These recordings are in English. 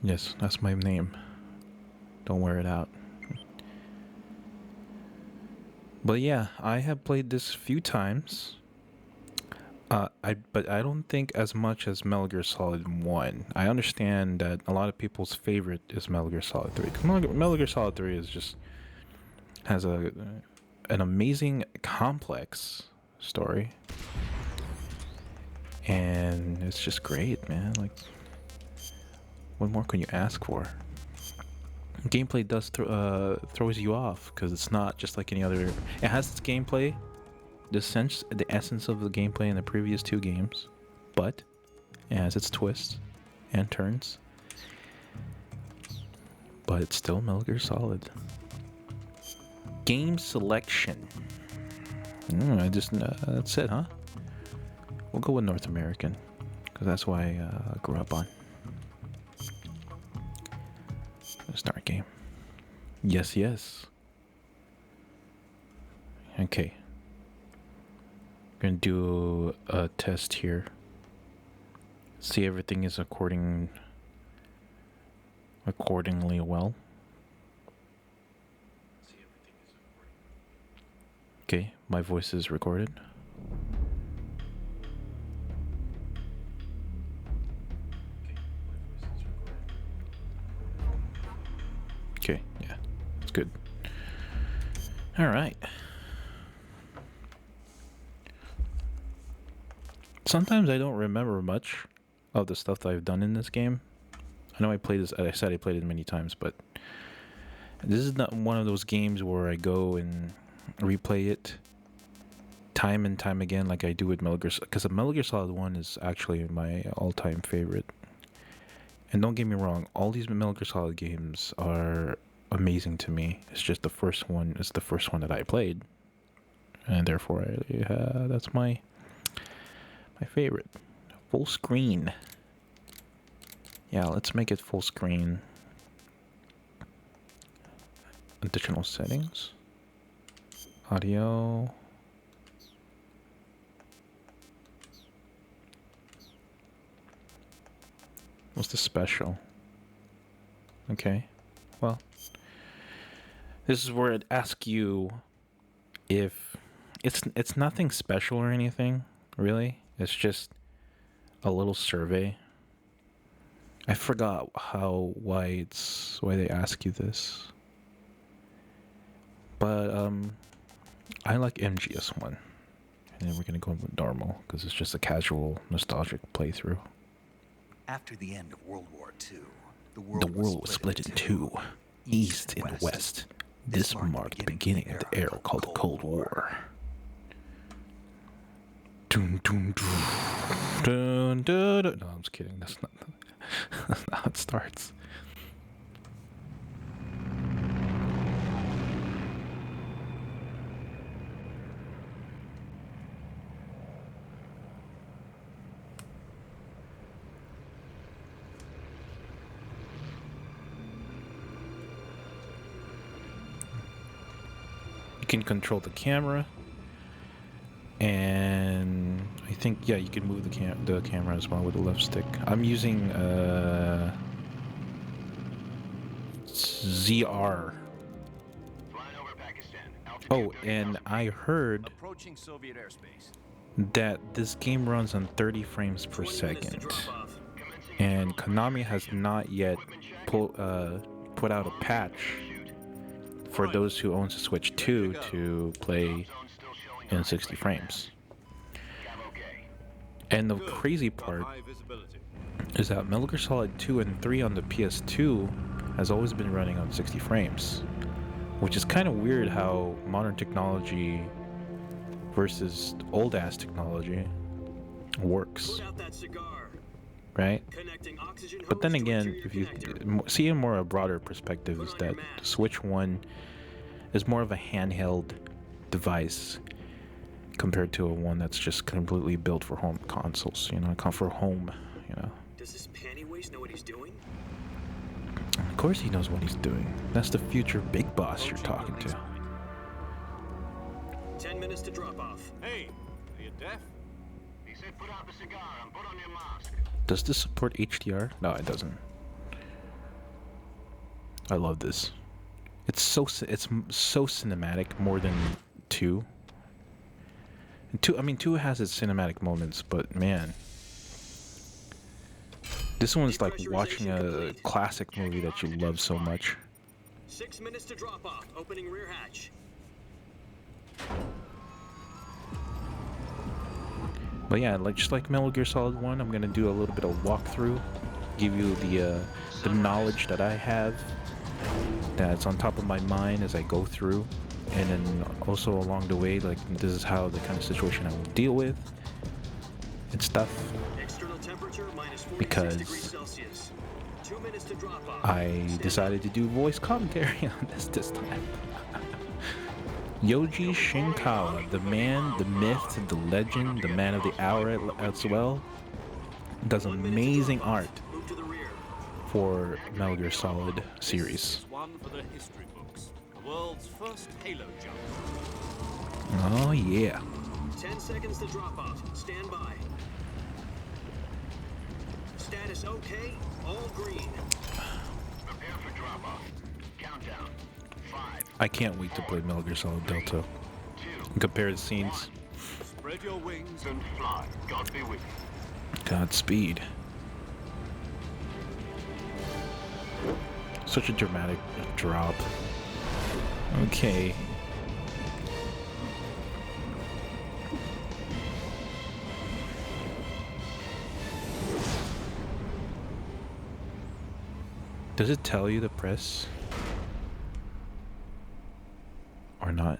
Yes, that's my name. Don't wear it out. But yeah, I have played this a few times. But I don't think as much as Metal Gear Solid 1. I understand that a lot of people's favorite is Metal Gear Solid 3. 'Cause Metal Gear Solid 3 is just has an amazing complex story, and it's just great, man. Like, what more can you ask for? Gameplay does throws you off because it's not just like any other. It has its gameplay, the essence of the gameplay in the previous two games, but it has its twists and turns. But it's still Metal Gear Solid. Game selection. That's it, huh? We'll go with North American because that's what I grew up on. Start game. Yes, yes. Okay. Gonna do a test here. See everything is accordingly well. Okay, my voice is recorded. Okay, yeah, it's good. All right. Sometimes I don't remember much of the stuff that I've done in this game. I know I played this. I said I played it many times, but this is not one of those games where I go and replay it time and time again like I do with Metal Gear. Because Metal Gear Solid 1 is actually my all-time favorite. And don't get me wrong, all these Metal Gear Solid games are amazing to me. It's just the first one is the first one that I played, and therefore that's my favorite. Full screen. Yeah, let's make it full screen. Additional settings. Audio. What's the special? Okay. Well, this is where it asks you if it's nothing special or anything, really. It's just a little survey. I forgot why they ask you this. But I like MGS1. And then we're gonna go with normal because it's just a casual, nostalgic playthrough. After the end of World War II, the world was split in two, east and west. This marked the beginning of the era called the Cold War. Dun, dun, dun, dun, dun, dun. No, I'm just kidding. That's not how it starts. You can control the camera, and I think you can move the camera as well with the left stick. I'm using ZR. Oh, and I heard that this game runs on 30 frames per second, and Konami has not yet put out a patch for those who owns a Switch 2 to play in 60 frames. And the crazy part is that Metal Gear Solid 2 and 3 on the PS2 has always been running on 60 frames, which is kind of weird how modern technology versus old ass technology works, right? But then again, if you see a more a broader perspective, is that the Switch 1 is more of a handheld device compared to a one that's just completely built for home consoles, for home, Does this pantywaist know what he's doing? Of course he knows what he's doing. That's the future big boss you're talking to. 10 minutes to drop off. Hey, are you deaf? He said put out the cigar and put on your mask. Does this support HDR? No, it doesn't. I love this. It's so cinematic more than 2. And 2, I mean 2 has its cinematic moments, but man, this one's like watching a classic movie that you love so much. 6 minutes to drop off. Opening rear hatch. But yeah, like just like Metal Gear Solid 1, I'm gonna do a little bit of walkthrough, give you the knowledge that I have, that's on top of my mind as I go through, and then also along the way, like this is how the kind of situation I will deal with and stuff. External temperature minus 46 Because degrees Celsius. 2 minutes to drop off. I decided to do voice commentary on this time. Yoji Shinkawa, the man, the myth, the legend, the man of the hour as well, does 1 minute to amazing drop off. art Move to the rear. for Metal Gear Solid series. This is one for the history books. The world's first Halo jump. Oh yeah. 10 seconds to drop off. Stand by. Status okay. All green. Prepare for drop-off. Countdown. 5, I can't wait to play Metal Gear Solid Delta 2, and compare the scenes. Spread your wings and fly. God be with you. Godspeed. Such a dramatic drop. Okay. Does it tell you to press? Or not?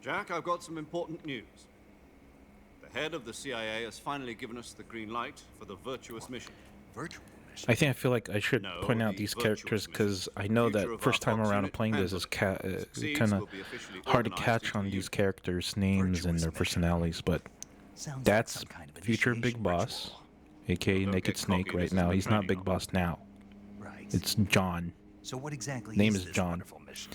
Jack, I've got some important news. The head of the CIA has finally given us the green light for the virtuous mission. Virtual mission. I feel like I should No, point out the these virtuous characters mission. because I know Future that of first our time Fox around unit playing this depends is on it. If it succeeds, kind of we'll be officially hard to organized catch into on a these unit. characters' names and Virtuous their mission. personalities, but Sounds like that's some kind of future Big initiation Boss, ritual. aka Don't Naked get Snake cocky, right this has now. been He's not training Big on. Boss now. Right. It's John, So what exactly Name is is this John. wonderful mission?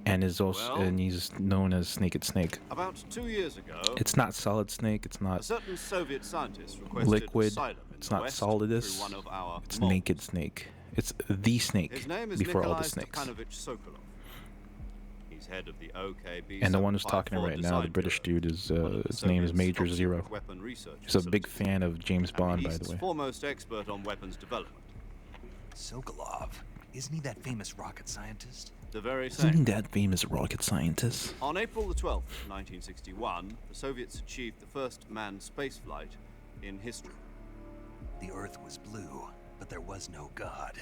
and is also Well- and he's known as Naked Snake. About 2 years ago, It's not Solid Snake. It's a not certain Soviet scientist requested Liquid. asylum in It's the not West Solidus. through one of our It's moles. Naked Snake. It's the Snake His name is before all Nikolai the snakes. Stepkanovich Sokolov. He's head of the OKB. And the one who's talking 754 right now, the Design British Bureau, dude, is one of the his name is Soviet's Major top Zero. secret weapon research He's a big facility, fan of James and Bond, the by the East's way. foremost expert on weapons development. Sokolov. Isn't he that famous rocket scientist? The very Isn't he same. that famous rocket scientist? On April the 12th, 1961, the Soviets achieved the first manned spaceflight in history. The Earth was blue, but there was no God.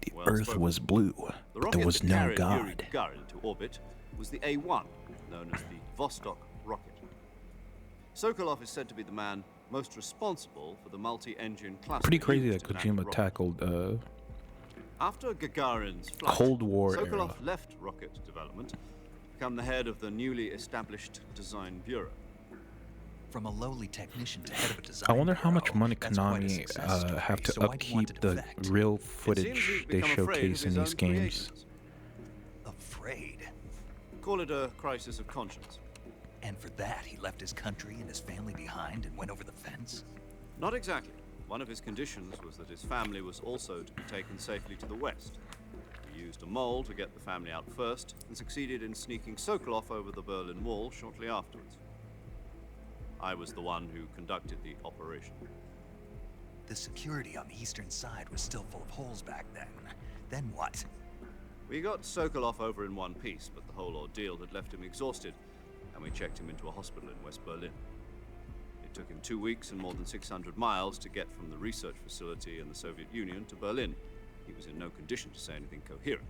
The Well Earth spoken. was blue, The but rocket there was that no carried Yuri God. Gagarin into orbit was the A-1, known as the Vostok rocket. Sokolov is said to be the man most responsible for the multi-engine cluster. Pretty crazy that used to land the Kojima rocket. tackled After Gagarin's flight, Cold War Sokolov era. left rocket development to become the head of the newly established design bureau. From a lowly technician to head of a design I wonder how much bureau, money that's quite a Konami success story, have to so why do you want upkeep to the defect? real It seems footage he's they become afraid showcase of in his these own games. creations. Afraid. Call it a crisis of conscience. And for that, he left his country and his family behind and went over the fence? Not exactly. One of his conditions was that his family was also to be taken safely to the west. He used a mole to get the family out first and succeeded in sneaking Sokolov over the Berlin Wall shortly afterwards. I was the one who conducted the operation. The security on the eastern side was still full of holes back then. Then what? We got Sokolov over in one piece, but the whole ordeal had left him exhausted, and we checked him into a hospital in West Berlin. It took him 2 weeks and more than 600 miles to get from the research facility in the Soviet Union to Berlin. He was in no condition to say anything coherent.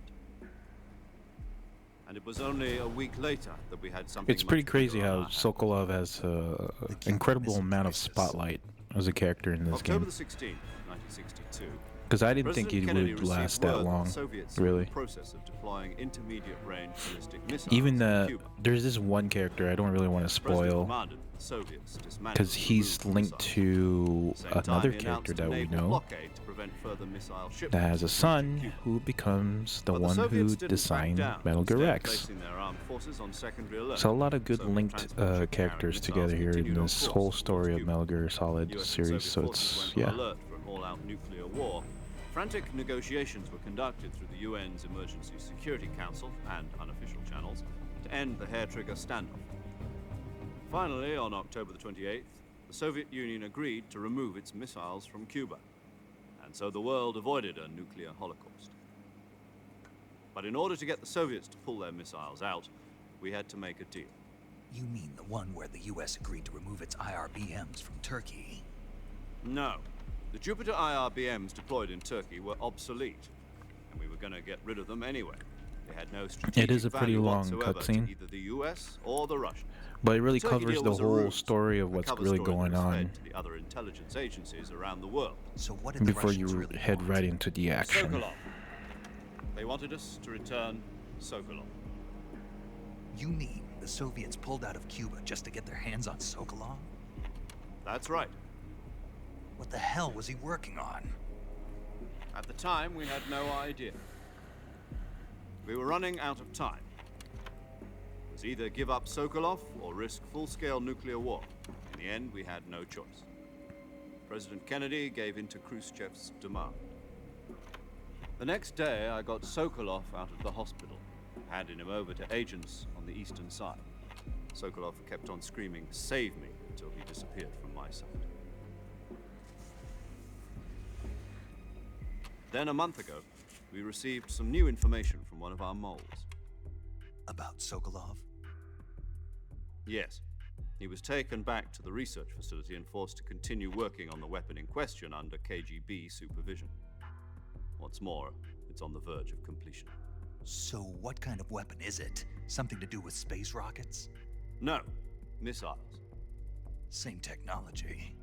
And it was only a week later that we had something. It's pretty much crazy bigger on how our hands. Sokolov has an incredible missing amount of crisis. spotlight as a character in this October game. the 16th, 1962. Because I didn't think he President Kennedy would last received that word long, the Soviets were in really. the process of deploying intermediate-range ballistic missiles Even in Cuba. there's this one character I don't really want to The president spoil demanded that the Soviets dismantle because the he's Russian linked missiles. to At the same time, another he character announced a that we naval know blockade to prevent further missile that shipments has a to son Cuba. who becomes the But one who Soviets didn't back designed down, Metal Gear instead X. placing their armed forces on secondary alert. So a lot of good Soviet linked transport ship characters carrying together missiles here in continued on this course whole story towards of Cuba. Metal Gear Solid US and series. Soviet So forces it's went on yeah. alert for an all-out nuclear war. Frantic negotiations were conducted through the UN's Emergency Security Council and unofficial channels to end the hair-trigger standoff. Finally, on October the 28th, the Soviet Union agreed to remove its missiles from Cuba, and so the world avoided a nuclear holocaust. But in order to get the Soviets to pull their missiles out, we had to make a deal. You mean the one where the US agreed to remove its IRBMs from Turkey? No. The Jupiter IRBMs deployed in Turkey were obsolete, and we were going to get rid of them anyway. They had no strategic It is a pretty value long whatsoever to cutscene. either the US or the Russians. But it really Turkey covers deal the was a whole ruse, story of a what's cover really story that going was on fed to the other intelligence agencies around the world. So what did the before Russians you really head want? right into the action. Sokolov. They wanted us to return Sokolov. You mean the Soviets pulled out of Cuba just to get their hands on Sokolov? That's right. What the hell was he working on? At the time, we had no idea. We were running out of time. It was either give up Sokolov or risk full-scale nuclear war. In the end, we had no choice. President Kennedy gave in to Khrushchev's demand. The next day, I got Sokolov out of the hospital, handing him over to agents on the eastern side. Sokolov kept on screaming, "Save me," until he disappeared from my sight. Then a month ago, we received some new information from one of our moles. About Sokolov? Yes. He was taken back to the research facility and forced to continue working on the weapon in question under KGB supervision. What's more, it's on the verge of completion. So what kind of weapon is it? Something to do with space rockets? No, missiles. Same technology.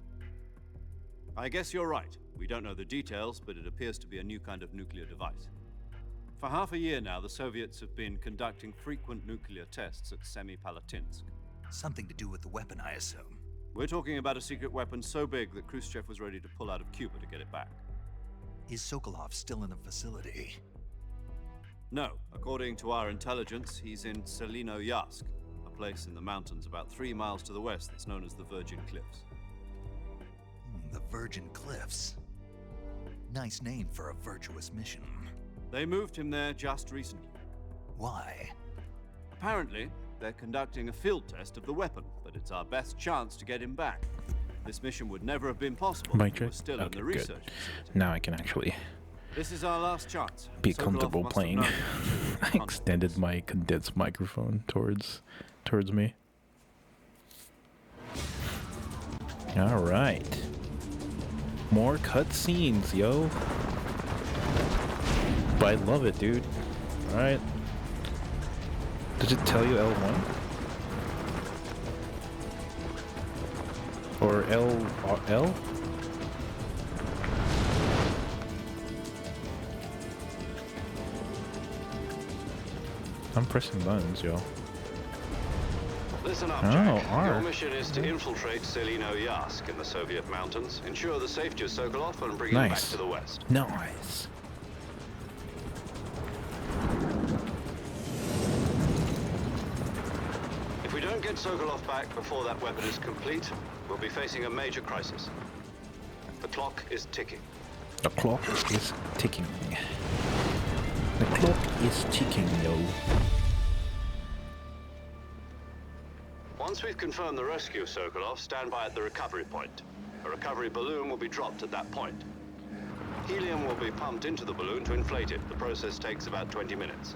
I guess you're right. We don't know the details, but it appears to be a new kind of nuclear device. For half a year now, the Soviets have been conducting frequent nuclear tests at Semipalatinsk. Something to do with the weapon, I assume. We're talking about a secret weapon so big that Khrushchev was ready to pull out of Cuba to get it back. Is Sokolov still in the facility? No, according to our intelligence, he's in Selinoyarsk, a place in the mountains about 3 miles to the west that's known as the Virgin Cliffs. The Virgin Cliffs. Nice name for a virtuous mission. They moved him there just recently. Why? Apparently, they're conducting a field test of the weapon, but it's our best chance to get him back. This mission would never have been possible Mic if he check? was still in Okay, the good. research facility. Now I can actually This is our last chance. be Sokolov comfortable must have playing. known that I he was extended my condensed microphone towards me. All right. More cutscenes, yo. But I love it, dude. All right. Does it tell you L1? Or L? I'm pressing buttons, yo. Listen up, Oh, Jack. R. Your mission is to infiltrate Selinoyarsk in the Soviet mountains, ensure the safety of Sokolov, and bring him back Nice. to the west. Nice. If we don't get Sokolov back before that weapon is complete, we'll be facing a major crisis. The clock is ticking. The clock is ticking. The clock is ticking, yo. Once we've confirmed the rescue of Sokolov, stand by at the recovery point. A recovery balloon will be dropped at that point. Helium will be pumped into the balloon to inflate it. The process takes about 20 minutes.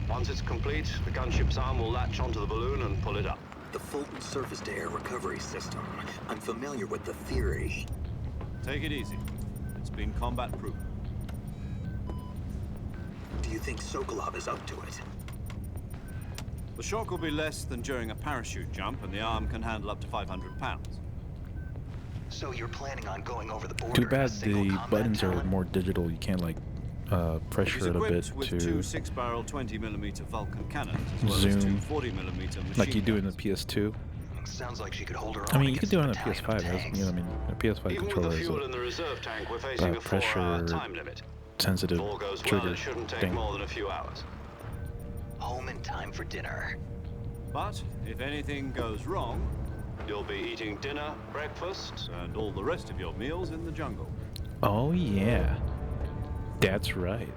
Once it's complete, the gunship's arm will latch onto the balloon and pull it up. The Fulton surface-to-air recovery system. I'm familiar with the theory. Take it easy. It's been combat proven. Do you think Sokolov is up to it? The shock will be less than during a parachute jump, and the arm can handle up to 500 pounds. So you're planning on going over the border Too in a bad single the combat buttons are talent? more digital. You can't like pressure He's it a bit equipped with two to 6-barrel 20mm Vulcan cannons, as well as two zoom 40mm machine like you do in the guns. PS2. Sounds like she could hold her I own mean, you could against do it on a battalion of PS5. tanks. You know, I mean, a PS5 Even with controller the is fuel a in the reserve tank, we're facing a 4-hour pressure time limit. sensitive If all goes well, trigger it shouldn't take thing. more than a few hours. Home in time for dinner. But if anything goes wrong, You'll be eating dinner, breakfast. and all the rest of your meals in the jungle. Oh yeah, that's right.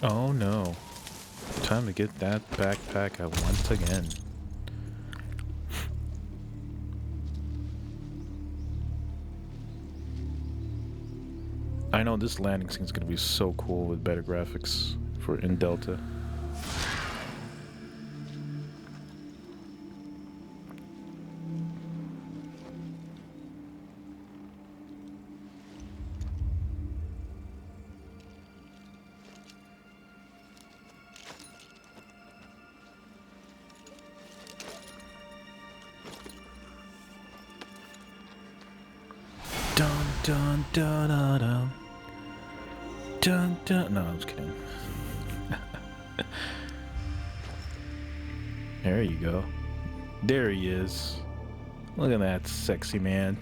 Oh no. Time to get that backpack out once again. I know this landing scene is gonna be so cool with better graphics for in Delta. Dun dun dun dun dun. Dun dun. No, I'm just kidding. There you go. There he is. Look at that sexy man.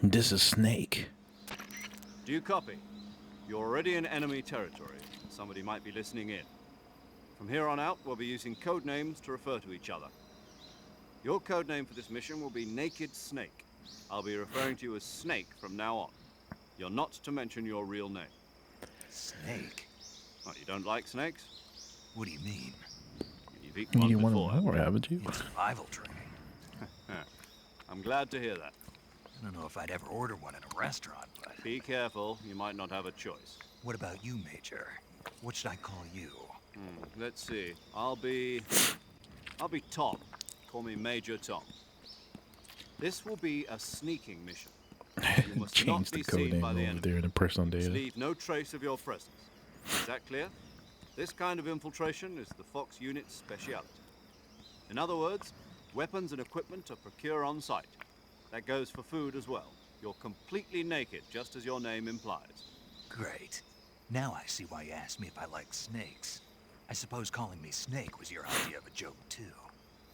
This is Snake. Do you copy? You're already in enemy territory. Somebody might be listening in. From here on out, we'll be using code names to refer to each other. Your code name for this mission will be Naked Snake. I'll be referring to you as Snake from now on. You're not to mention your real name. Snake? What, you don't like snakes? What do you mean? You've eaten one You want before. more, haven't you? In survival training. I'm glad to hear that. I don't know if I'd ever order one in a restaurant, but... Be careful, you might not have a choice. What about you, Major? What should I call you? Let's see. I'll be Tom. Call me Major Tom. This will be a sneaking mission. You must Change not the be code seen name by the over enemy. there in the personal Must data. leave no trace of your presence. Is that clear? This kind of infiltration is the Fox unit's speciality. In other words, weapons and equipment are procured on site. That goes for food as well. You're completely naked, just as your name implies. Great. Now I see why you asked me if I like snakes. I suppose calling me Snake was your idea of a joke, too.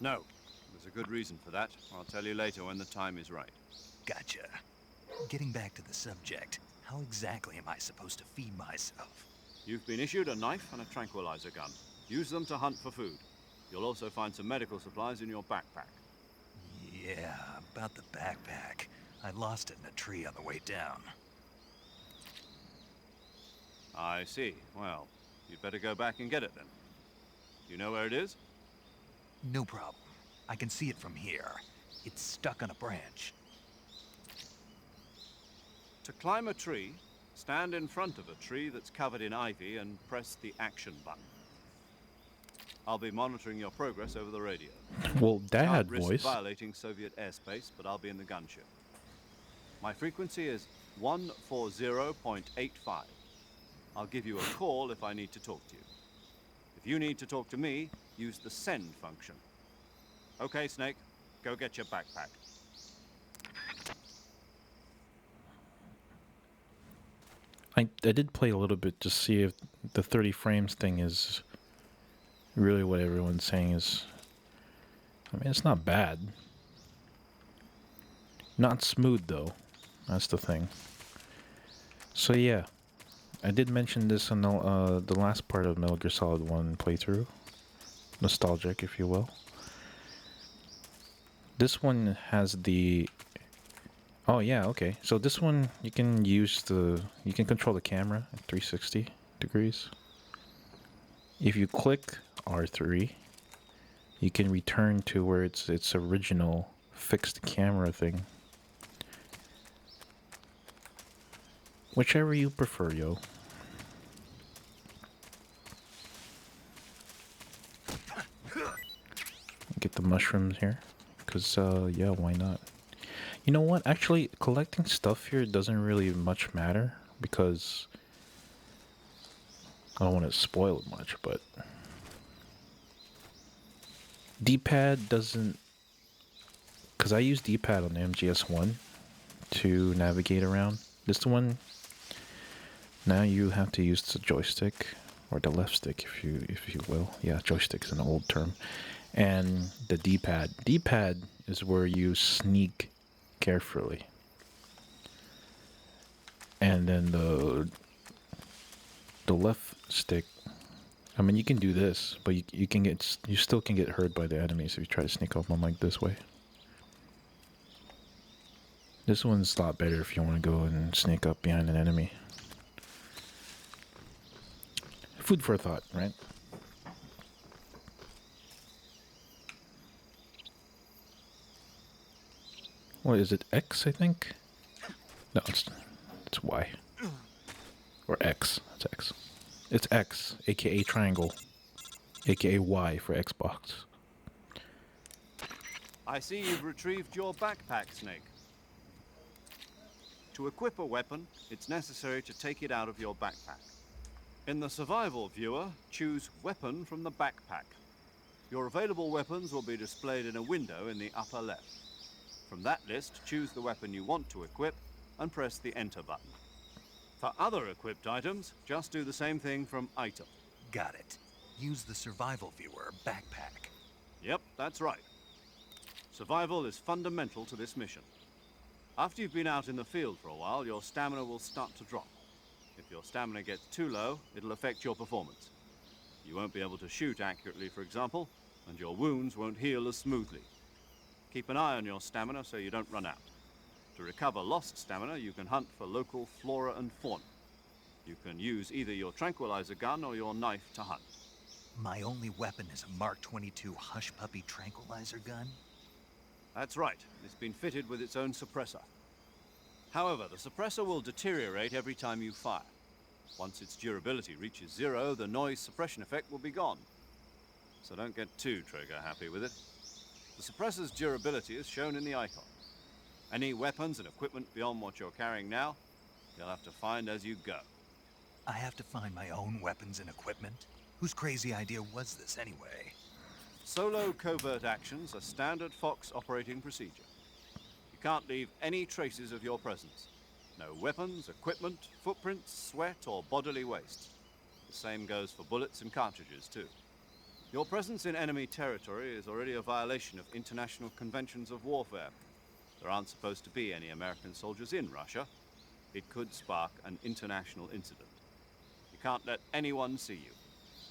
No, there's a good reason for that. I'll tell you later when the time is right. Gotcha. Getting back to the subject, how exactly am I supposed to feed myself? You've been issued a knife and a tranquilizer gun. Use them to hunt for food. You'll also find some medical supplies in your backpack. Yeah, about the backpack. I lost it in a tree on the way down. I see. Well, you'd better go back and get it then. You know where it is? No problem. I can see it from here. It's stuck on a branch. To climb a tree, stand in front of a tree that's covered in ivy and press the action button. I'll be monitoring your progress over the radio. Well, Dad Can't risk voice. violating Soviet airspace, but I'll be in the gunship. My frequency is 140.85. I'll give you a call if I need to talk to you. If you need to talk to me, use the send function. Okay, Snake, go get your backpack. I did play a little bit to see if the 30 frames thing is really what everyone's saying is. I mean, it's not bad. Not smooth though. That's the thing. So yeah, I did mention this on the last part of Metal Gear Solid 1 playthrough. Nostalgic, if you will. This one has the... Oh yeah, okay. So this one, you can control the camera at 360 degrees. If you click R3, you can return to where its original fixed camera thing. Whichever you prefer, yo. Get the mushrooms here, because yeah, why not? You know what? Actually, collecting stuff here doesn't really much matter, because I don't want to spoil it much, but D-pad doesn't, because I use D-pad on the MGS1 to navigate around. This one, now you have to use the joystick or the left stick, if you will. Yeah, joystick is an old term. And the D-pad. D-pad is where you sneak carefully. And then the left stick, I mean, you can do this, but you still can get hurt by the enemies if you try to sneak up on like this way. This one's a lot better if you want to go and sneak up behind an enemy. Food for thought, right? What is it? X, I think? No, it's Y. Or X. It's X. It's X, aka triangle, aka Y for Xbox. I see you've retrieved your backpack, Snake. To equip a weapon, it's necessary to take it out of your backpack. In the survival viewer, choose Weapon from the backpack. Your available weapons will be displayed in a window in the upper left. From that list, choose the weapon you want to equip and press the Enter button. For other equipped items, just do the same thing from Item. Got it. Use the survival viewer backpack. Yep, that's right. Survival is fundamental to this mission. After you've been out in the field for a while, your stamina will start to drop. If your stamina gets too low, it'll affect your performance. You won't be able to shoot accurately, for example, and your wounds won't heal as smoothly. Keep an eye on your stamina so you don't run out. To recover lost stamina, you can hunt for local flora and fauna. You can use either your tranquilizer gun or your knife to hunt. My only weapon is a Mark 22 Hush Puppy tranquilizer gun? That's right. It's been fitted with its own suppressor. However, the suppressor will deteriorate every time you fire. Once its durability reaches 0, the noise suppression effect will be gone. So don't get too trigger happy with it. The suppressor's durability is shown in the icon. Any weapons and equipment beyond what you're carrying now, you'll have to find as you go. I have to find my own weapons and equipment? Whose crazy idea was this anyway? Solo covert actions are standard Fox operating procedure. You can't leave any traces of your presence. No weapons, equipment, footprints, sweat, or bodily waste. The same goes for bullets and cartridges, too. Your presence in enemy territory is already a violation of international conventions of warfare. There aren't supposed to be any American soldiers in Russia. It could spark an international incident. You can't let anyone see you.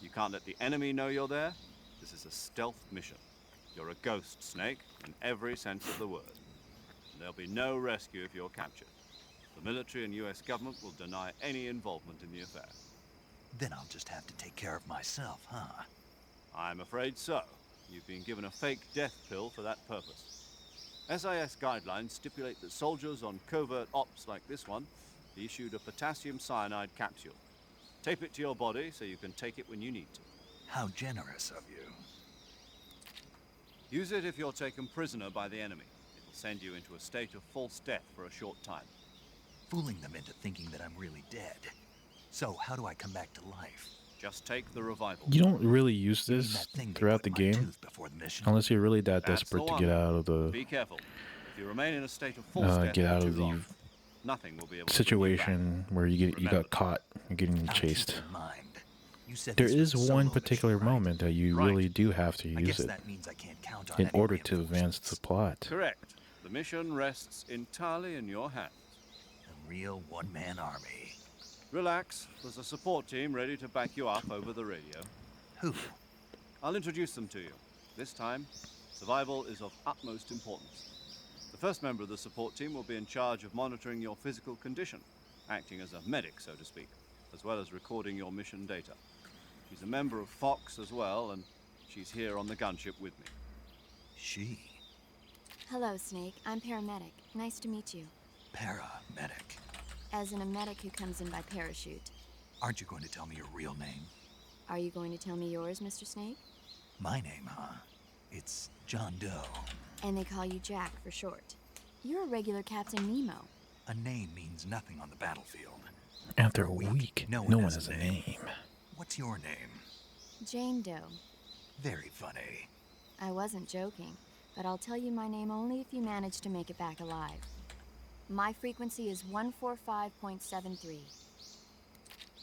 You can't let the enemy know you're there. This is a stealth mission. You're a ghost, Snake, in every sense of the word. And there'll be no rescue if you're captured. The military and US government will deny any involvement in the affair. Then I'll just have to take care of myself, huh? I'm afraid so. You've been given a fake death pill for that purpose. SIS guidelines stipulate that soldiers on covert ops like this one be issued a potassium cyanide capsule. Tape it to your body so you can take it when you need to. How generous of you. Use it if you're taken prisoner by the enemy. It'll send you into a state of false death for a short time. Fooling them into thinking that I'm really dead. So, how do I come back to life? Just take the revival. You don't really use Eating this that thing they throughout put the in my game, tooth before the mission. unless you're really that That's desperate the to one. get out of the Be careful. If you remain in a state of false death get for out too of the long, nothing will be able to situation where you Remember, got caught, you're getting I'll chased. keep it in mind. You said There this was is a solo one mission, particular right? moment that you Right. really do have to I use guess it that means I can't count on in any order to advance reinforcements. the plot. Correct. The mission rests entirely in your hands. A real one-man army. Relax. There's a support team ready to back you up over the radio. Who? I'll introduce them to you. This time, survival is of utmost importance. The first member of the support team will be in charge of monitoring your physical condition, acting as a medic, so to speak, as well as recording your mission data. She's a member of Fox as well, and she's here on the gunship with me. She. Hello, Snake. I'm paramedic. Nice to meet you. Paramedic. As in a medic who comes in by parachute. Aren't you going to tell me your real name? Are you going to tell me yours, Mr. Snake? My name, huh? It's John Doe. And they call you Jack for short. You're a regular Captain Nemo. A name means nothing on the battlefield. After a For week, no no one one has has a a name. name. What's your name? Jane Doe. Very funny. I wasn't joking, but I'll tell you my name only if you manage to make it back alive. My frequency is 145.73.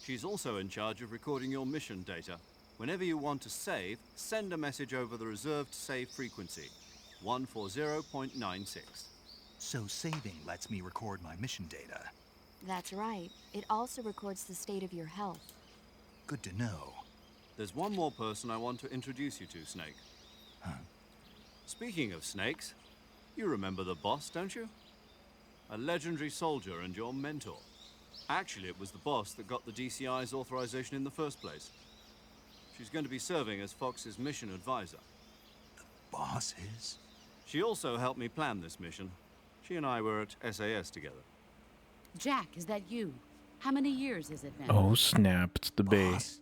She's also in charge of recording your mission data. Whenever you want to save, send a message over the reserved save frequency, 140.96. So saving lets me record my mission data. That's right. It also records the state of your health. Good to know. There's one more person I want to introduce you to, Snake. Huh? Speaking of snakes, you remember the boss, don't you? A legendary soldier and your mentor. Actually, it was the boss that got the DCI's authorization in the first place. She's going to be serving as Fox's mission advisor. Boss is? She also helped me plan this mission. She and I were at SAS together. Jack, is that you? How many years has it been? Oh snap! It's the Bay. Boss?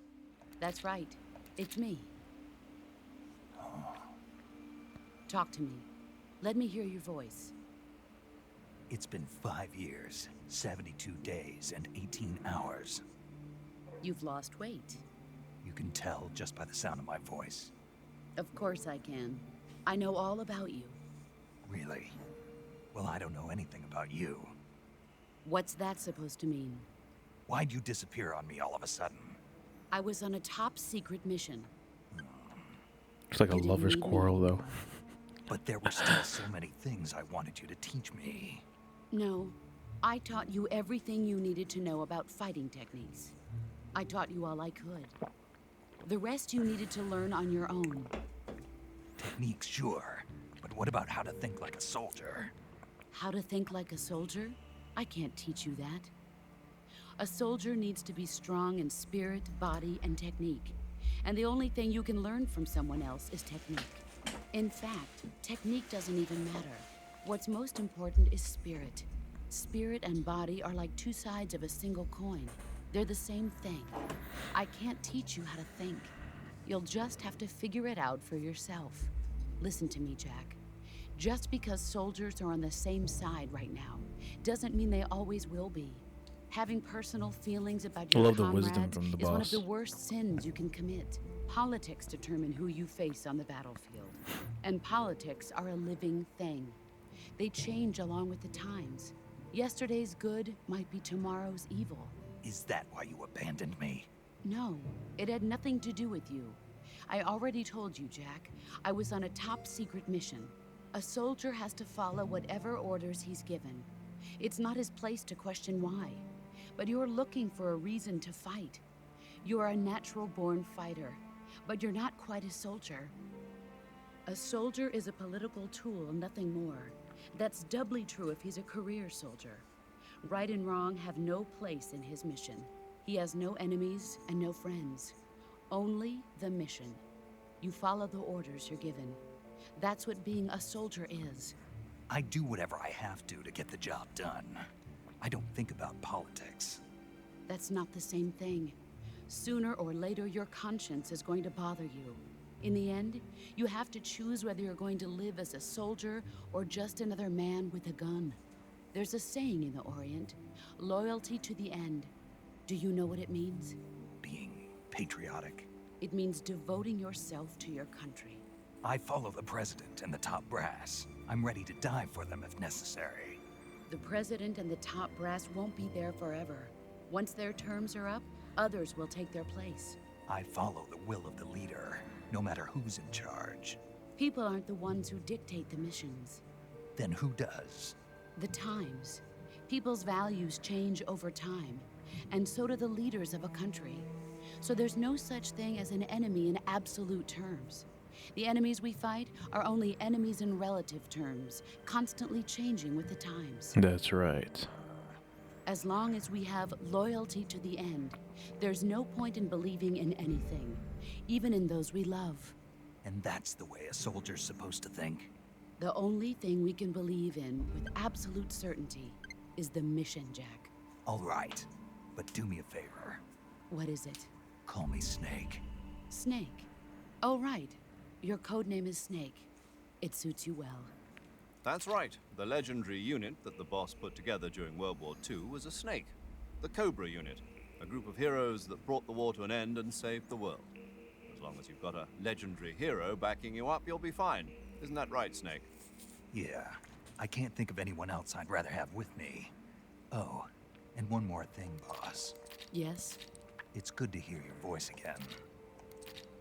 That's right. It's me. Talk to me. Let me hear your voice. It's been 5 years, 72 days, and 18 hours. You've lost weight. You can tell just by the sound of my voice. Of course I can. I know all about you. Really? Well, I don't know anything about you. What's that supposed to mean? Why'd you disappear on me all of a sudden? I was on a top secret mission. It's like a You didn't lover's need me. quarrel, though. But there were still so many things I wanted you to teach me. No, I taught you everything you needed to know about fighting techniques. I taught you all I could. The rest you needed to learn on your own. Techniques, sure. But what about how to think like a soldier? How to think like a soldier? I can't teach you that. A soldier needs to be strong in spirit, body, and technique. And the only thing you can learn from someone else is technique. In fact, technique doesn't even matter. What's most important is spirit. Spirit and body are like two sides of a single coin. They're the same thing. I can't teach you how to think. You'll just have to figure it out for yourself. Listen to me, Jack. Just because soldiers are on the same side right now doesn't mean they always will be. Having personal feelings about I your love the wisdom comrades from the is one of boss. the worst sins you can commit. Politics determine who you face on the battlefield. And politics are a living thing. They change along with the times. Yesterday's good might be tomorrow's evil. Is that why you abandoned me? No, it had nothing to do with you. I already told you, Jack. I was on a top secret mission. A soldier has to follow whatever orders he's given. It's not his place to question why. But you're looking for a reason to fight. You are a natural-born fighter, but you're not quite a soldier. A soldier is a political tool, nothing more. That's doubly true if he's a career soldier. Right and wrong have no place in his mission. He has no enemies and no friends. Only the mission. You follow the orders you're given. That's what being a soldier is. I do whatever I have to get the job done. I don't think about politics. That's not the same thing. Sooner or later, your conscience is going to bother you. In the end, you have to choose whether you're going to live as a soldier or just another man with a gun. There's a saying in the Orient, loyalty to the end. Do you know what it means? Being patriotic. It means devoting yourself to your country. I follow the president and the top brass. I'm ready to die for them if necessary. The president and the top brass won't be there forever. Once their terms are up, others will take their place. I follow the will of the leader, no matter who's in charge. People aren't the ones who dictate the missions. Then who does? The times. People's values change over time, and so do the leaders of a country. So there's no such thing as an enemy in absolute terms. The enemies we fight are only enemies in relative terms, constantly changing with the times. That's right. As long as we have loyalty to the end, there's no point in believing in anything, even in those we love. And that's the way a soldier's supposed to think? The only thing we can believe in with absolute certainty is the mission, Jack. All right, but do me a favor. What is it? Call me Snake. Snake. Oh, right. Your codename is Snake. It suits you well. That's right. The legendary unit that the boss put together during World War II was a snake. The Cobra unit. A group of heroes that brought the war to an end and saved the world. As long as you've got a legendary hero backing you up, you'll be fine. Isn't that right, Snake? Yeah, I can't think of anyone else I'd rather have with me. Oh, and one more thing, boss. Yes, It's good to hear your voice again.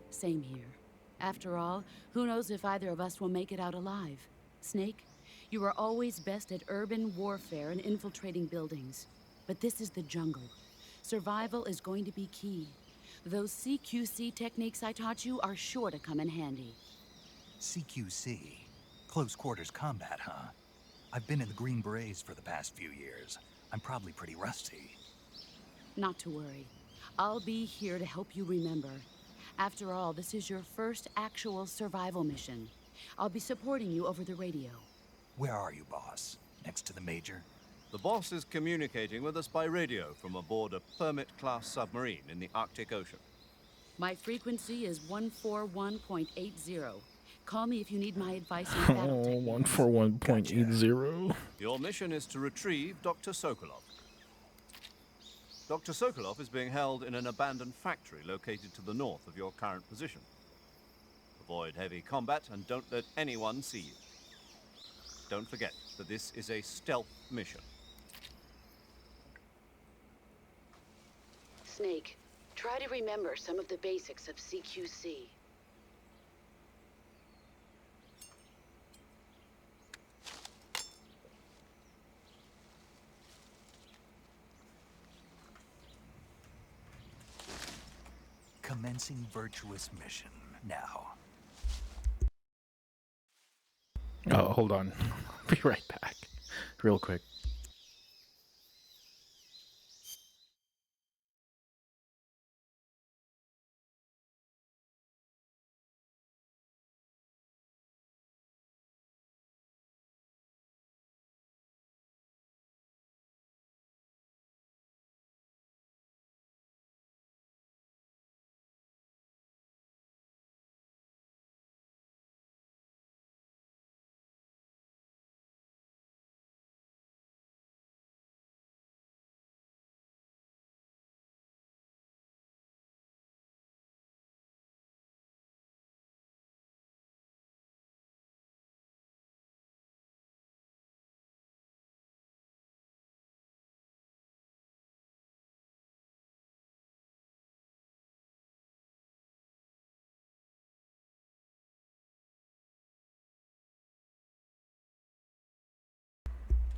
same here. After all, who knows if either of us will make it out alive? Snake, you are always best at urban warfare and infiltrating buildings. But this is the jungle. Survival is going to be key. Those CQC techniques I taught you are sure to come in handy. CQC? Close quarters combat, huh? I've been in the Green Berets for the past few years. I'm probably pretty rusty. Not to worry. I'll be here to help you remember. After all, this is your first actual survival mission. I'll be supporting you over the radio. Where are you, boss? Next to the Major? The boss is communicating with us by radio from aboard a Permit-class submarine in the Arctic Ocean. My frequency is 141.80. Call me if you need my advice on battle techniques. 141.80. Your mission is to retrieve Dr. Sokolov. Dr. Sokolov is being held in an abandoned factory located to the north of your current position. Avoid heavy combat and don't let anyone see you. Don't forget that this is a stealth mission. Snake, try to remember some of the basics of CQC. Commencing virtuous mission now. Oh, hold on. Be right back. Real quick.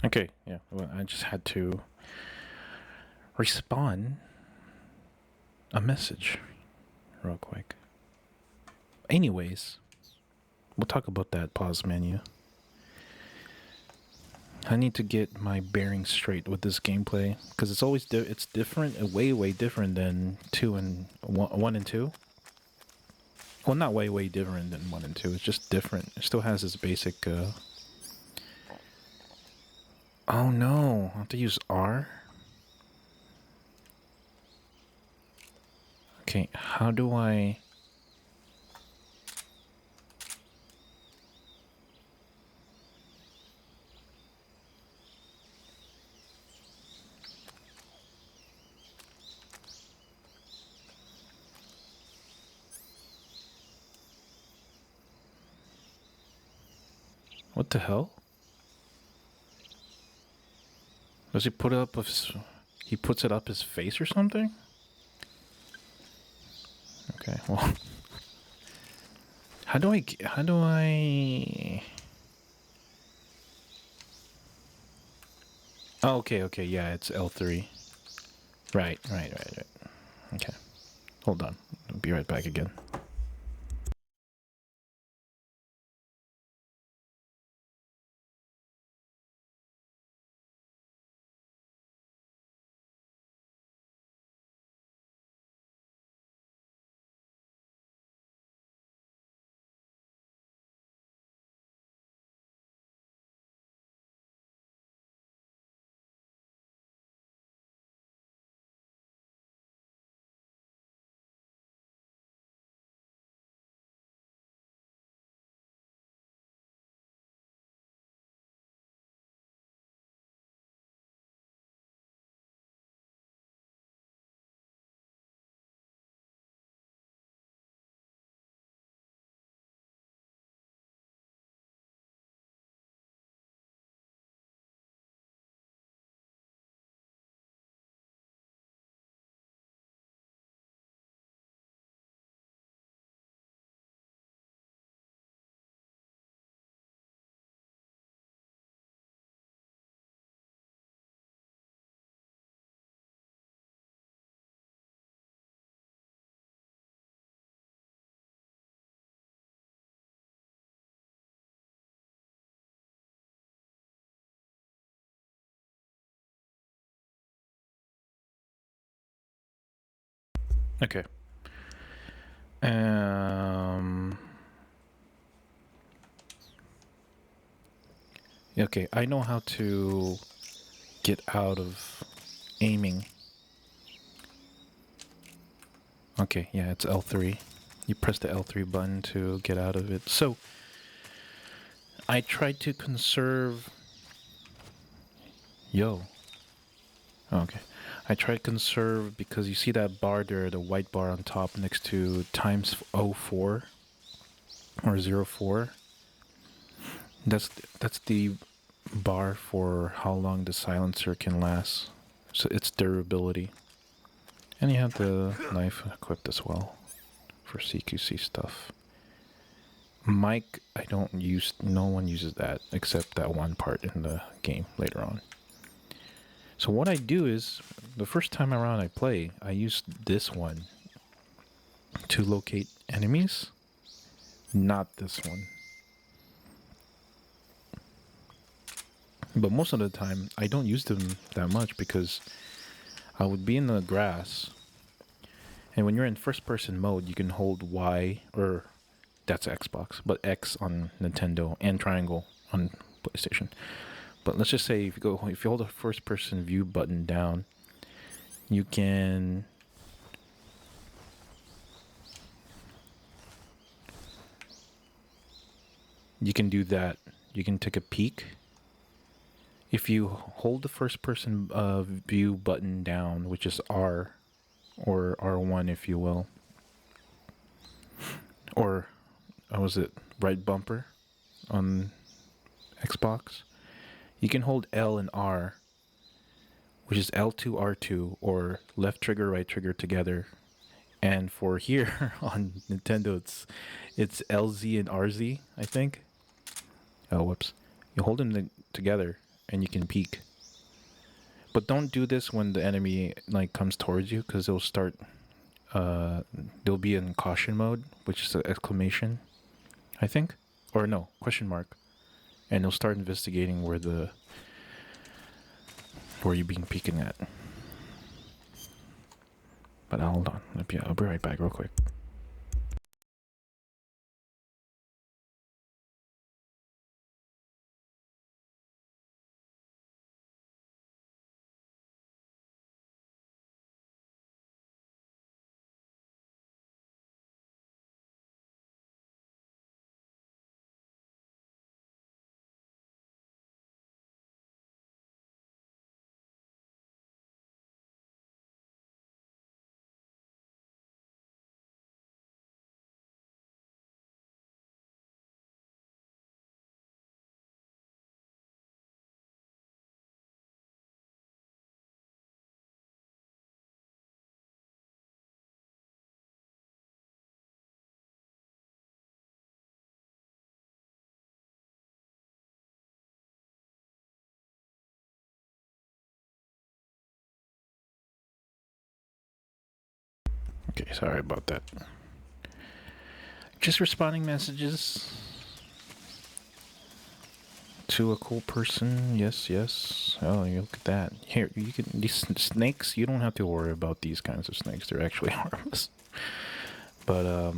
Okay, yeah. Well, I just had to respond a message real quick. Anyways, we'll talk about that pause menu. I need to get my bearings straight with this gameplay because it's always it's different, way different than 2 and 1 and 2. Well, not way different than 1 and 2. It's just different. It still has its basic. Oh no! I have to use R. Okay, how do I? What the hell? Does he put it up his... He puts it up his face or something? Okay, well... How do I... Oh, okay, yeah, it's L3. Right. Okay. Hold on. I'll be right back again. Okay. Um. Okay, I know how to get out of aiming. Okay, yeah, it's L3. You press the L3 button to get out of it. So, I tried to conserve... Yo. Okay. I tried to conserve because you see that bar there, the white bar on top next to times 04 or 04. That's the bar for how long the silencer can last. So its durability. And you have the knife equipped as well for CQC stuff. Mic, I don't use, no one uses that except that one part in the game later on. So what I do is, the first time around I play, I use this one to locate enemies, not this one. But most of the time, I don't use them that much because I would be in the grass, and when you're in first-person mode, you can hold Y, or that's Xbox, but X on Nintendo, and triangle on PlayStation. But let's just say if you hold the first-person view button down, you can do that. You can take a peek. If you hold the first-person view button down, which is R, or R1 if you will, or was it right bumper on Xbox, you can hold L and R, which is L2, R2, or left trigger, right trigger together. And for here on Nintendo, it's LZ and RZ, I think. Oh, whoops. You hold them together and you can peek. But don't do this when the enemy like comes towards you, because they'll start they'll be in caution mode, which is an exclamation, I think. Or no, question mark. And they'll start investigating where you're being peeking at. But hold on. I'll be right back real quick. Okay, sorry about that. Just responding messages to a cool person. Yes, yes. Oh, you look at that. Here, you can, these snakes, you don't have to worry about these kinds of snakes. They're actually harmless. But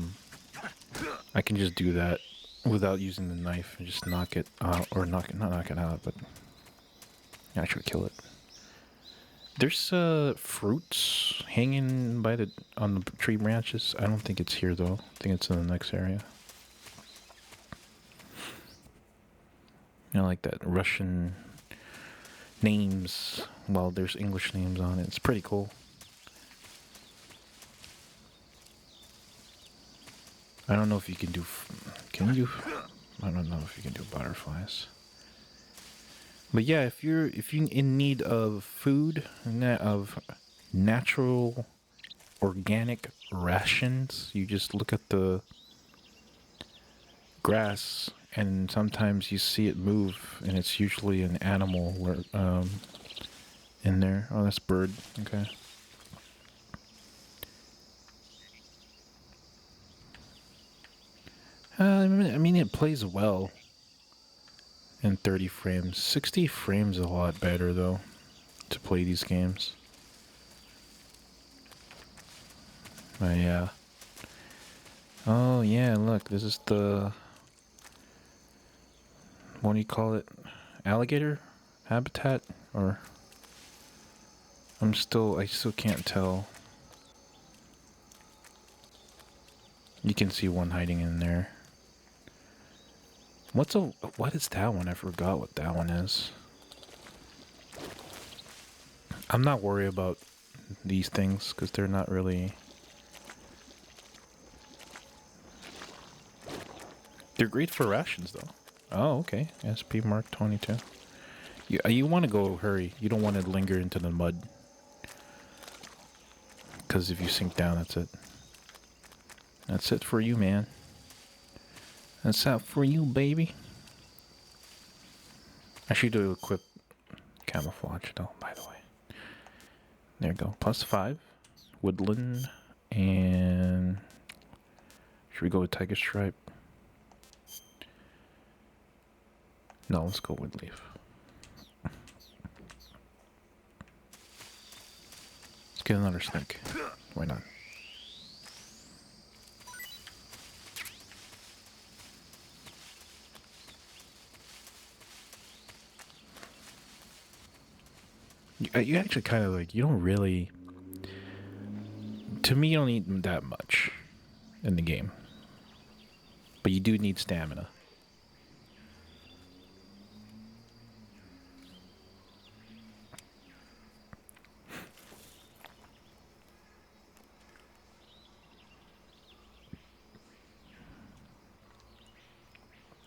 I can just do that without using the knife and just knock it out, or not knock it out, but actually kill it. There's fruits hanging on the tree branches. I don't think it's here though. I think it's in the next area. Like that Russian names. Well, there's English names on it. It's pretty cool. I don't know if you can do. Can you? I don't know if you can do butterflies. But yeah, if you're in need of food, of natural, organic rations, you just look at the grass, and sometimes you see it move, and it's usually an animal in there. Oh, that's bird. Okay. I mean, it plays well in 30 frames. 60 frames is a lot better, though, to play these games. Yeah. Oh yeah, look, this is the, what do you call it? Alligator habitat? Or I still can't tell. You can see one hiding in there. What is that one? I forgot what that one is. I'm not worried about these things because they're not really. They're great for rations though. Oh, okay. SP Mark 22. You want to go hurry. You don't want to linger into the mud. Because if you sink down, that's it. That's it for you, man. That's out for you, baby. I should do equip camouflage though, by the way. There you go. +5. Woodland. And should we go with Tiger Stripe? No, let's go with Leaf. Let's get another snake. Why not? You actually kind of like, you don't really, to me, you don't need that much in the game. But you do need stamina.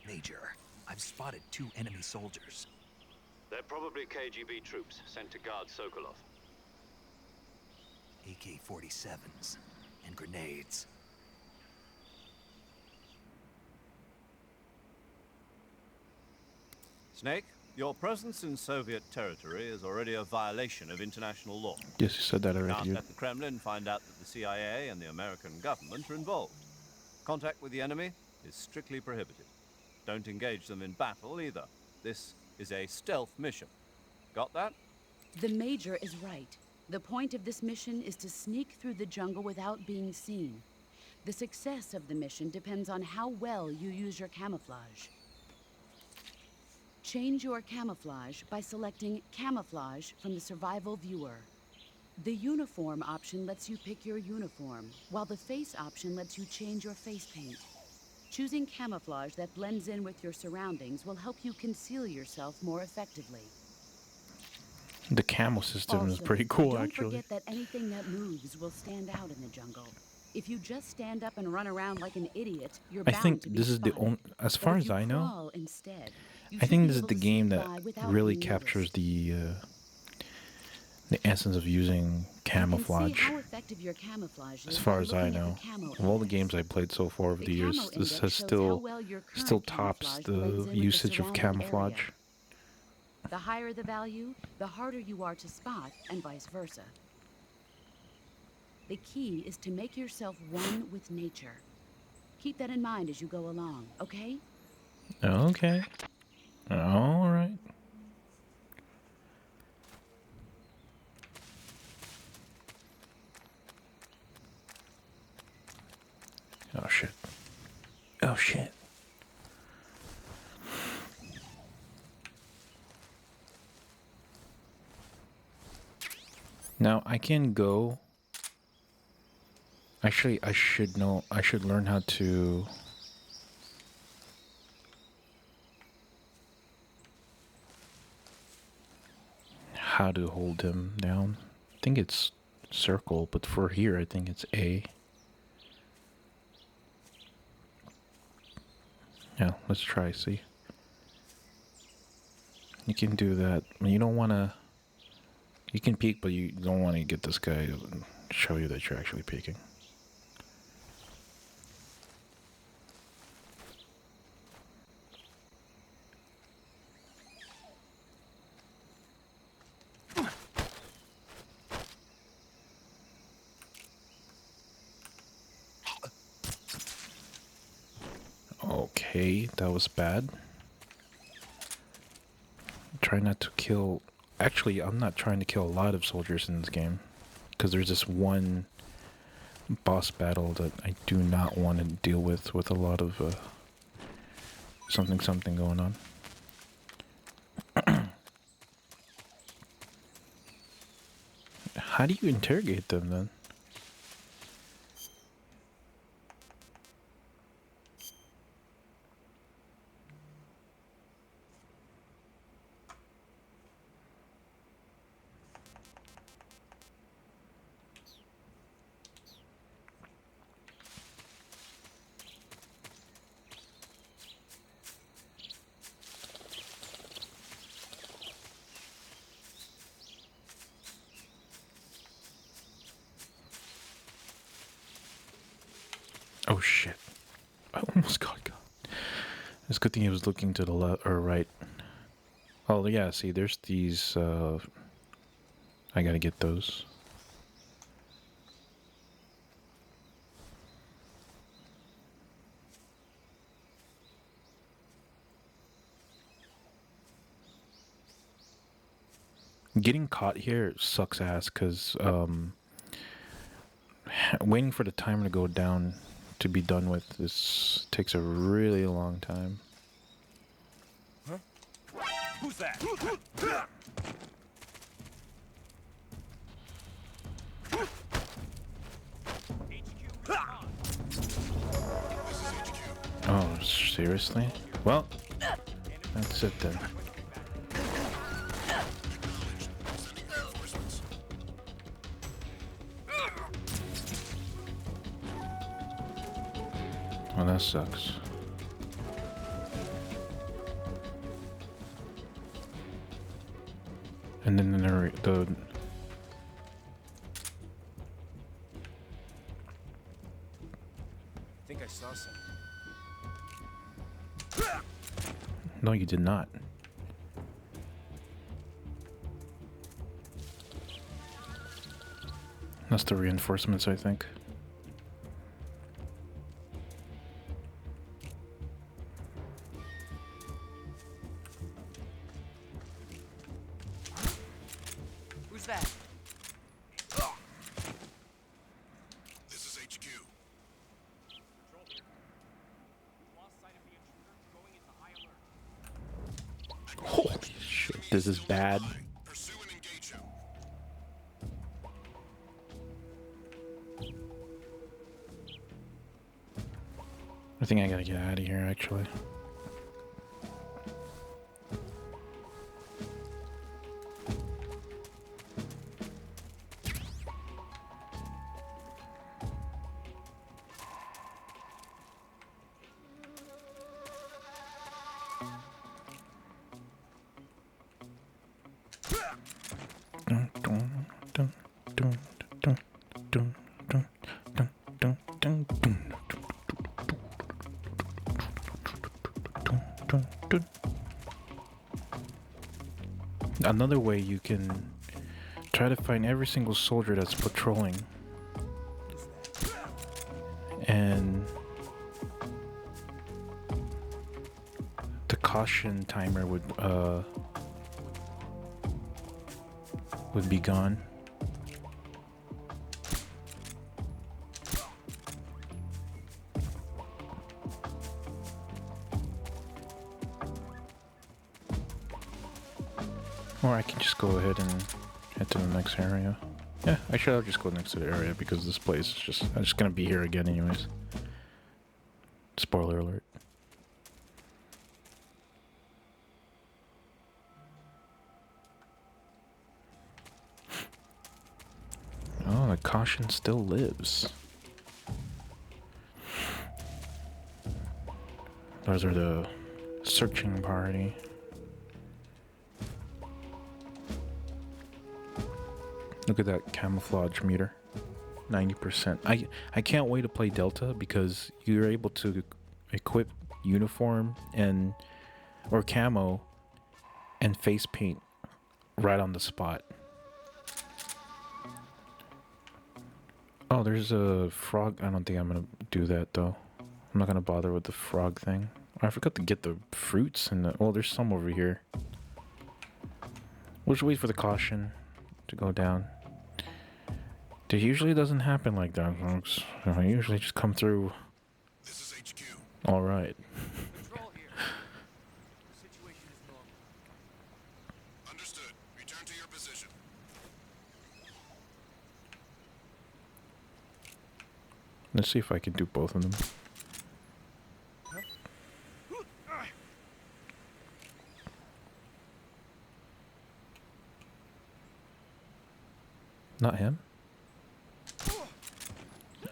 Major, I've spotted 2 enemy soldiers. They're probably KGB troops sent to guard Sokolov. AK-47s and grenades. Snake, your presence in Soviet territory is already a violation of international law. Yes, you said that You already. can't Dude. let the Kremlin find out that the CIA and the American government are involved. Contact with the enemy is strictly prohibited. Don't engage them in battle either. This is a stealth mission. Got that? The Major is right. The point of this mission is to sneak through the jungle without being seen. The success of the mission depends on how well you use your camouflage. Change your camouflage by selecting Camouflage from the Survival Viewer. The Uniform option lets you pick your uniform, while the Face option lets you change your face paint. Choosing camouflage that blends in with your surroundings will help you conceal yourself more effectively. The camo system is Also, pretty cool, don't actually. forget that anything that moves will stand out in the jungle. If you just stand up and run around like an idiot, you're I bound think to be this is the spotted. only, as But far if as you I know, crawl instead, you I should think be this is able the to game sneak that by without really being captures noticed. the essence of using You can camouflage. see how effective your camouflage As is far by as I looking at know, the camo of all the index. games I played so far over The the years, camo this index has shows how still well your current still tops camouflage the blends in with the usage of surrounding camouflage. area. The higher the value, the harder you are to spot, and vice versa. The key is to make yourself one with nature. Keep that in mind as you go along, okay? Okay. All right. Oh shit. Oh shit. Now I can go. Actually, I should know. I should learn how to. How to hold him down. I think it's circle, but for here, I think it's A. Yeah, let's try, see. You can do that. I mean, you don't want to... You can peek, but you don't want to get this guy to show you that you're actually peeking. Okay, that was bad. Try not to kill... Actually, I'm not trying to kill a lot of soldiers in this game. Because there's this one boss battle that I do not want to deal with a lot of something going on. How do you interrogate them then? Oh shit. I almost got caught. It's a good thing he was looking to the left or right. Oh yeah, see there's these I gotta get those. Getting caught here sucks ass because waiting for the timer to go down to be done with this takes a really long time. Huh? Who's that? Oh, seriously? Well, that's it then. Well, that sucks. And then the I think I saw something. no, you did not. That's the reinforcements, I think. Who's that? This is HQ. Control here. Lost sight of the intruder, going into high alert. Holy shit, this is bad. Pursue and engage him. I think I gotta get out of here, actually. Another way you can try to find every single soldier that's patrolling, and the caution timer would be gone. Or I can just go ahead and head to the next area. Yeah, actually I'll just go next to the area because this place is just, I'm just gonna be here again anyways. Spoiler alert. Oh, the caution still lives. Those are the searching party. Look at that camouflage meter. 90%. I can't wait to play Delta because you're able to equip uniform and or camo and face paint right on the spot. Oh, there's a frog. I don't think I'm gonna do that though. I'm not gonna bother with the frog thing. I forgot to get the fruits and the, oh, there's some over here. We'll just wait for the caution to go down. It usually doesn't happen like that, folks. I usually just come through This is HQ. alright. Control here. The situation is normal. Understood. Return to your position. Let's see if I can do both of them. Not him?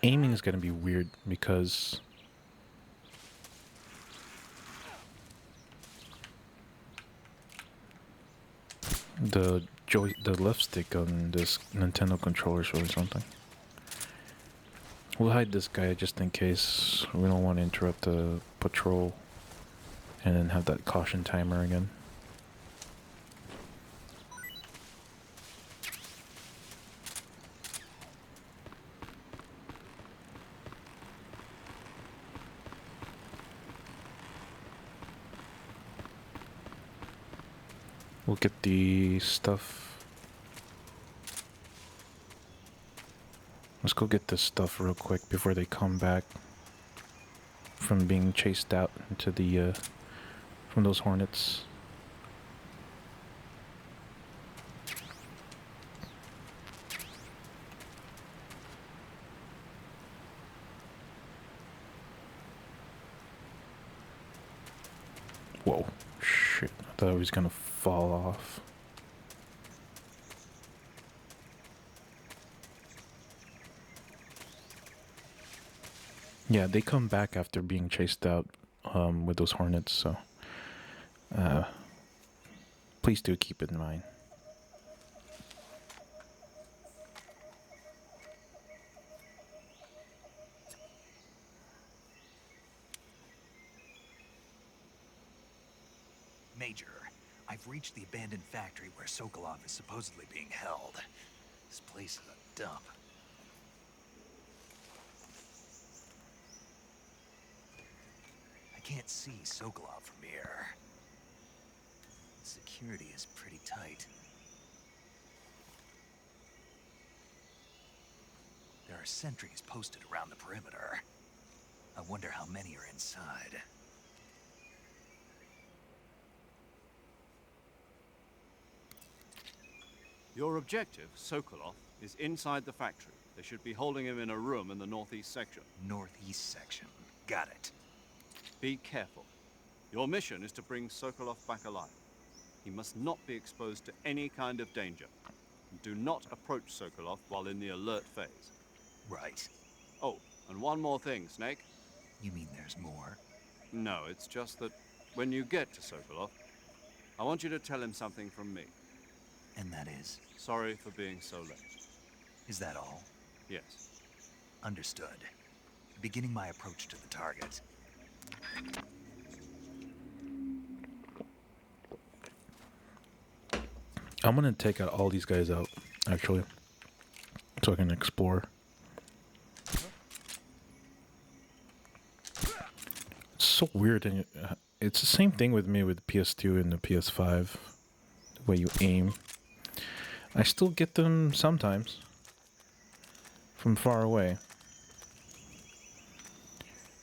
Aiming is gonna be weird because the left stick on this Nintendo controller is really something. We'll hide this guy just in case we don't want to interrupt the patrol and then have that caution timer again. We'll get the stuff. Let's go get this stuff real quick before they come back from being chased out into the from those hornets. Whoa, shit. I thought I was gonna fall off. Yeah, they come back after being chased out with those hornets, so please do keep it in mind. Major, I've reached the abandoned factory where Sokolov is supposedly being held. This place is a dump. I can't see Sokolov from here. Security is pretty tight. There are sentries posted around the perimeter. I wonder how many are inside. Your objective, Sokolov, is inside the factory. They should be holding him in a room in the northeast section. Northeast section. Got it. Be careful. Your mission is to bring Sokolov back alive. He must not be exposed to any kind of danger. Do not approach Sokolov while in the alert phase. Right. Oh, and one more thing, Snake. You mean there's more? No, it's just that when you get to Sokolov, I want you to tell him something from me. And that is? Sorry for being so late. Is that all? Yes. Understood. Beginning my approach to the target. I'm gonna take out all these guys out, actually, so I can explore. It's so weird, and it's the same thing with me with PS2 and the PS5. The way you aim, I still get them sometimes from far away.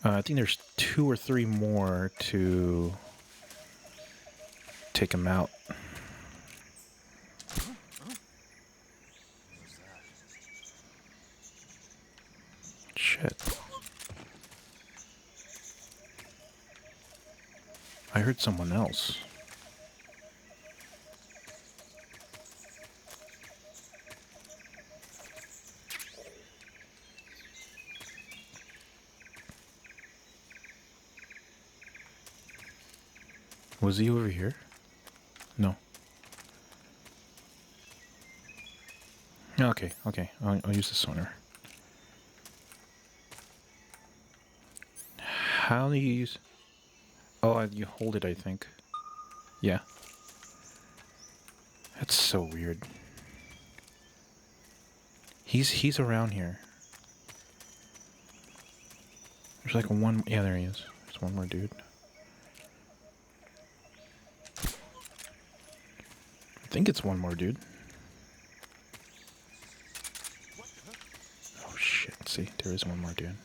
I think there's 2 or 3 more to take them out. Shit. I heard someone else. Was he over here? No. Okay, okay. I'll use the sonar. How do you use... Oh, you hold it, I think. Yeah. That's so weird. He's around here. There's like one... Yeah, there he is. There's one more dude. I think it's one more dude. see. There is one more dude.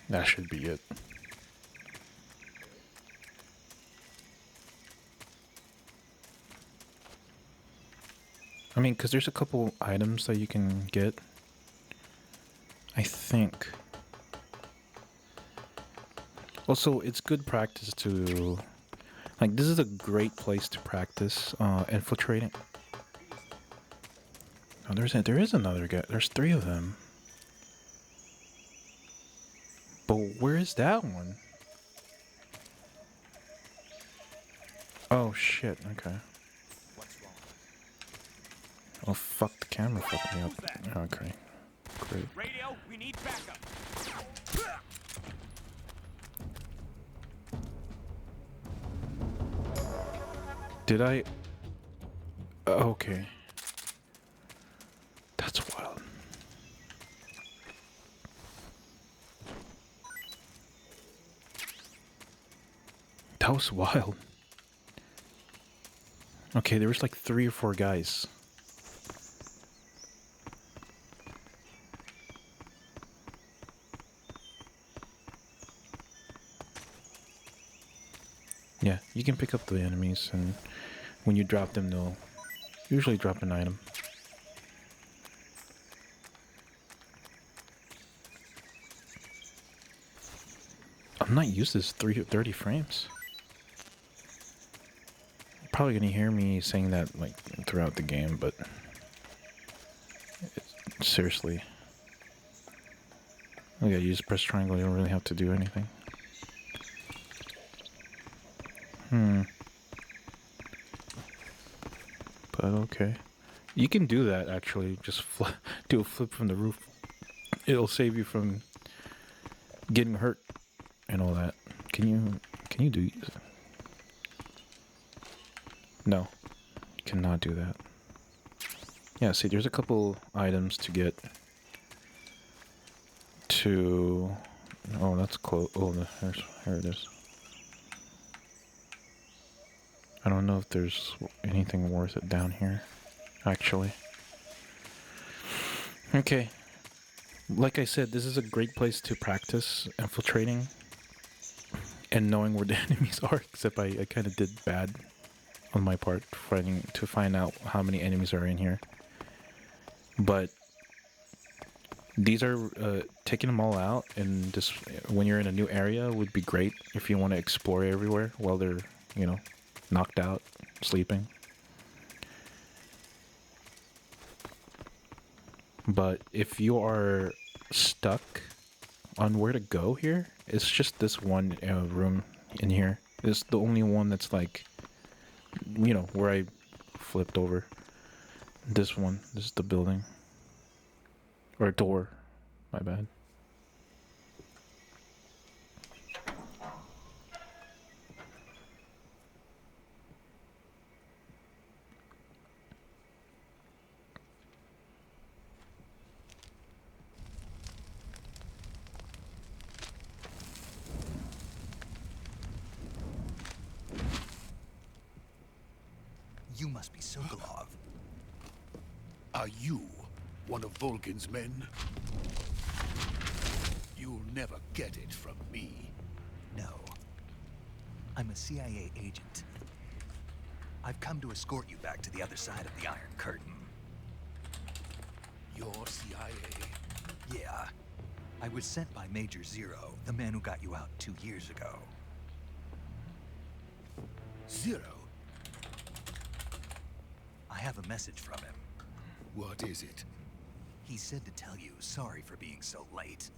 That should be it. I mean, because there's a couple items that you can get. I think. Also, it's good practice to... Like, this is a great place to practice infiltrating. Oh, there is another guy. There's 3 of them. But where is that one? Oh, shit. Okay. Oh, fuck, the camera fucked me up. Okay. Great. Radio, we need backup. Did I... Okay. That's wild. That was wild. Okay, there was like 3 or 4 guys. Yeah, you can pick up the enemies, and when you drop them, they'll usually drop an item. I'm not used to this 30 frames. You're probably gonna hear me saying that like throughout the game, but seriously. Oh yeah, you just press triangle, you don't really have to do anything. But okay. You can do that actually, just do a flip from the roof. It'll save you from getting hurt and all that. Can you do... No. You cannot do that. Yeah, see, there's a couple items to get to... Oh, that's close. Oh, here it is. I don't know if there's anything worth it down here, actually. Okay. Like I said, this is a great place to practice infiltrating and knowing where the enemies are, except I kind of did bad on my part to find out how many enemies are in here. But these are, taking them all out, and just when you're in a new area would be great if you want to explore everywhere while they're, you know, knocked out, sleeping. But if you are stuck on where to go here, it's just this one room in here. It's the only one that's like, you know, where I flipped over. This one. This is the building. Or door. My bad. You must be Sokolov. Are you one of Volgin's men? You'll never get it from me. No. I'm a CIA agent. I've come to escort you back to the other side of the Iron Curtain. You're CIA? Yeah. I was sent by Major Zero, the man who got you out 2 years ago. Zero? I have a message from him. What is it? He said to tell you sorry for being so late.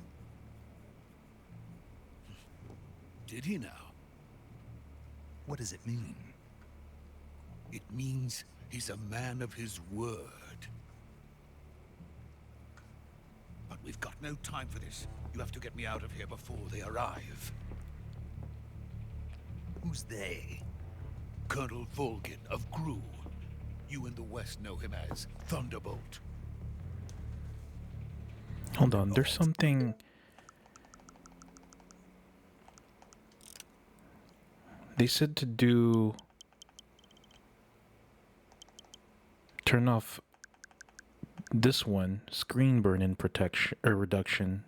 Did he now? What does it mean? It means he's a man of his word. But we've got no time for this. You have to get me out of here before they arrive. Who's they? Colonel Volgin of Gru. You in the West know him as Thunderbolt. Hold on, there's something. They said to do. Turn off this one, screen burn-in protection or reduction,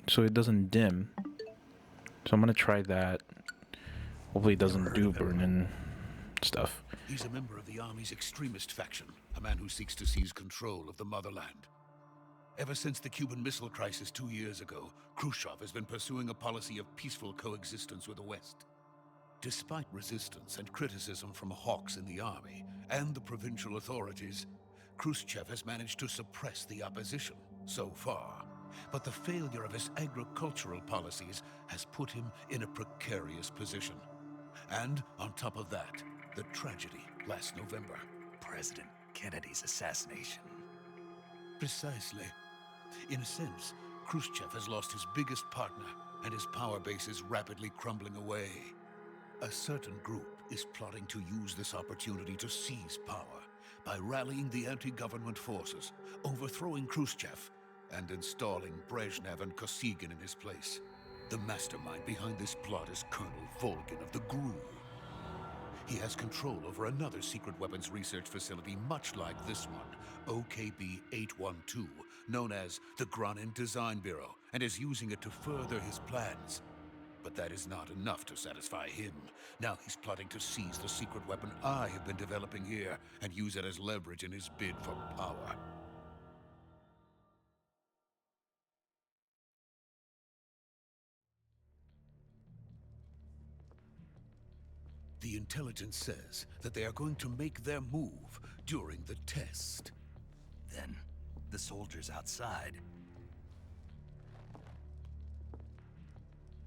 so it doesn't dim. So I'm gonna try that. Hopefully it doesn't do burn-in stuff. He's a member of the Army's extremist faction, a man who seeks to seize control of the motherland. Ever since the Cuban Missile Crisis 2 years ago, Khrushchev has been pursuing a policy of peaceful coexistence with the West. Despite resistance and criticism from hawks in the army and the provincial authorities, Khrushchev has managed to suppress the opposition so far. But the failure of his agricultural policies has put him in a precarious position. And on top of that, the tragedy last November. President Kennedy's assassination. Precisely. In a sense, Khrushchev has lost his biggest partner, and his power base is rapidly crumbling away. A certain group is plotting to use this opportunity to seize power by rallying the anti-government forces, overthrowing Khrushchev, and installing Brezhnev and Kosygin in his place. The mastermind behind this plot is Colonel Volgin of the GRU. He has control over another secret weapons research facility much like this one, OKB-812, known as the Granin Design Bureau, and is using it to further his plans. But that is not enough to satisfy him. Now he's plotting to seize the secret weapon I have been developing here and use it as leverage in his bid for power. The intelligence says that they are going to make their move during the test. Then, the soldiers outside.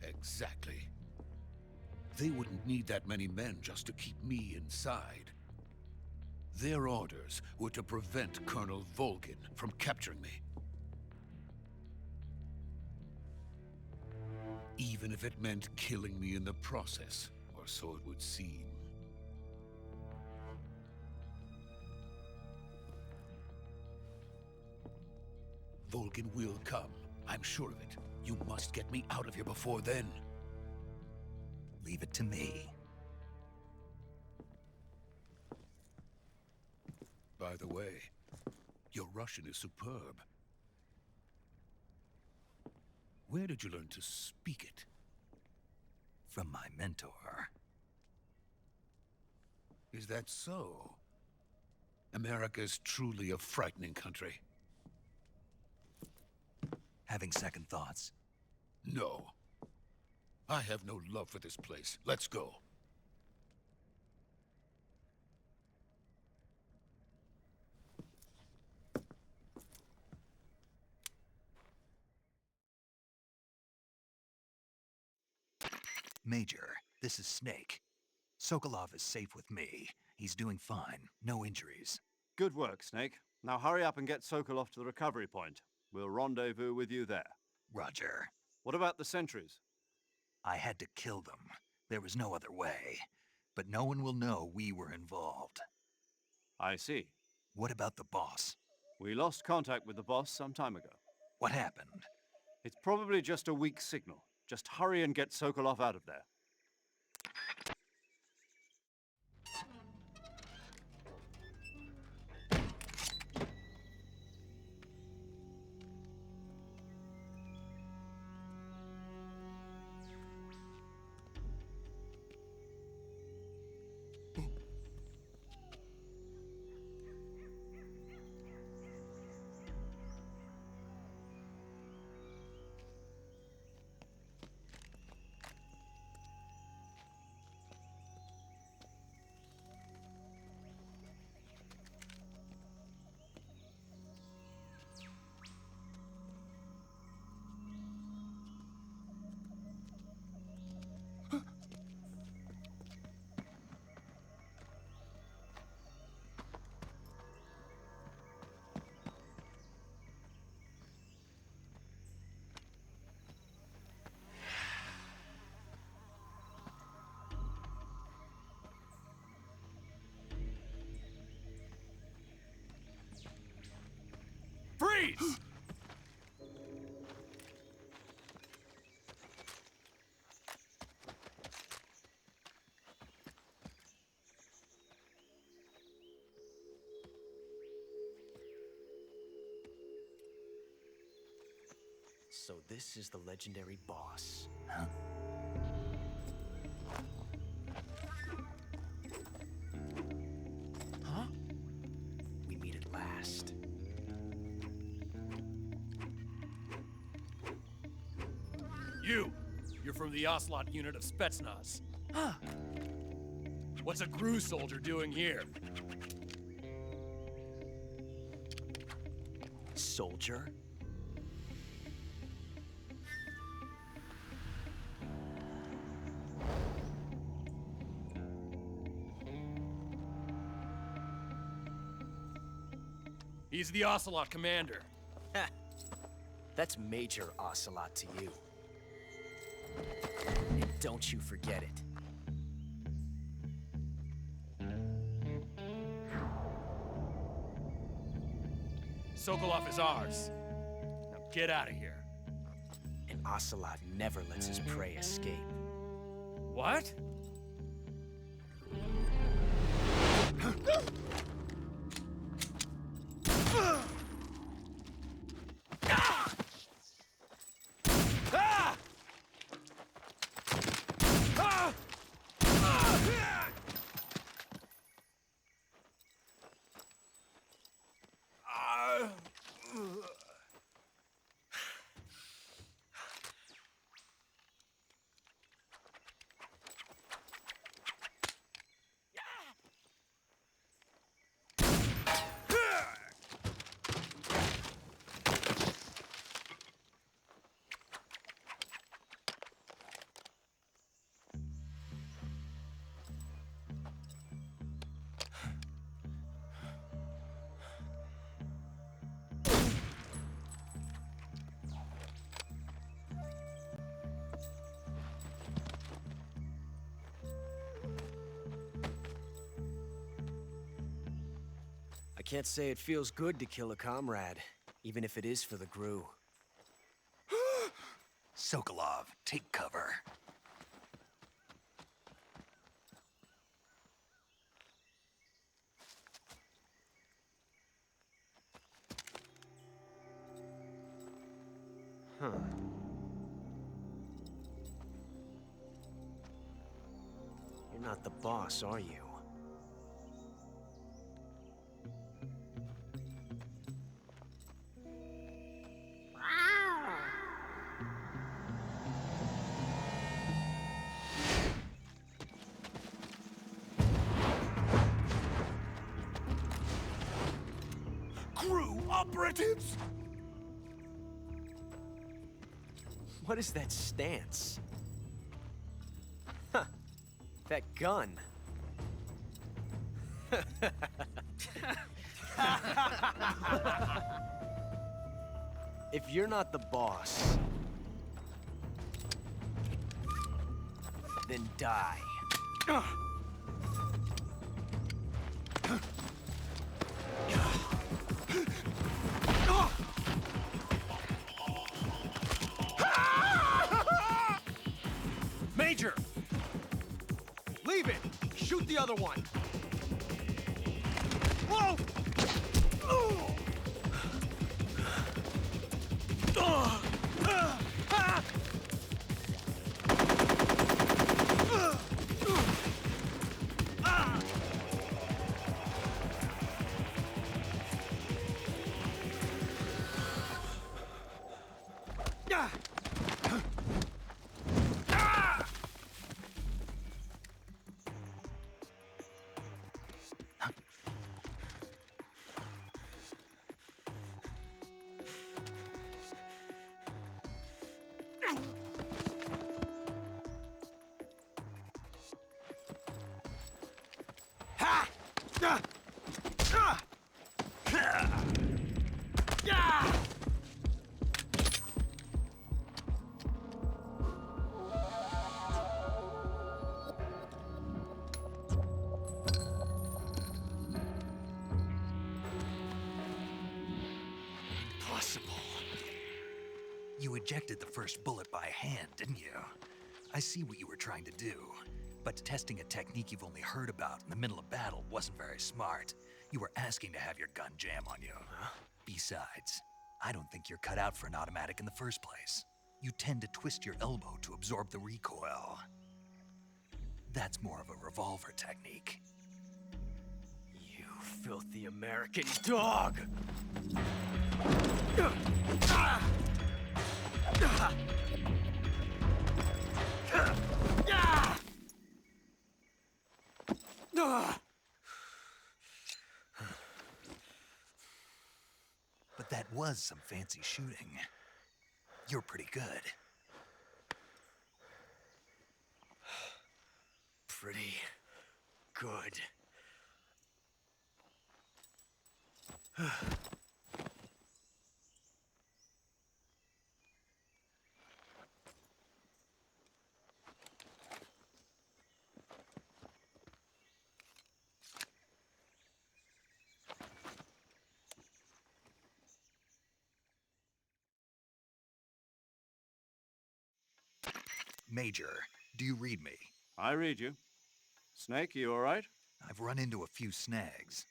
Exactly. They wouldn't need that many men just to keep me inside. Their orders were to prevent Colonel Volgin from capturing me. Even if it meant killing me in the process, or so it would seem. Volgin will come. I'm sure of it. You must get me out of here before then. Leave it to me. By the way, your Russian is superb. Where did you learn to speak it? From my mentor. Is that so? America is truly a frightening country. Having second thoughts? No. I have no love for this place. Let's go. Major, this is Snake. Sokolov is safe with me. He's doing fine. No injuries. Good work, Snake. Now hurry up and get Sokolov to the recovery point. We'll rendezvous with you there. Roger. What about the sentries? I had to kill them. There was no other way. But no one will know we were involved. I see. What about the boss? We lost contact with the boss some time ago. What happened? It's probably just a weak signal. Just hurry and get Sokolov out of there. Freeze! So this is the legendary boss. Huh? Huh? We meet at last. You're from the Ocelot unit of Spetsnaz. Huh? What's a GRU soldier doing here? Soldier? He's the Ocelot commander. Ha! That's Major Ocelot to you. And don't you forget it. Sokolov is ours. Now get out of here. And Ocelot never lets his prey escape. What? I can't say it feels good to kill a comrade, even if it is for the GRU. Sokolov, take cover. Huh. You're not the boss, are you? GRU operatives! What is that stance? Huh. That gun. If you're not the boss, then die. Major! Leave it! Shoot the other one! Whoa! Impossible. You ejected the first bullet by hand, didn't you? I see what you were trying to do. But testing a technique you've only heard about in the middle of battle wasn't very smart. You were asking to have your gun jam on you. Besides, I don't think you're cut out for an automatic in the first place. You tend to twist your elbow to absorb the recoil. That's more of a revolver technique. You filthy American dog! But that was some fancy shooting. You're pretty good. Pretty good. Major, do you read me? I read you. Snake, you all right? I've run into a few snags.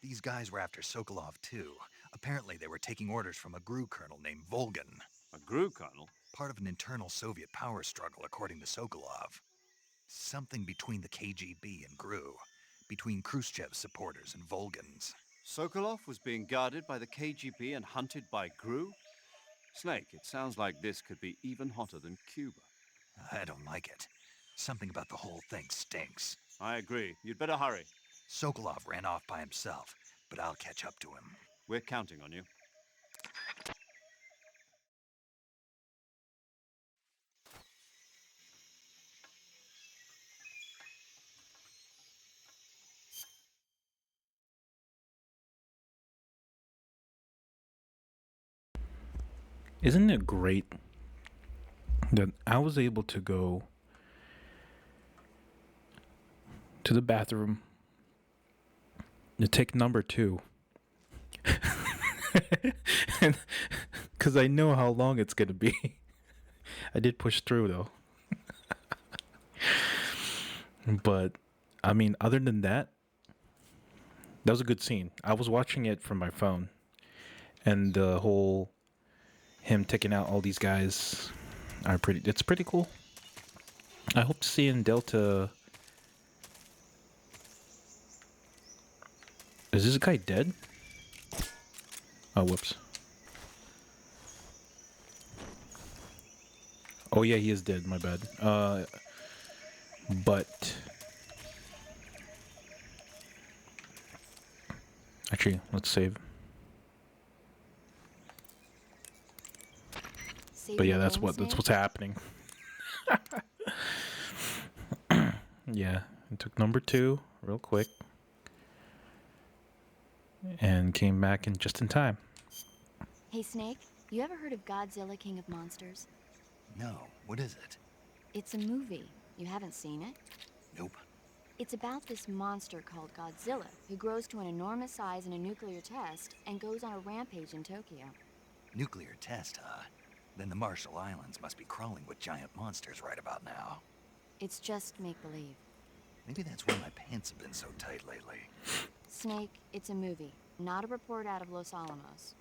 These guys were after Sokolov too. Apparently they were taking orders from a GRU colonel named Volgan. A GRU colonel? Part of an internal Soviet power struggle, according to Sokolov. Something between the KGB and GRU. Between Khrushchev's supporters and Volgan's. Sokolov was being guarded by the KGB and hunted by GRU? Snake, it sounds like this could be even hotter than Cuba. I don't like it. Something about the whole thing stinks. I agree. You'd better hurry. Sokolov ran off by himself, but I'll catch up to him. We're counting on you. Isn't it great that I was able to go to the bathroom to take number 2? Because I know how long it's going to be. I did push through though. But, I mean, other than that, that was a good scene. I was watching it from my phone. And the whole him taking out all these guys are it's pretty cool. I hope to see in Delta. Is this guy dead? Oh, whoops. Oh yeah, he is dead, my bad. But actually, let's save. But yeah, that's what's happening. Yeah, I took number 2 real quick and came back in just in time. Hey Snake, you ever heard of Godzilla King of Monsters? No, what is it? It's a movie. You haven't seen it? Nope. It's about this monster called Godzilla who grows to an enormous size in a nuclear test and goes on a rampage in Tokyo. Nuclear test, huh? Then the Marshall Islands must be crawling with giant monsters right about now. It's just make-believe. Maybe that's why my pants have been so tight lately. Snake, it's a movie, not a report out of Los Alamos.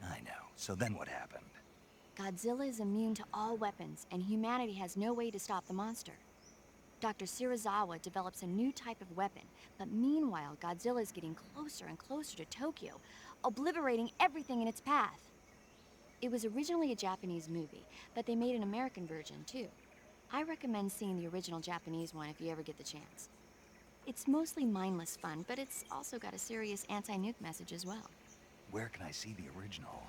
I know. So then what happened? Godzilla is immune to all weapons, and humanity has no way to stop the monster. Dr. Shirazawa develops a new type of weapon, but meanwhile, Godzilla is getting closer and closer to Tokyo, obliterating everything in its path. It was originally a Japanese movie, but they made an American version too. I recommend seeing the original Japanese one if you ever get the chance. It's mostly mindless fun, but it's also got a serious anti-nuke message as well. Where can I see the original?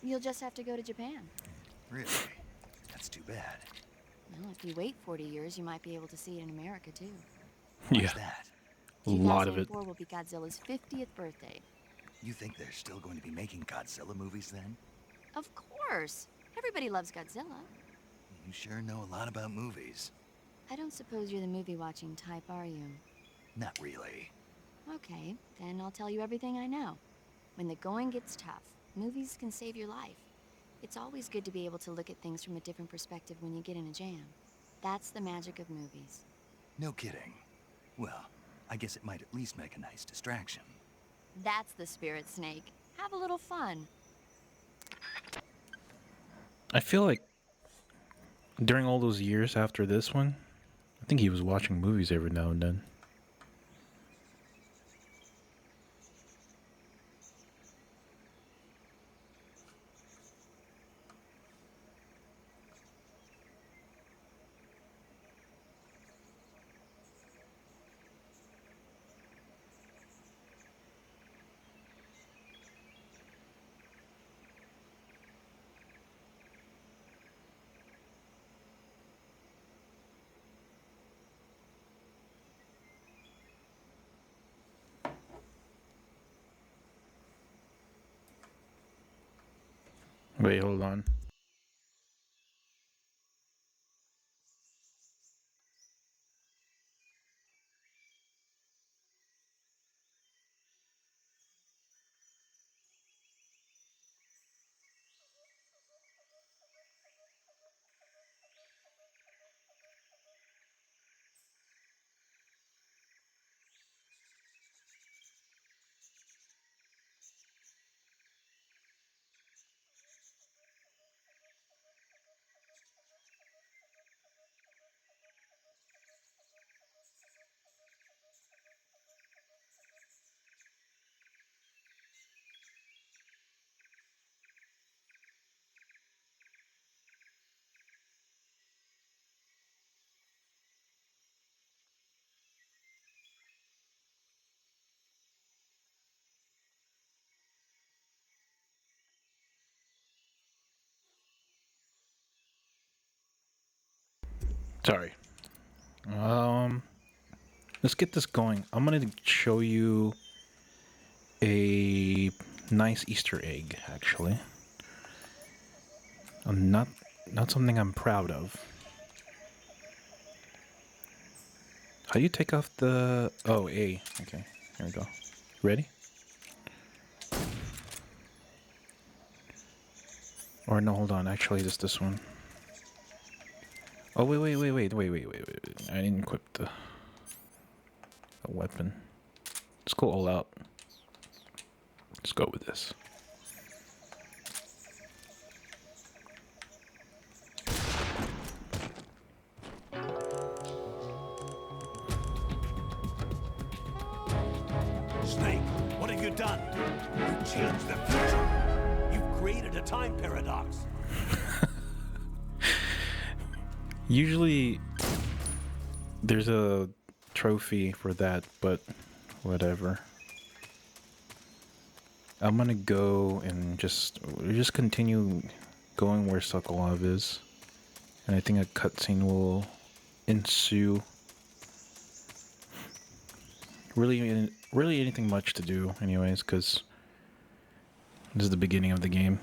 You'll just have to go to Japan. Really? That's too bad. Well, if you wait 40 years, you might be able to see it in America too. What's that? A lot of it. 2004 will be Godzilla's 50th birthday. You think they're still going to be making Godzilla movies then? Of course. Everybody loves Godzilla. You sure know a lot about movies. I don't suppose you're the movie-watching type, are you? Not really. Okay, then I'll tell you everything I know. When the going gets tough, movies can save your life. It's always good to be able to look at things from a different perspective when you get in a jam. That's the magic of movies. No kidding. Well, I guess it might at least make a nice distraction. That's the spirit, Snake. Have a little fun. I feel like during all those years after this one, I think he was watching movies every now and then. Wait, hold on. Sorry. Let's get this going. I'm gonna show you a nice Easter egg, actually. Not something I'm proud of. How do you take off the... Oh, A. Okay, here we go. Ready? Or no, hold on. Actually, it's this one. Oh, wait. I didn't equip the weapon. Let's go all out. Let's go with this. Snake, what have you done? You changed the future. You've created a time paradox. Usually there's a trophy for that, but whatever. I'm gonna go and just continue going where Sokolov is, and I think a cutscene will ensue. Really anything much to do anyways, because this is the beginning of the game.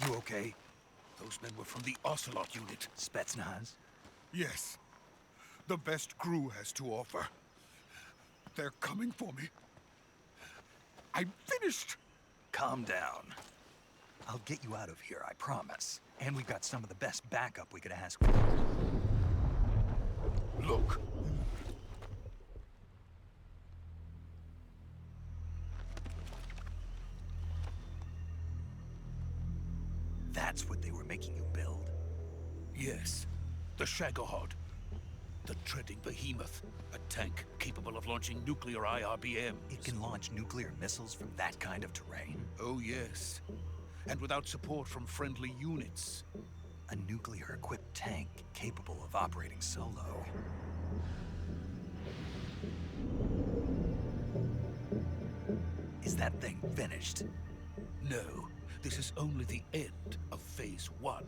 You okay? Those men were from the Ocelot unit. Spetsnaz? Yes. The best crew has to offer. They're coming for me. I'm finished. Calm down. I'll get you out of here, I promise. And we've got some of the best backup we could ask for. Look. That's what they were making you build? Yes. The Shagohod. The treading behemoth. A tank capable of launching nuclear IRBMs. It can launch nuclear missiles from that kind of terrain? Oh, yes. And without support from friendly units. A nuclear-equipped tank capable of operating solo. Is that thing finished? No. This is only the end of Phase 1.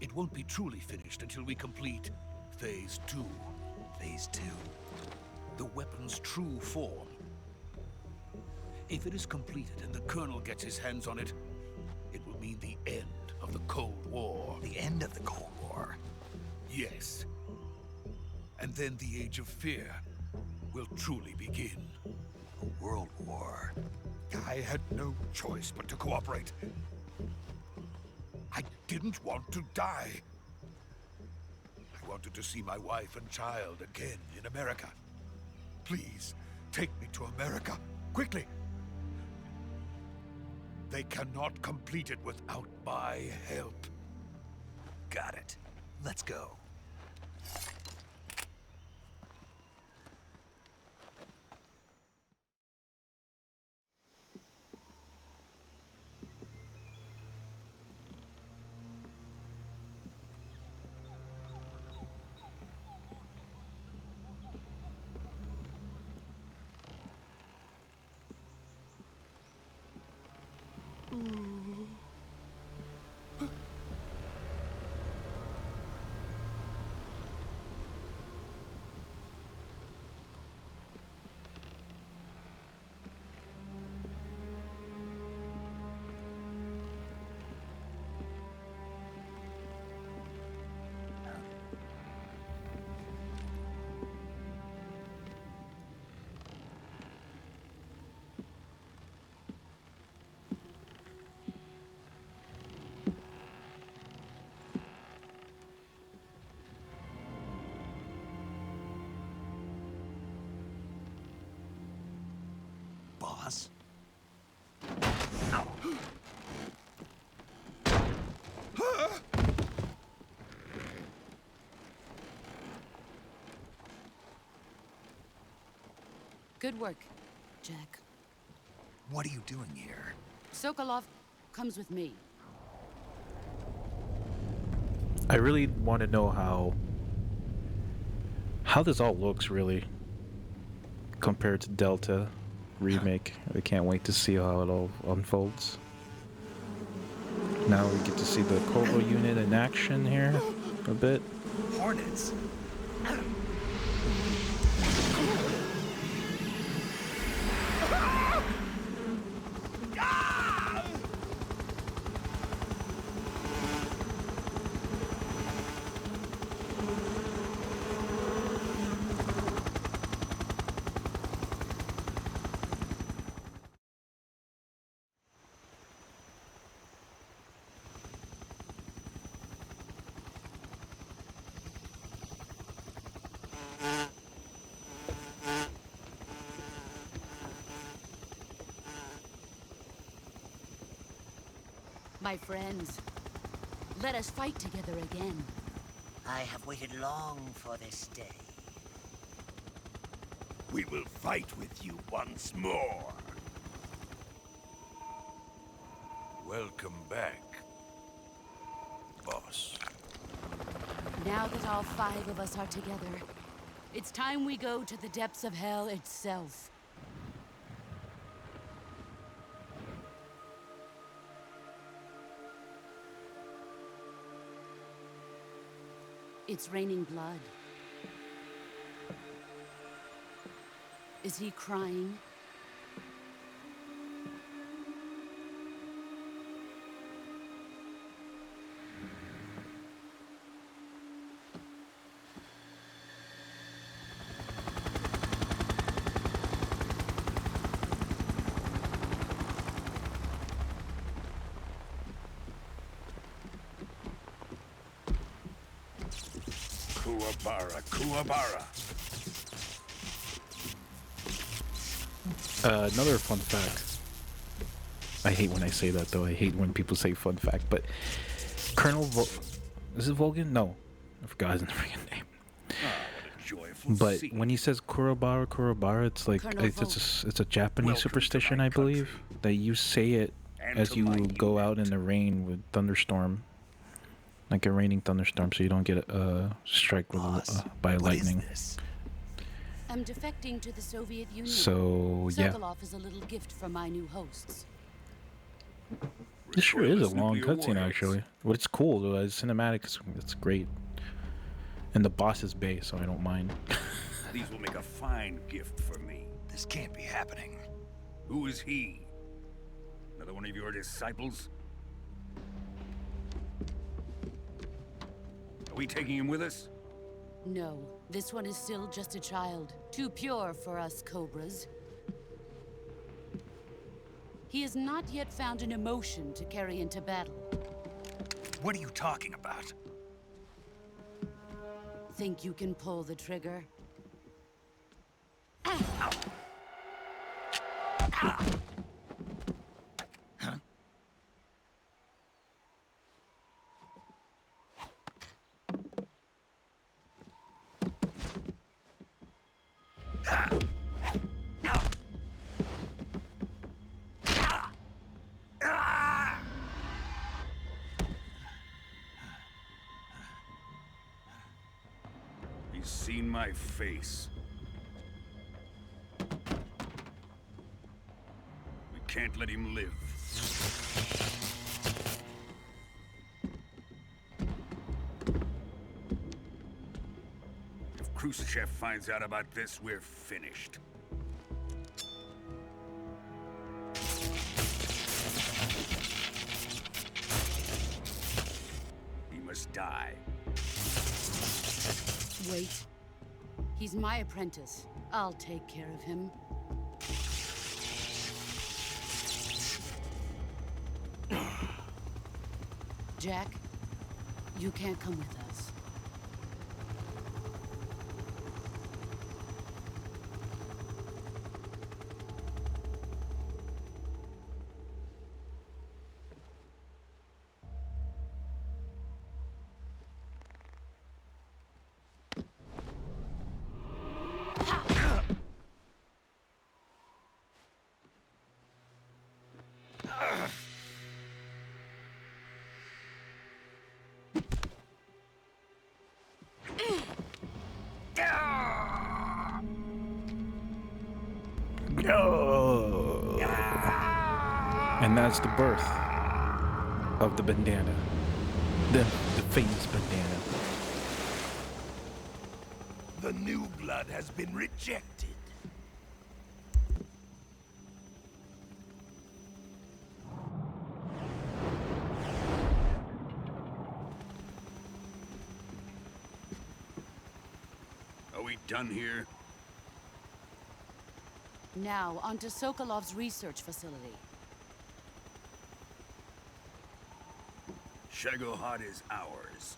It won't be truly finished until we complete Phase 2. Phase 2? The weapon's true form. If it is completed and the Colonel gets his hands on it, it will mean the end of the Cold War. The end of the Cold War? Yes. And then the Age of Fear will truly begin. A world war? I had no choice but to cooperate. I didn't want to die. I wanted to see my wife and child again in America. Please, Take me to America, quickly! They cannot complete it without my help. Got it. Let's go. Boss? Good work, Jack. What are you doing here? Sokolov comes with me. I really want to know how this all looks, really, compared to Delta remake. I can't wait to see how it all unfolds. Now we get to see the Cobra unit in action here a bit. Hornets? My friends, let us fight together again. I have waited long for this day. We will fight with you once more. Welcome back, boss. Now that all 5 of us are together, it's time we go to the depths of hell itself. It's raining blood. Is he crying? Kuwabara, Kuwabara. Another fun fact. I hate when I say that, though. I hate when people say fun fact, but Colonel is it Volgan? No. I forgot his freaking name. But when he says Kurabara, it's like it's a Japanese superstition, I believe, that you say it as you go out in the rain with thunderstorm, like a raining thunderstorm, so you don't get struck with by lightning. I'm defecting to the Soviet Union. So yeah, Sokolov is a little gift from my new hosts. This sure is a long cutscene, actually. But it's cool, though. As cinematic, it's great. And the boss is Bay, so I don't mind. These will make a fine gift for me. This can't be happening. Who is he? Another one of your disciples? Are we taking him with us? No, this one is still just a child. Too pure for us Cobras. He has not yet found an emotion to carry into battle. What are you talking about? Think you can pull the trigger? He's seen my face. We can't let him live. If Khrushchev finds out about this, we're finished. He must die. Wait. He's my apprentice. I'll take care of him. Jack, you can't come with us. And that's the birth of the bandana. The famous bandana. The new blood has been rejected. Are we done here? Now, onto Sokolov's research facility. Shagohod is ours.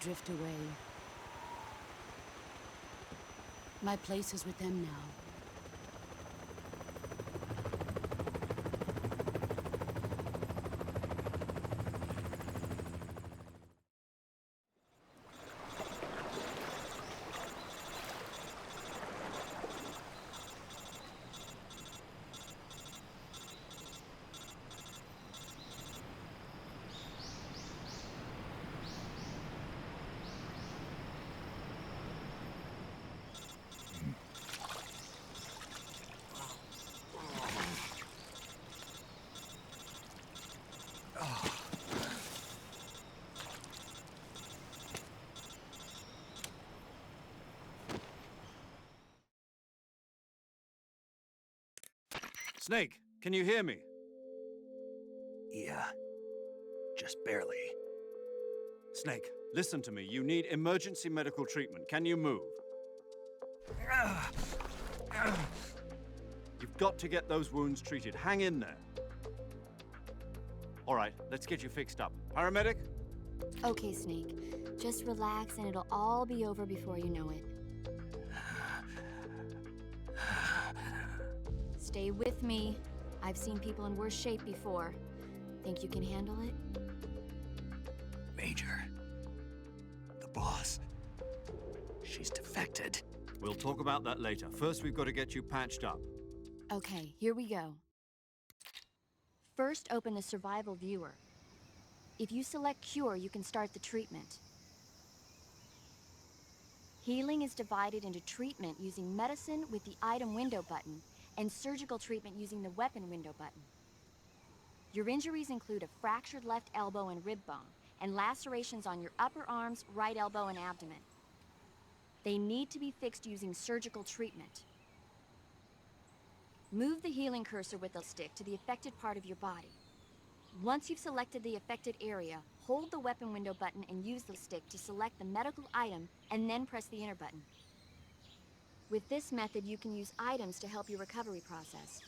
Drift away. My place is with them now. Snake, can you hear me? Yeah. Just barely. Snake, listen to me. You need emergency medical treatment. Can you move? You've got to get those wounds treated. Hang in there. All right, let's get you fixed up. Paramedic? Okay, Snake. Just relax and it'll all be over before you know it. Stay with me. I've seen people in worse shape before. Think you can handle it? Major. The boss. She's defected. We'll talk about that later. First, we've got to get you patched up. Okay, here we go. First, open the survival viewer. If you select cure, you can start the treatment. Healing is divided into treatment using medicine with the item window button and surgical treatment using the weapon window button. Your injuries include a fractured left elbow and rib bone, and lacerations on your upper arms, right elbow, and abdomen. They need to be fixed using surgical treatment. Move the healing cursor with the stick to the affected part of your body. Once you've selected the affected area, hold the weapon window button and use the stick to select the medical item, and then press the enter button. With this method, you can use items to help your recovery process.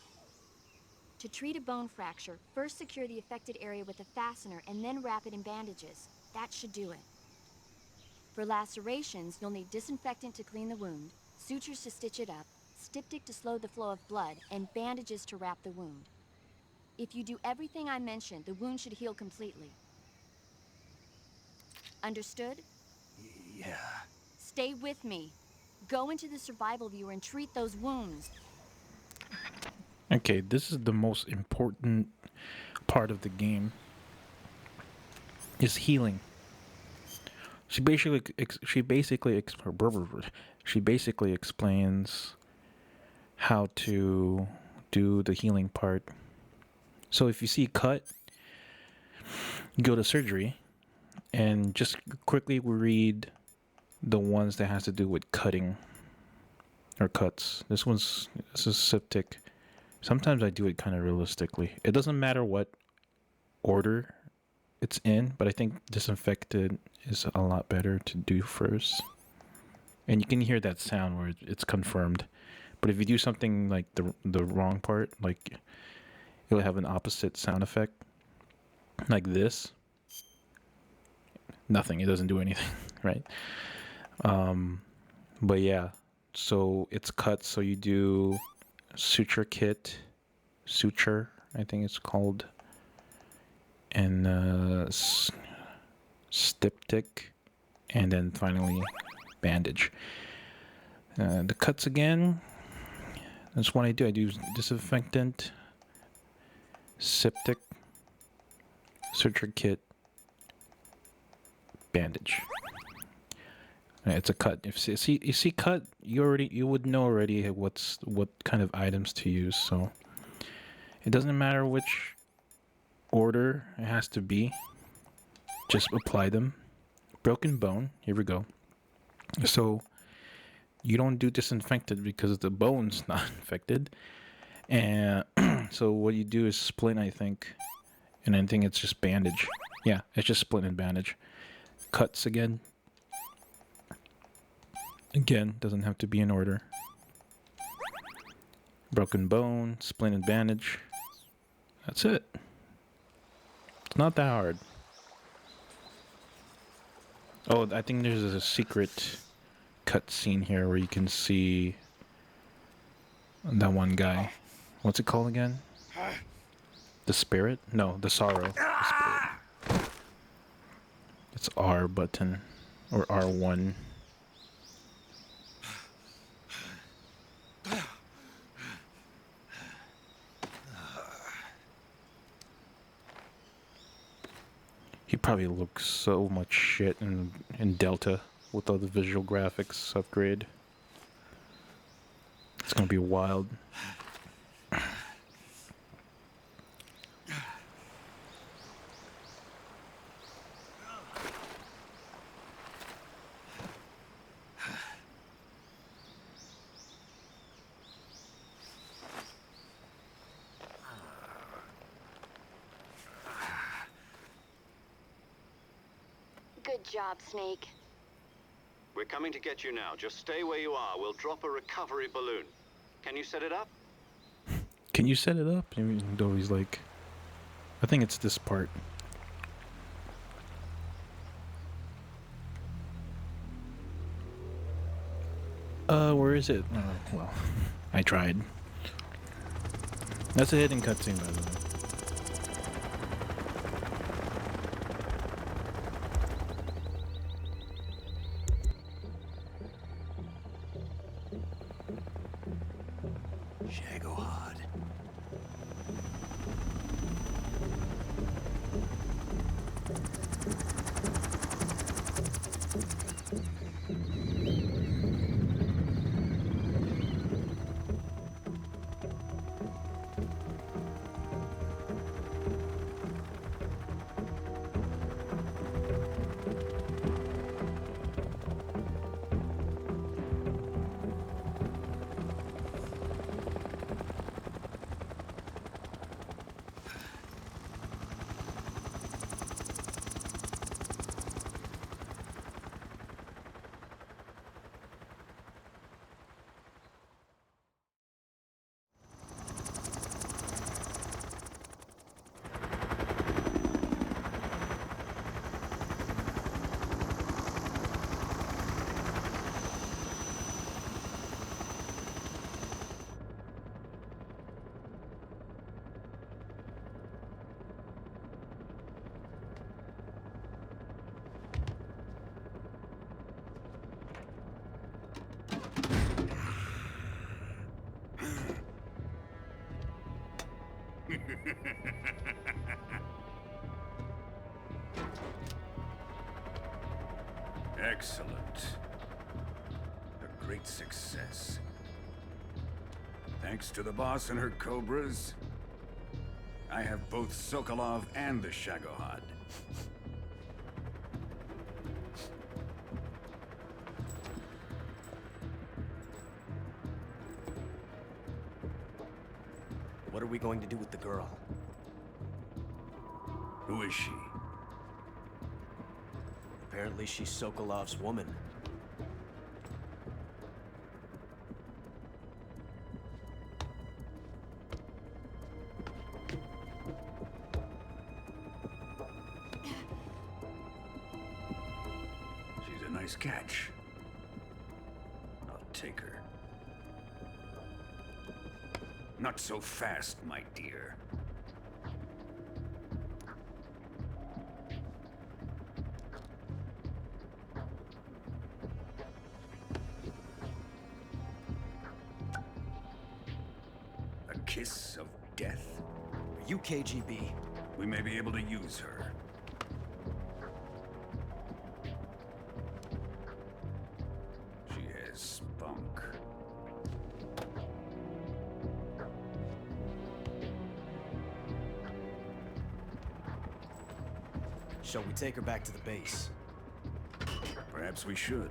To treat a bone fracture, first secure the affected area with a fastener and then wrap it in bandages. That should do it. For lacerations, you'll need disinfectant to clean the wound, sutures to stitch it up, styptic to slow the flow of blood, and bandages to wrap the wound. If you do everything I mentioned, the wound should heal completely. Understood? Yeah. Stay with me. Go into the survival viewer and treat those wounds. Okay, this is the most important part of the game. Is healing. She basically explains how to do the healing part. So if you see cut, go to surgery and just quickly read the ones that has to do with cutting or cuts. This is septic. Sometimes I do it kind of realistically. It doesn't matter what order it's in, but I think disinfected is a lot better to do first. And you can hear that sound where it's confirmed. But if you do something like the wrong part, like it'll have an opposite sound effect, like this. Nothing. It doesn't do anything, right? But yeah, so it's cut. So you do suture kit, I think it's called, and styptic, and then finally bandage. The cuts again. That's what I do. I do disinfectant, septic, suture kit, bandage. It's a cut. If you see cut, you would know already what kind of items to use. So it doesn't matter which order it has to be. Just apply them. Broken bone. Here we go. So you don't do disinfected because the bone's not infected, and so what you do is splint, I think, and I think it's just bandage. Yeah, it's just splint and bandage. Cuts again. Again, doesn't have to be in order. Broken bone, splint and bandage. That's it. It's not that hard. Oh, I think there's a secret cut scene here where you can see that one guy. What's it called again? The spirit? No, the sorrow. The spirit. It's R button or R1. He probably looks so much shit in Delta with all the visual graphics upgrade. It's gonna be wild. Good job, Snake. We're coming to get you now. Just stay where you are. We'll drop a recovery balloon. Can you set it up? Can you set it up? Even though he's like, I think it's this part. Where is it? Well, I tried. That's a hidden cutscene, by the way. Shagohod. Excellent. A great success. Thanks to the boss and her cobras, I have both Sokolov and the Shagohod. What are we going to do with the girl? Who is she? Apparently she's Sokolov's woman. She's a nice catch. I'll take her. Not so fast, my dear. A kiss of death? Are you KGB? We may be able to use her. She has spunk. Shall we take her back to the base? Perhaps we should.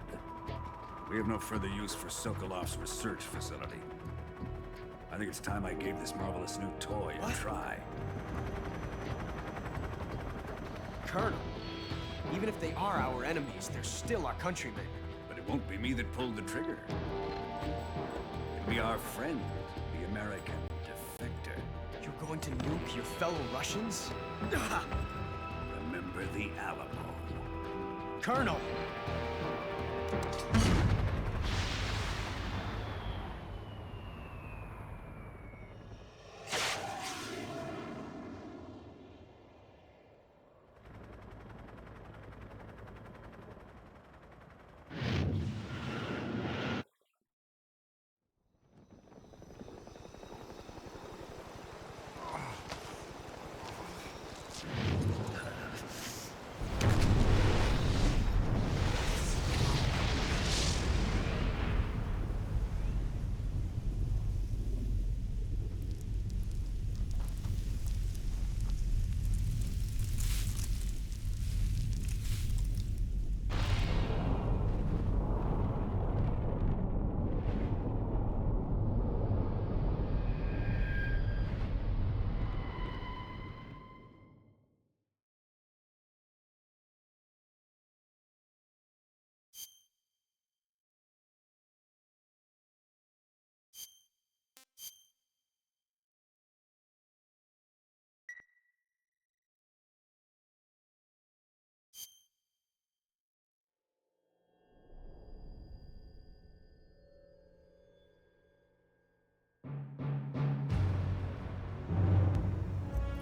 We have no further use for Sokolov's research facility. I think it's time I gave this marvelous new toy a try. Colonel, even if they are our enemies, they're still our countrymen. But it won't be me that pulled the trigger. It'll be our friend, the American defector. You're going to nuke your fellow Russians? Remember the Alamo. Colonel!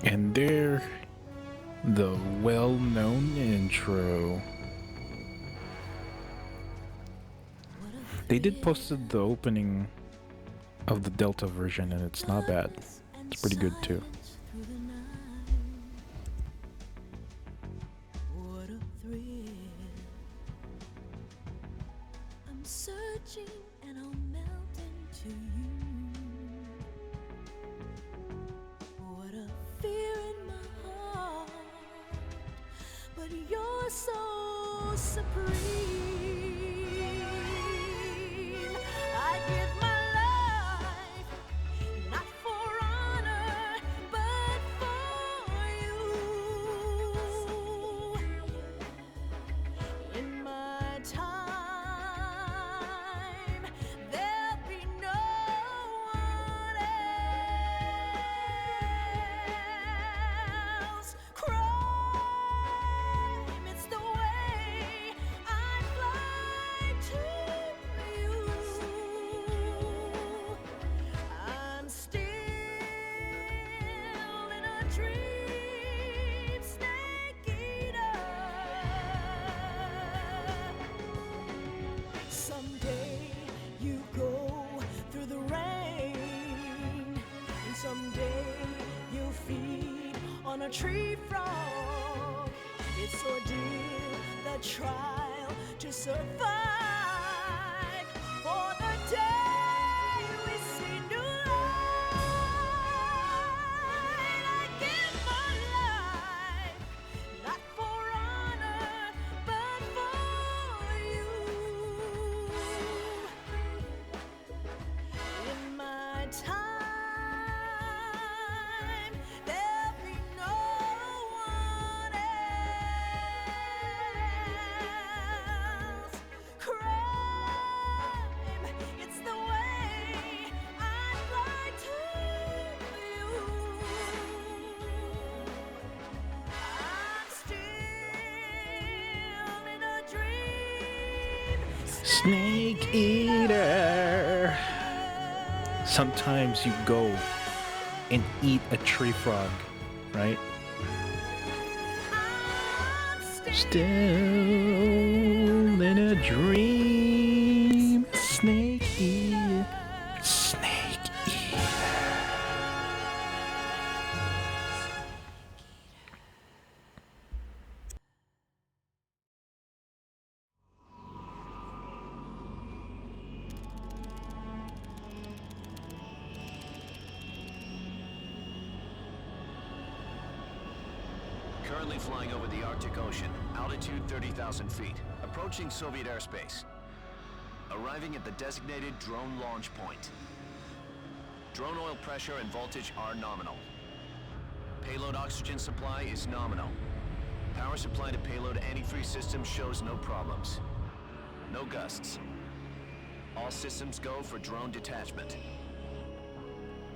And there, the well-known intro. They did post the opening of the Delta version, and it's not bad. It's pretty good too. What a thrill. I'm searching and I'll melt into you. What a fear in my heart, but you're so supreme. I give my life, not for honor, but for you. In my time, there'll be no one else. Crime, it's the way I fly. a tree frog. It's ordeal, the trial to survive. For the day we see new light, I give my life, not for honor, but for you. In my time, there'll be no one else. Crime, it's the way I'd lie to you. I'm still in a dream. Snake Eater. Sometimes you go and eat a tree frog, right? Still in a dream. Snake Eater. Snake Eater. Currently flying over the Arctic Ocean, altitude 30,000 feet, approaching Soviet airspace. Arriving at the designated drone launch point. Drone oil pressure and voltage are nominal. Payload oxygen supply is nominal. Power supply to payload antifreeze system shows no problems. No gusts. All systems go for drone detachment.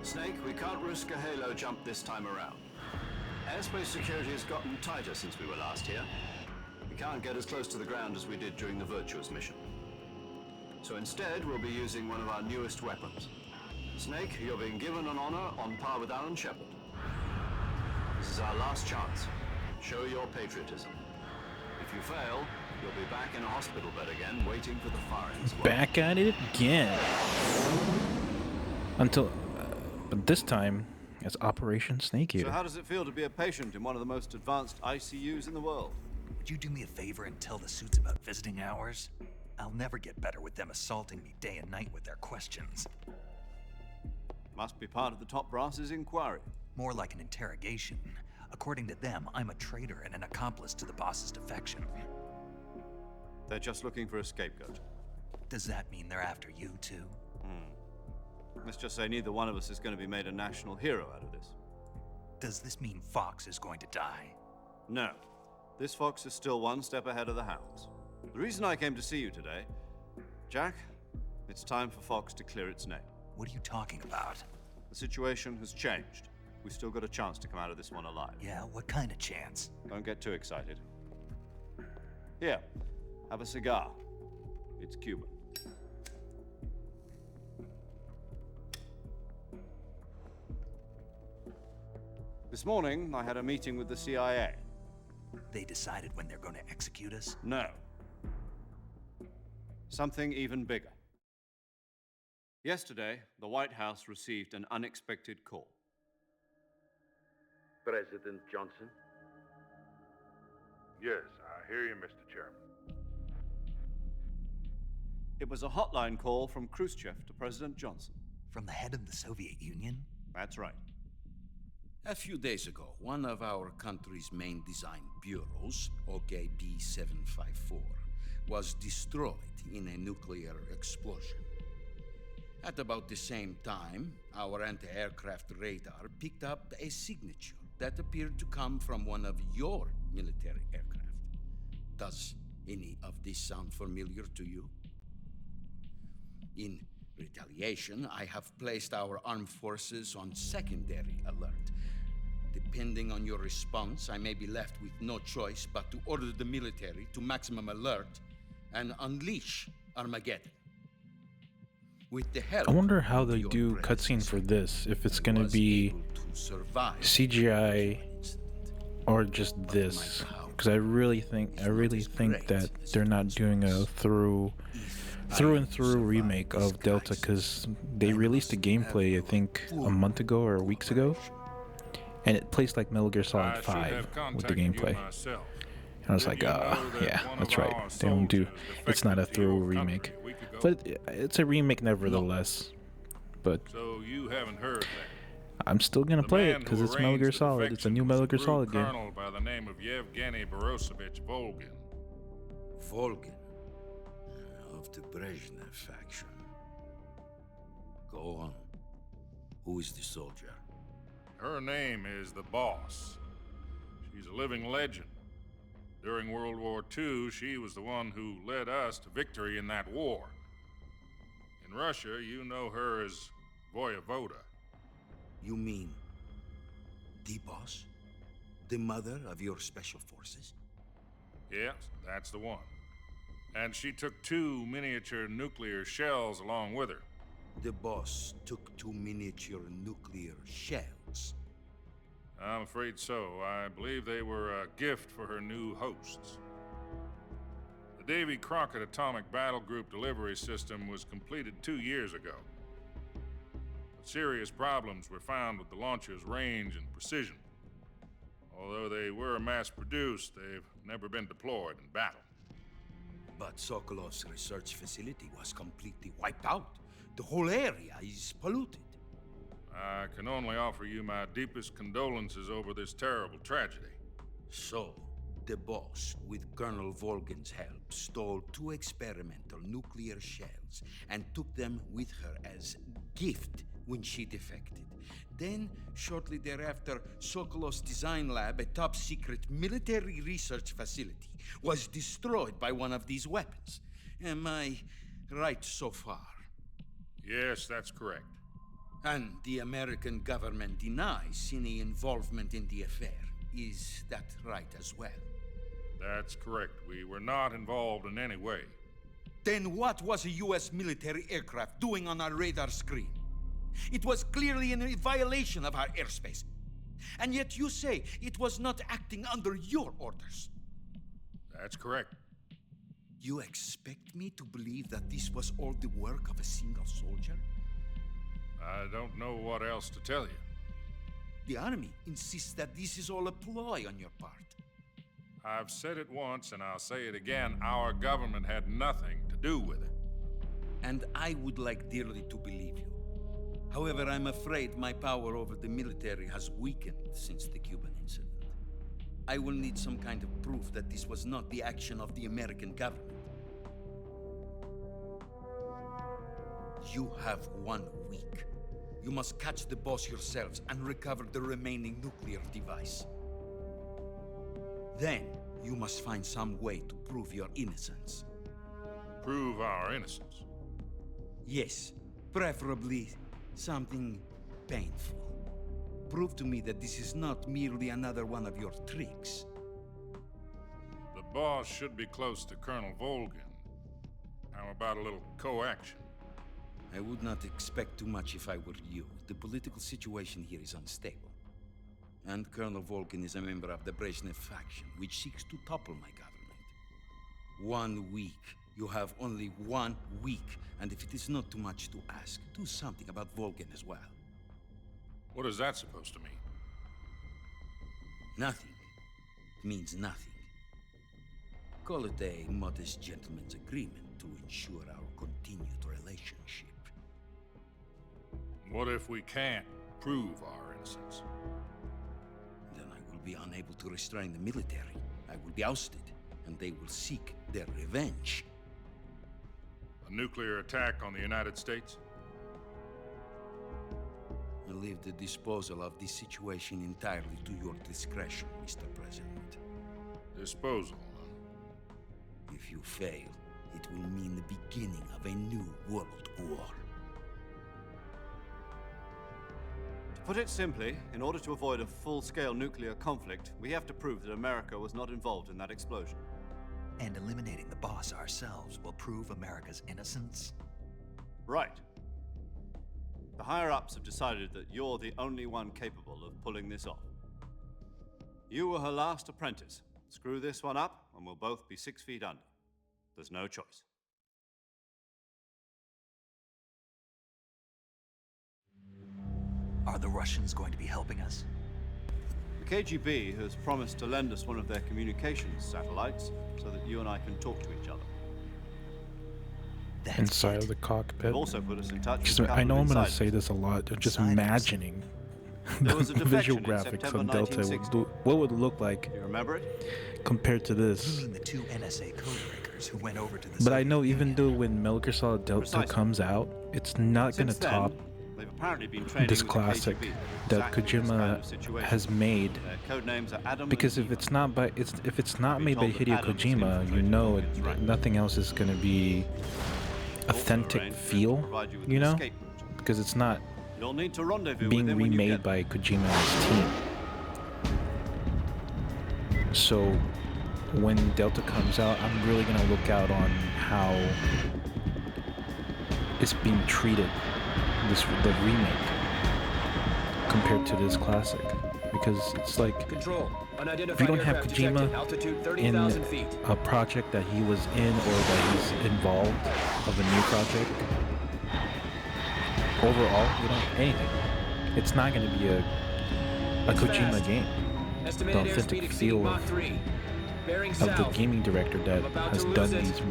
Snake, we can't risk a halo jump this time around. Airspace security has gotten tighter since we were last here. We can't get as close to the ground as we did during the Virtuous mission. So instead, we'll be using one of our newest weapons. Snake, you're being given an honor on par with Alan Shepard. This is our last chance. Show your patriotism. If you fail, you'll be back in a hospital bed again, waiting for the firing squad. Back at it again. Until, but this time, it's Operation Snake Eater. So how does it feel to be a patient in one of the most advanced ICUs in the world? Would you do me a favor and tell the suits about visiting hours? I'll never get better with them assaulting me day and night with their questions. Must be part of the top brass's inquiry. More like an interrogation. According to them, I'm a traitor and an accomplice to the boss's defection. They're just looking for a scapegoat. Does that mean they're after you too? Let's just say neither one of us is going to be made a national hero out of this. Does this mean Fox is going to die? No. This fox is still one step ahead of the hounds. The reason I came to see you today, Jack, it's time for Fox to clear its name. What are you talking about? The situation has changed. We've still got a chance to come out of this one alive. Yeah, what kind of chance? Don't get too excited. Here, have a cigar. It's Cuban. This morning, I had a meeting with the CIA. They decided when they're going to execute us? No. Something even bigger. Yesterday, the White House received an unexpected call. President Johnson? Yes, I hear you, Mr. Chairman. It was a hotline call from Khrushchev to President Johnson. From the head of the Soviet Union? That's right. A few days ago, one of our country's main design bureaus, OKB 754, was destroyed in a nuclear explosion. At about the same time, our anti-aircraft radar picked up a signature that appeared to come from one of your military aircraft. Does any of this sound familiar to you? In retaliation, I have placed our armed forces on secondary alert. Depending on your response, I may be left with no choice but to order the military to maximum alert and unleash Armageddon. With the help I wonder how they do cutscene for this, if it's gonna be CGI or just this, because I really think that they're not doing a through and through remake of Delta, because they released the gameplay I think a month ago or weeks ago, and it plays like Metal Gear Solid I should 5 have with the contacted you gameplay. myself. And I was Did like, you know that yeah, one that's of right. our They don't do. soldiers It's not a defected to your thorough remake, country a week ago? but it's a remake nevertheless. But So you haven't heard that. I'm still gonna play it man because who it's Metal Gear arranged the Solid. It's a new defection Metal was a Gear Solid Brute game. colonel by the name of Yevgeny Borosovich Volgin. Volgin. Of the Brezhnev faction. Go on. Who is the soldier? Her name is the Boss. She's a living legend. During World War II, she was the one who led us to victory in that war. In Russia, you know her as Voyevoda. You mean the boss? The mother of your special forces? Yes, that's the one. And she took 2 miniature nuclear shells along with her. The boss took 2 miniature nuclear shells. I'm afraid so. I believe they were a gift for her new hosts. The Davy Crockett Atomic Battle Group delivery system was completed 2 years ago. But serious problems were found with the launcher's range and precision. Although they were mass-produced, they've never been deployed in battle. But Sokolov's research facility was completely wiped out. The whole area is polluted. I can only offer you my deepest condolences over this terrible tragedy. So, the boss, with Colonel Volgin's help, stole 2 experimental nuclear shells and took them with her as gift when she defected. Then, shortly thereafter, Sokolov's design lab, a top-secret military research facility, was destroyed by one of these weapons. Am I right so far? Yes, that's correct. And the American government denies any involvement in the affair. Is that right as well? That's correct. We were not involved in any way. Then what was a U.S. military aircraft doing on our radar screen? It was clearly in violation of our airspace. And yet you say it was not acting under your orders. That's correct. You expect me to believe that this was all the work of a single soldier? I don't know what else to tell you. The army insists that this is all a ploy on your part. I've said it once and I'll say it again. Our government had nothing to do with it. And I would like dearly to believe you. However, I'm afraid my power over the military has weakened since the Cuban incident. I will need some kind of proof that this was not the action of the American government. You have 1 week. You must catch the boss yourselves and recover the remaining nuclear device. Then, you must find some way to prove your innocence. Prove our innocence? Yes, preferably something painful. Prove to me that this is not merely another one of your tricks. The boss should be close to Colonel Volgin. How about a little co-action? I would not expect too much if I were you. The political situation here is unstable. And Colonel Volgin is a member of the Brezhnev faction, which seeks to topple my government. 1 week. You have only 1 week. And if it is not too much to ask, do something about Volgin as well. What is that supposed to mean? Nothing. It means nothing. Call it a modest gentleman's agreement to ensure our continued relationship. What if we can't prove our innocence? Then I will be unable to restrain the military. I will be ousted, and they will seek their revenge. A nuclear attack on the United States? I leave the disposal of this situation entirely to your discretion, Mr. President. Disposal, huh? If you fail, it will mean the beginning of a new world war. To put it simply, in order to avoid a full-scale nuclear conflict, we have to prove that America was not involved in that explosion. And eliminating the boss ourselves will prove America's innocence? Right. The higher-ups have decided that you're the only one capable of pulling this off. You were her last apprentice. Screw this one up, and we'll both be 6 feet under. There's no choice. Are the Russians going to be helping us? KGB has promised to lend us one of their communications satellites so that you and I can talk to each other. Inside of the cockpit. They've also put us in touch Because with a I know couple I'm of going to insiders. say this a lot. I'm just imagining There was a the visual defection in graphics September of Delta. 1960. What would it look like You remember it? compared to this? You mean the two NSA codebreakers who went over to the But I know even though when Metal Gear Solid Delta Precisely. comes out, it's not going to Since then, top they've apparently been training this with the classic KGB, that exactly this Kojima kind of situation. has made. Their code names are Adam Because and if it's not I've been made by told that Hideo Adam has Kojima, you infiltrated know Morgan's ranks. nothing else is going to be authentic arranged to feel, provide you with you an know, escape route. because it's not You'll need to rendezvous being with him when you remade get by Kojima and his team. So when Delta comes out, I'm really gonna look out on how it's being treated, the remake, compared to this classic, because it's like Control. if you don't have Kojima in a project that he was in or that he's involved of a new project, overall, you don't have anything. It's not going to be a Kojima game. The authentic feel of the gaming director that has done these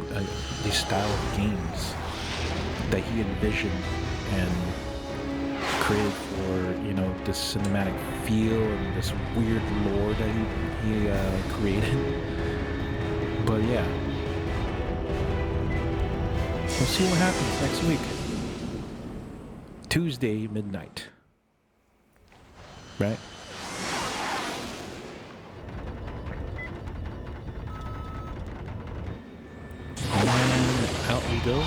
style of games that he envisioned and created for, you know, this cinematic feel and this weird lore that he created. But yeah, we'll see what happens next week. Tuesday midnight, right? And out we go.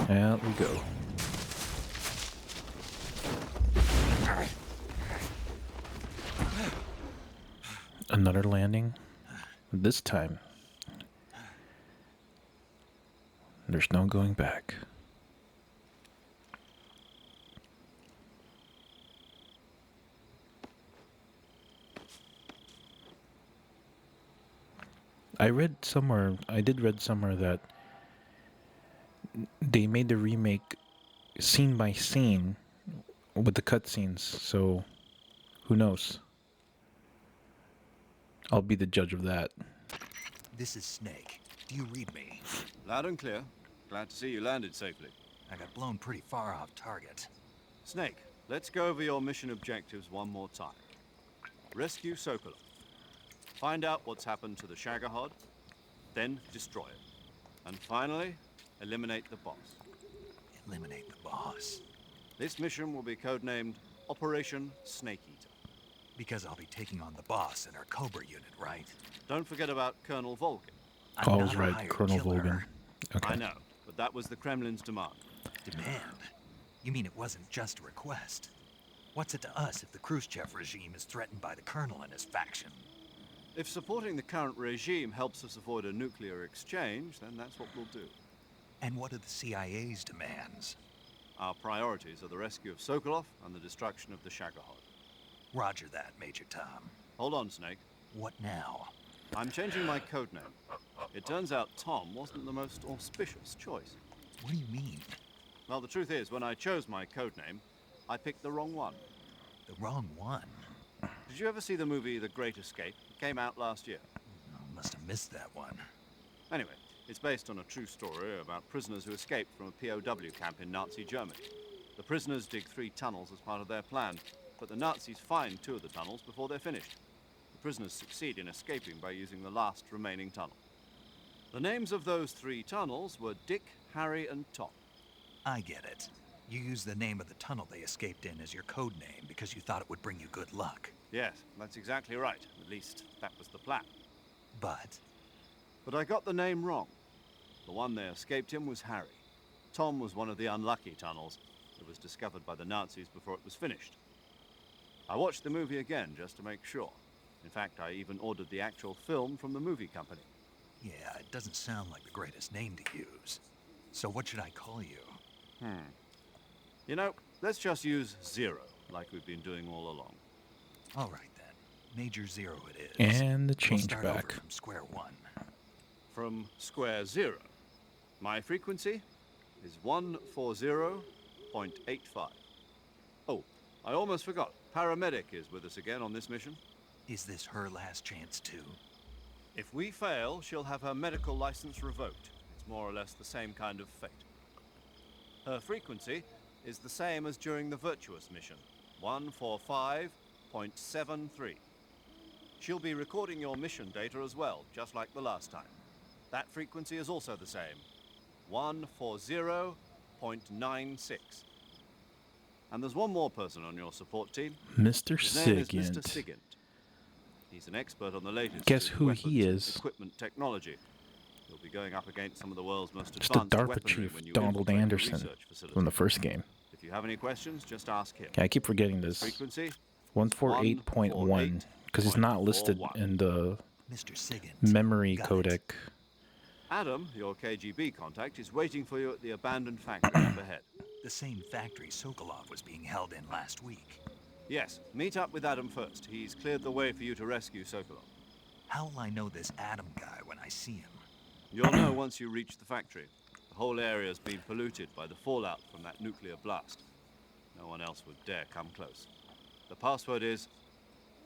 Out we go. Another landing. This time, there's no going back. I read somewhere that they made the remake scene by scene with the cutscenes, so who knows? I'll be the judge of that. This is Snake. Do you read me? Loud and clear. Glad to see you landed safely. I got blown pretty far off target. Snake, let's go over your mission objectives one more time. Rescue Sokolov. Find out what's happened to the Shagohod, then destroy it. And finally, eliminate the boss. Eliminate the boss? This mission will be codenamed Operation Snake Eater. Because I'll be taking on the boss in our Cobra unit, right? Don't forget about Colonel Volgin. I was right, Colonel Volgin. Okay. I know, but that was the Kremlin's demand. Demand? You mean it wasn't just a request? What's it to us if the Khrushchev regime is threatened by the Colonel and his faction? If supporting the current regime helps us avoid a nuclear exchange, then that's what we'll do. And what are the CIA's demands? Our priorities are the rescue of Sokolov and the destruction of the Shagohod. Roger that, Major Tom. Hold on, Snake. What now? I'm changing my codename. It turns out Tom wasn't the most auspicious choice. What do you mean? Well, the truth is, when I chose my codename, I picked the wrong one. The wrong one? Did you ever see the movie The Great Escape? It came out last year. I must have missed that one. Anyway, it's based on a true story about prisoners who escaped from a POW camp in Nazi Germany. The prisoners dig 3 tunnels as part of their plan, but the Nazis find 2 of the tunnels before they're finished. The prisoners succeed in escaping by using the last remaining tunnel. The names of those 3 tunnels were Dick, Harry, and Tom. I get it. You used the name of the tunnel they escaped in as your code name because you thought it would bring you good luck. Yes, that's exactly right. At least, that was the plan. But I got the name wrong. The one they escaped in was Harry. Tom was one of the unlucky tunnels that was discovered by the Nazis before it was finished. I watched the movie again just to make sure. In fact, I even ordered the actual film from the movie company. yeah, it doesn't sound like the greatest name to use. So what should I call you? You know, let's just use Zero, like we've been doing all along. All right then. Major Zero it is. And the We'll change start back. over from square one. From square zero. My frequency is 140.85. Oh, I almost forgot. Paramedic is with us again on this mission. Is this her last chance, too? If we fail, she'll have her medical license revoked. It's more or less the same kind of fate. Her frequency is the same as during the Virtuous mission, 145.73. She'll be recording your mission data as well, just like the last time. That frequency is also the same, 140.96. And there's one more person on your support team. Mr. His name is Sigint. Mr. Sigint. He's an expert on the latest Guess who weapons he and is? Equipment technology. You'll be going up against some of the world's most It's the advanced DARPA weaponry chief, when you Donald infiltrate the Anderson, research facility. from the first game. If you have any questions, just ask him. Yeah, I keep forgetting this. Frequency 148.1, because it's not listed in the Mr. Sigint. memory Got codec. it. Adam, your KGB contact, is waiting for you at the abandoned factory up ahead. The same factory Sokolov was being held in last week. Yes, meet up with Adam first. He's cleared the way for you to rescue Sokolov. How will I know this Adam guy when I see him? You'll know once you reach the factory. The whole area's been polluted by the fallout from that nuclear blast. No one else would dare come close. The password is,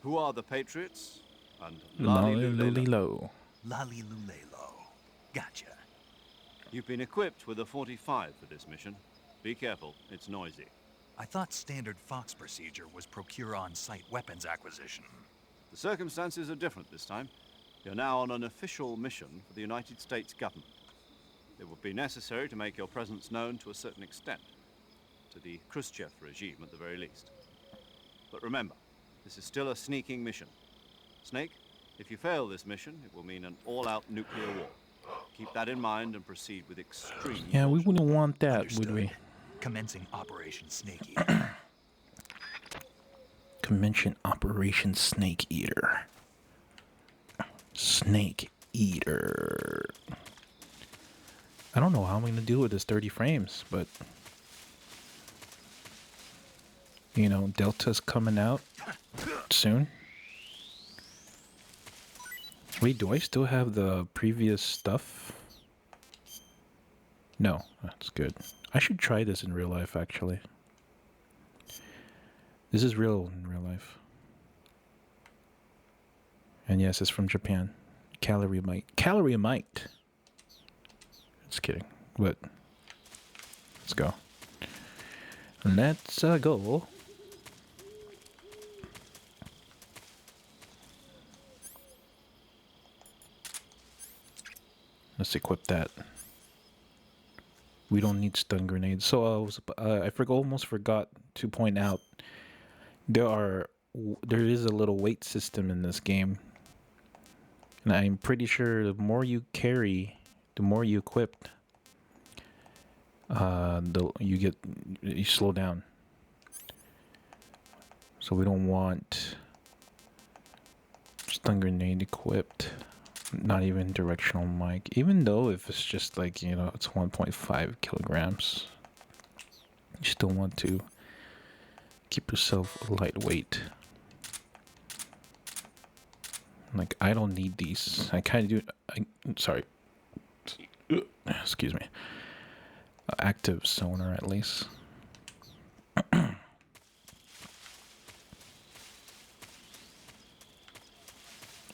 "Who are the Patriots?" and Lalilulilo. Lalilulelo. Gotcha. You've been equipped with a 45 for this mission. Be careful, it's noisy. I thought standard Fox procedure was procure on-site weapons acquisition. The circumstances are different this time. You're now on an official mission for the United States government. It would be necessary to make your presence known to a certain extent, to the Khrushchev regime at the very least. But remember, this is still a sneaking mission. Snake, if you fail this mission, it will mean an all-out nuclear war. Keep that in mind and proceed with extreme Yeah, we wouldn't want that, Understood. would we? Commencing Operation Snake Eater. Convention Operation Snake Eater. Snake Eater. I don't know how I'm going to deal with this 30 frames, but you know, Delta's coming out soon. Wait, do I still have the previous stuff? No, that's good. I should try this in real life, actually. This is real in real life. And yes, it's from Japan. Caloriamite. Caloriamite! Just kidding. But let's go. Let's go. Let's equip that. We don't need stun grenades. So I almost forgot to point out there is a little weight system in this game, and I'm pretty sure the more you carry, the more you equip, you slow down. So we don't want stun grenade equipped. Not even directional mic, even though if it's just like, you know, it's 1.5 kilograms, you still want to keep yourself lightweight. Like, I don't need these. I kind of do. Sorry. Excuse me. Active sonar, at least.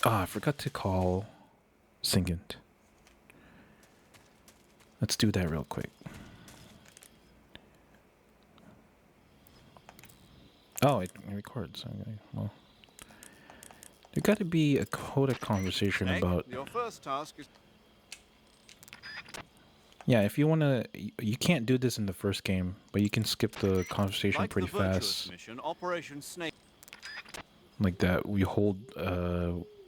I forgot to call Sigint. Let's do that real quick. Oh, it records. Okay, well, there got to be a codec conversation Snake, about. your first task is... Yeah, if you want to, you can't do this in the first game, but you can skip the conversation Like pretty the Virtuous fast. mission, Operation Snake... Like that, we hold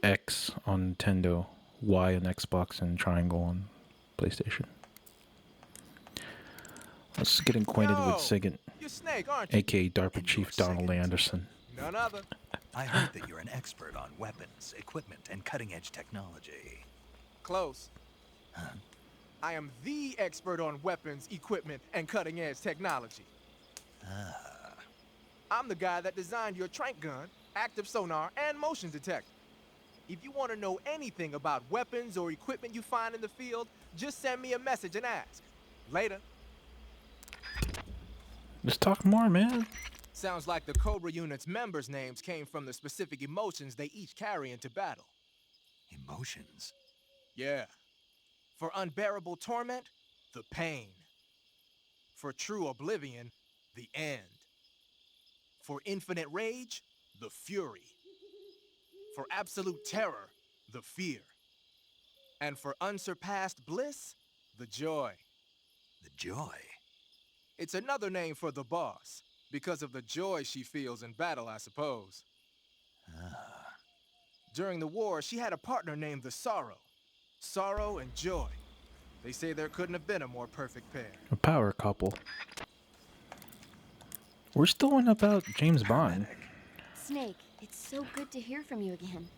X on Nintendo, Y on Xbox, and triangle on PlayStation. Let's get acquainted with Sigint, You're Snake, aren't you? aka DARPA Chief Donald Anderson. None other. I heard that you're an expert on weapons, equipment, and cutting-edge technology. Close. I am the expert on weapons, equipment, and cutting-edge technology. I'm the guy that designed your trank gun, active sonar, and motion detector. If you want to know anything about weapons or equipment you find in the field, Just send me a message and ask. Later. Let's talk more, man. Sounds like the Cobra unit's members' names came from the specific emotions they each carry into battle. Emotions? Yeah. For unbearable torment, the pain. For true oblivion, the end. For infinite rage, the fury. For absolute terror, the fear. And for unsurpassed bliss, the joy. The joy? It's another name for the boss, because of the joy she feels in battle, I suppose. During the war, she had a partner named the Sorrow. Sorrow and joy. They say there couldn't have been a more perfect pair. A power couple. We're still on about James Bond. Snake, it's so good to hear from you again.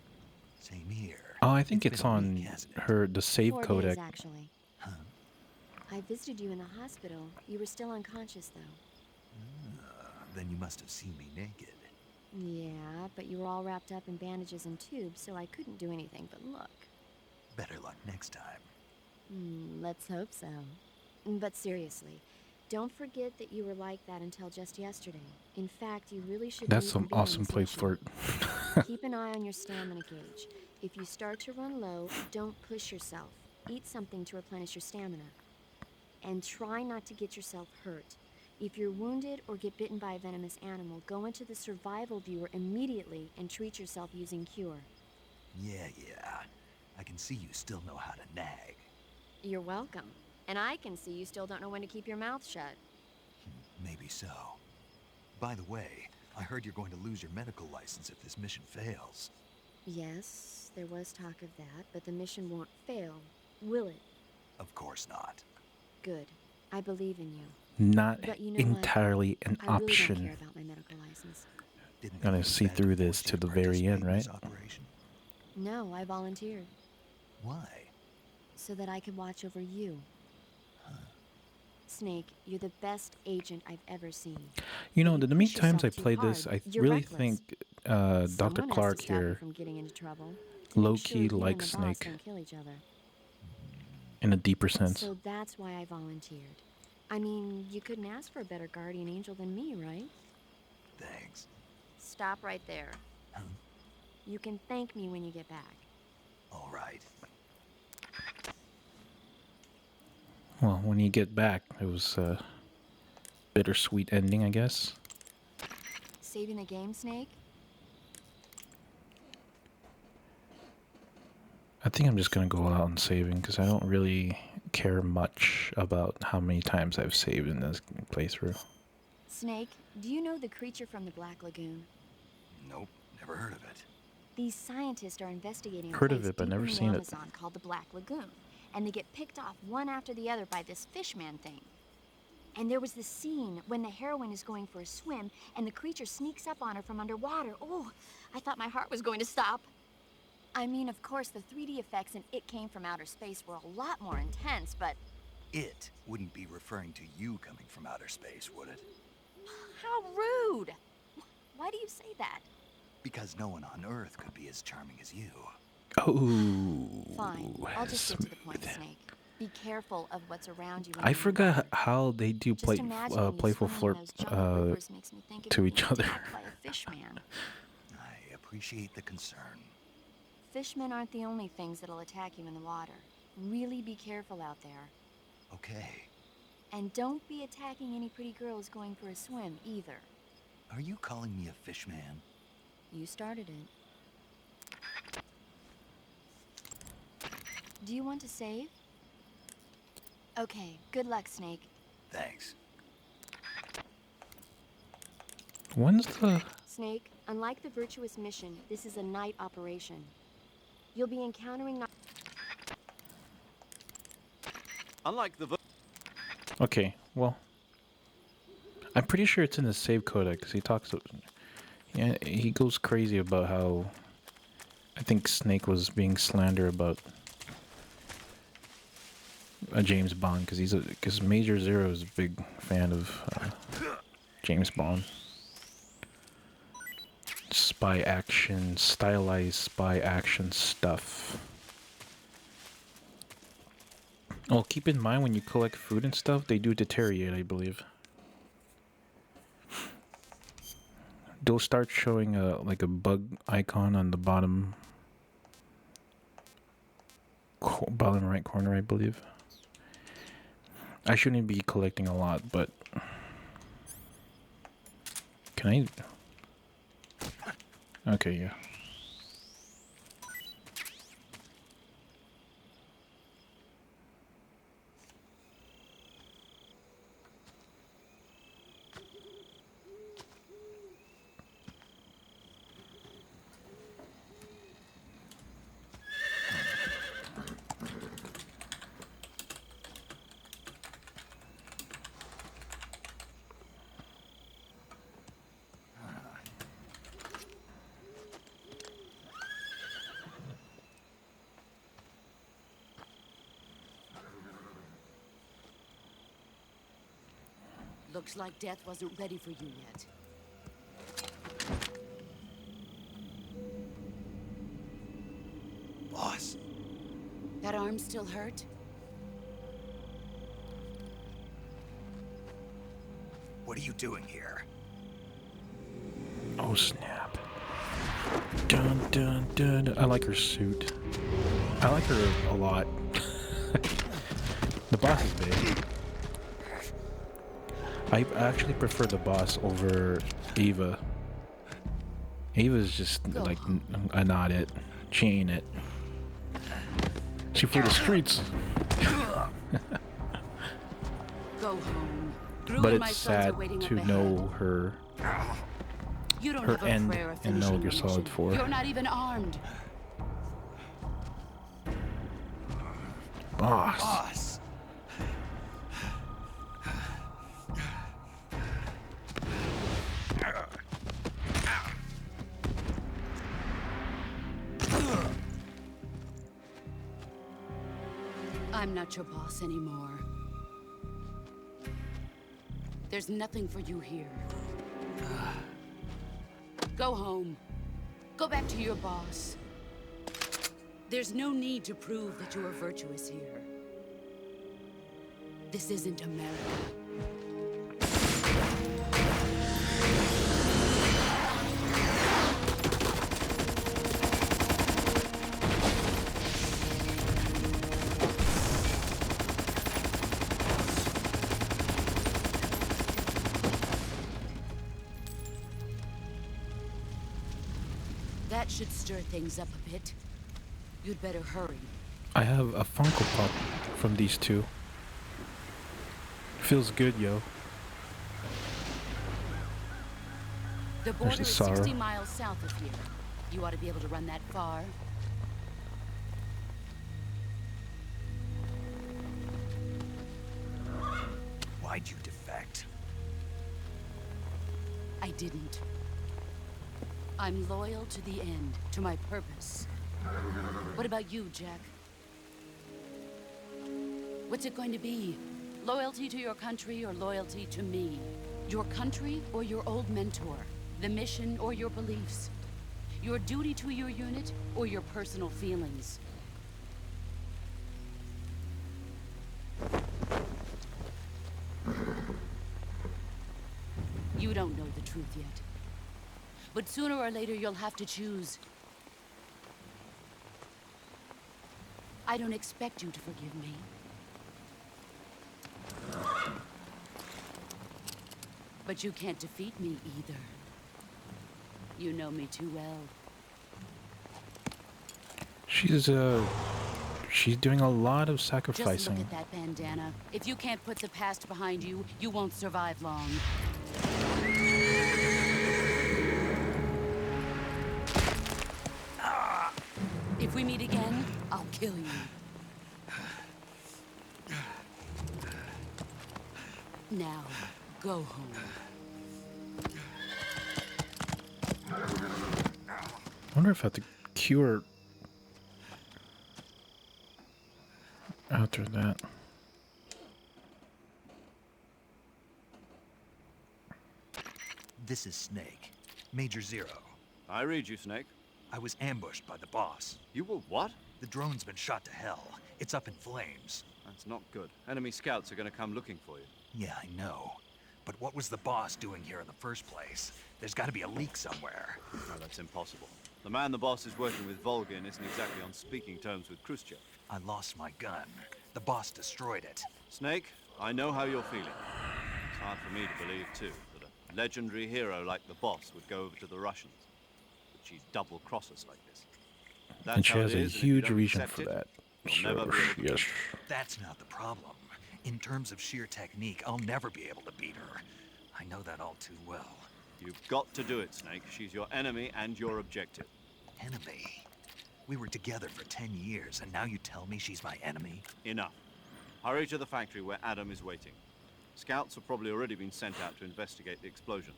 Same here. Oh, I think it's on the save 4 codec. days, actually. I visited you in the hospital. You were still unconscious, though. Then you must have seen me naked. Yeah, but you were all wrapped up in bandages and tubes, so I couldn't do anything but look. Better luck next time. Let's hope so. But seriously, don't forget that you were like that until just yesterday. In fact, you really should. That's some awesome play flirt. Keep an eye on your stamina gauge. If you start to run low, don't push yourself. Eat something to replenish your stamina. And try not to get yourself hurt. If you're wounded or get bitten by a venomous animal, go into the survival viewer immediately and treat yourself using Cure. Yeah. I can see you still know how to nag. You're welcome. And I can see you still don't know when to keep your mouth shut. Maybe so. By the way, I heard you're going to lose your medical license if this mission fails. Yes, there was talk of that, but the mission won't fail, will it? Of course not. Good. I believe in you. Not But you know entirely what? an I really option. don't care about my medical license. Gonna see through this to the very end, right? No, I volunteered. Why? So that I could watch over you. Snake, you're the best agent I've ever seen. You know, the many times I yourself too played this, hard, I you're really reckless. think Someone Dr. has to Clark stop you here from getting into trouble. low-key Make sure you likes and the boss Snake don't kill each other. in a deeper sense. So that's why I volunteered. I mean, you couldn't ask for a better guardian angel than me, right? Thanks. Stop right there. You can thank me when you get back. All right. Well, when you get back, it was a bittersweet ending, I guess. Saving the game, Snake? I think I'm just gonna go out and saving because I don't really care much about how many times I've saved in this playthrough. Snake, do you know the creature from the Black Lagoon? Nope, never heard of it. These scientists are investigating a Heard of place it, but deep never in the seen it. Amazon called the Black Lagoon, and they get picked off one after the other by this fishman thing. And there was this scene when the heroine is going for a swim, and the creature sneaks up on her from underwater. Oh, I thought my heart was going to stop. I mean, of course, the 3D effects in It Came from Outer Space were a lot more intense, but... It wouldn't be referring to you coming from outer space, would it? How rude! Why do you say that? Because no one on Earth could be as charming as you. Oh. Fine, I'll just get to the point, Snake. Be careful of what's around you. when I you're in forgot how they do Just imagine when you playful swim in flirt those jungle rivers makes me think of to being each other. attacked by a fishman. I appreciate the concern. Fishmen aren't the only things that'll attack you in the water. Really be careful out there. Okay. And don't be attacking any pretty girls going for a swim, either. Are you calling me a fish man? You started it. Do you want to save? Okay, good luck, Snake. Thanks. When's the... Snake, unlike the Virtuous mission, this is a night operation. You'll be encountering... Unlike the... Okay, well... I'm pretty sure it's in the save codec, because he talks... Yeah, he goes crazy about how... I think Snake was being slandered about... James Bond, because Major Zero is a big fan of James Bond. Spy action, stylized spy action stuff. Oh, keep in mind when you collect food and stuff, they do deteriorate, I believe. They'll start showing a like a bug icon on the bottom right corner, I believe. I shouldn't be collecting a lot, but can I? Okay, yeah. Looks like death wasn't ready for you yet. Boss. That arm still hurt? What are you doing here? Oh snap. Dun dun dun. I like her suit. I like her a lot. The boss is big. I actually prefer the boss over Ava. Ava's just like not it. She ain't it. She for the streets. Go home. Drew But and my it's sons are sad waiting to up know ahead. her You don't her have a end prayer of in Metal finishing Gear the Solid mission. 4. You're not even armed. Boss. I'm not your boss anymore. There's nothing for you here. Go home. Go back to your boss. There's no need to prove that you are virtuous here. This isn't America. That should stir things up a bit. You'd better hurry. I have a Funko Pop from these two. Feels good, yo. The There's border the is Sara. 60 miles south of here. You ought to be able to run that far. Why'd you defect? I didn't. I'm loyal to the end, to my purpose. What about you, Jack? What's it going to be? Loyalty to your country or loyalty to me? Your country or your old mentor? The mission or your beliefs? Your duty to your unit or your personal feelings? You don't know the truth yet. But sooner or later you'll have to choose. I don't expect you to forgive me. But you can't defeat me either. You know me too well. She's doing a lot of Just sacrificing. look at that bandana. If you can't put the past behind you, you won't survive long. If we meet again, I'll kill you. Now, go home. I wonder if I have to cure after that. This is Snake. Major Zero. I read you, Snake. I was ambushed by the boss. You were what? The drone's been shot to hell. It's up in flames. That's not good. Enemy scouts are going to come looking for you. Yeah, I know. But what was the boss doing here in the first place? There's got to be a leak somewhere. No, that's impossible. The man the boss is working with, Volgin, isn't exactly on speaking terms with Khrushchev. I lost my gun. The boss destroyed it. Snake, I know how you're feeling. It's hard for me to believe, too, that a legendary hero like the boss would go over to the Russians. But she'd double-cross us like this. That's And she how has it a is, and if you huge don't reason accept for it, that. you'll never So, be able to yes. That's not the problem. In terms of sheer technique, I'll never be able to beat her. I know that all too well. You've got to do it, Snake. She's your enemy and your objective. Enemy? We were together for 10 years, and now you tell me she's my enemy? Enough. Hurry to the factory where Adam is waiting. Scouts have probably already been sent out to investigate the explosion.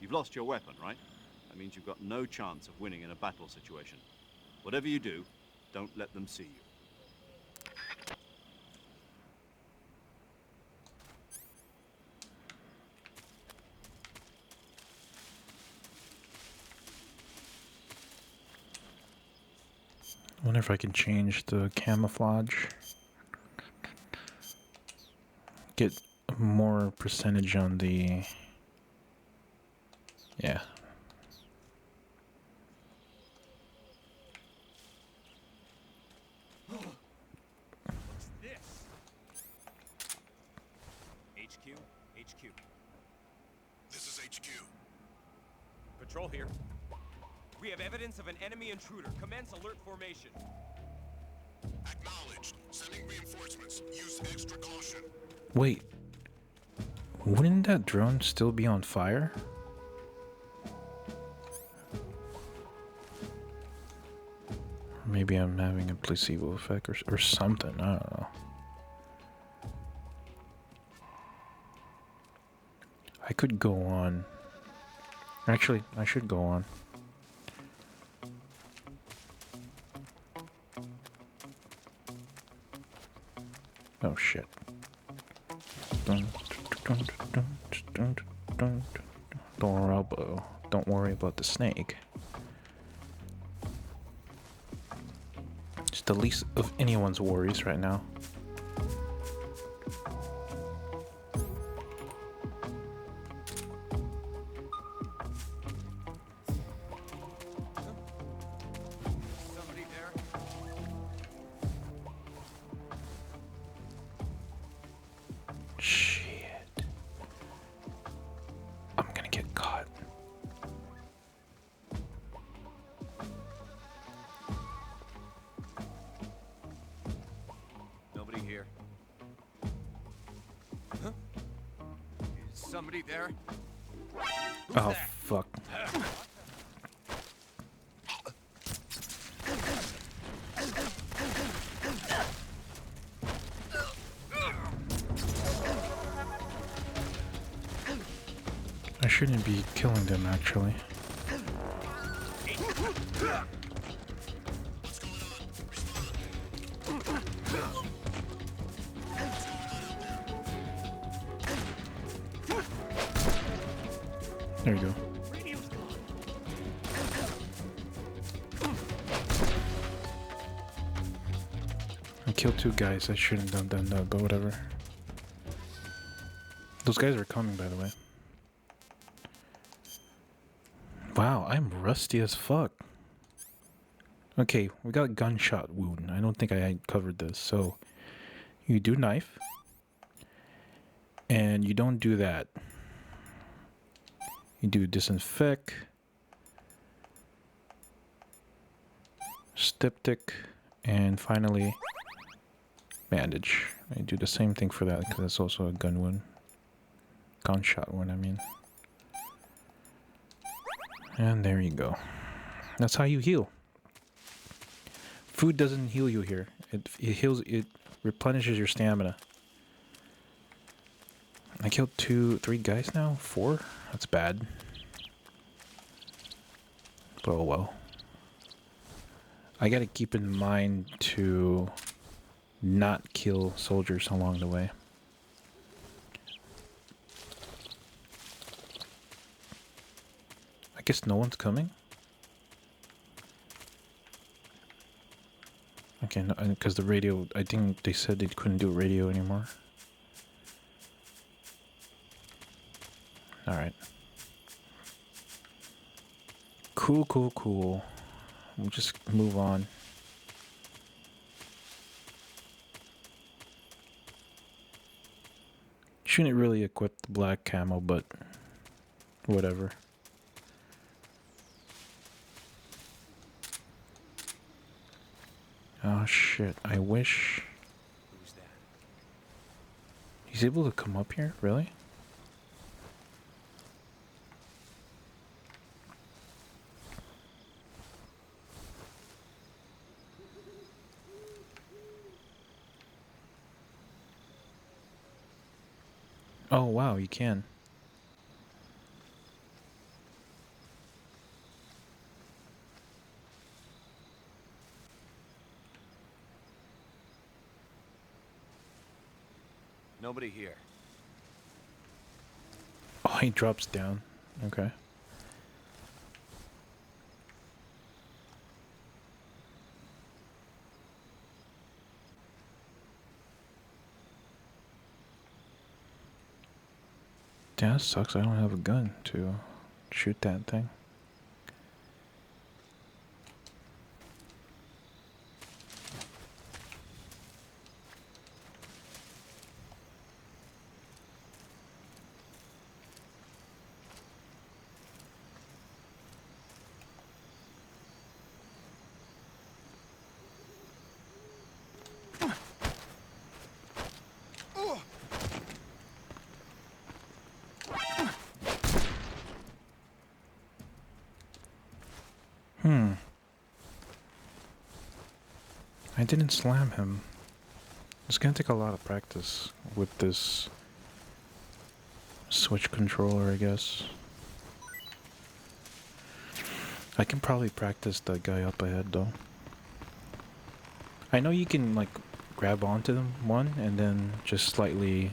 You've lost your weapon, right? That means you've got no chance of winning in a battle situation. Whatever you do, don't let them see you. I wonder if I can change the camouflage. Get more percentage on the... Yeah. What's this? HQ. This is HQ. Patrol here. We have evidence of an enemy intruder. Commence alert formation. Acknowledged. Sending reinforcements. Use extra caution. Wait. Wouldn't that drone still be on fire? Or maybe I'm having a placebo effect or something. I don't know. I could go on. Actually, I should go on. Oh shit. Don't worry about the snake. It's the least of anyone's worries right now. Somebody there? Shit. I'm gonna get caught. Nobody here. Huh? Is somebody there? Who's Oh, that? fuck. I shouldn't be killing them, actually. There you go. I killed two guys. I shouldn't have done that, but whatever. Those guys are coming, by the way. Wow, I'm rusty as fuck. Okay, we got gunshot wound. I don't think I covered this. So, you do knife. And you don't do that. You do disinfect. Styptic. And finally, bandage. I do the same thing for that because it's also a gun wound. Gunshot wound, I mean. And there you go. That's how you heal. Food doesn't heal you here. It heals. It replenishes your stamina. I killed 3 guys now. 4. That's bad. But oh well. I gotta keep in mind to not kill soldiers along the way. I guess no one's coming. Okay, no, because the radio, I think they said they couldn't do radio anymore. Alright. Cool, cool, cool. We'll just move on. Shouldn't really equip the black camo, but whatever. Oh shit, I wish... Who's that? He's able to come up here? Really? Oh wow, you can. Nobody here. Oh, he drops down. Okay. Yeah, that sucks. I don't have a gun to shoot that thing. I didn't slam him. It's gonna take a lot of practice with this Switch controller, I guess. I can probably practice that guy up ahead though. I know you can like grab onto them one and then just slightly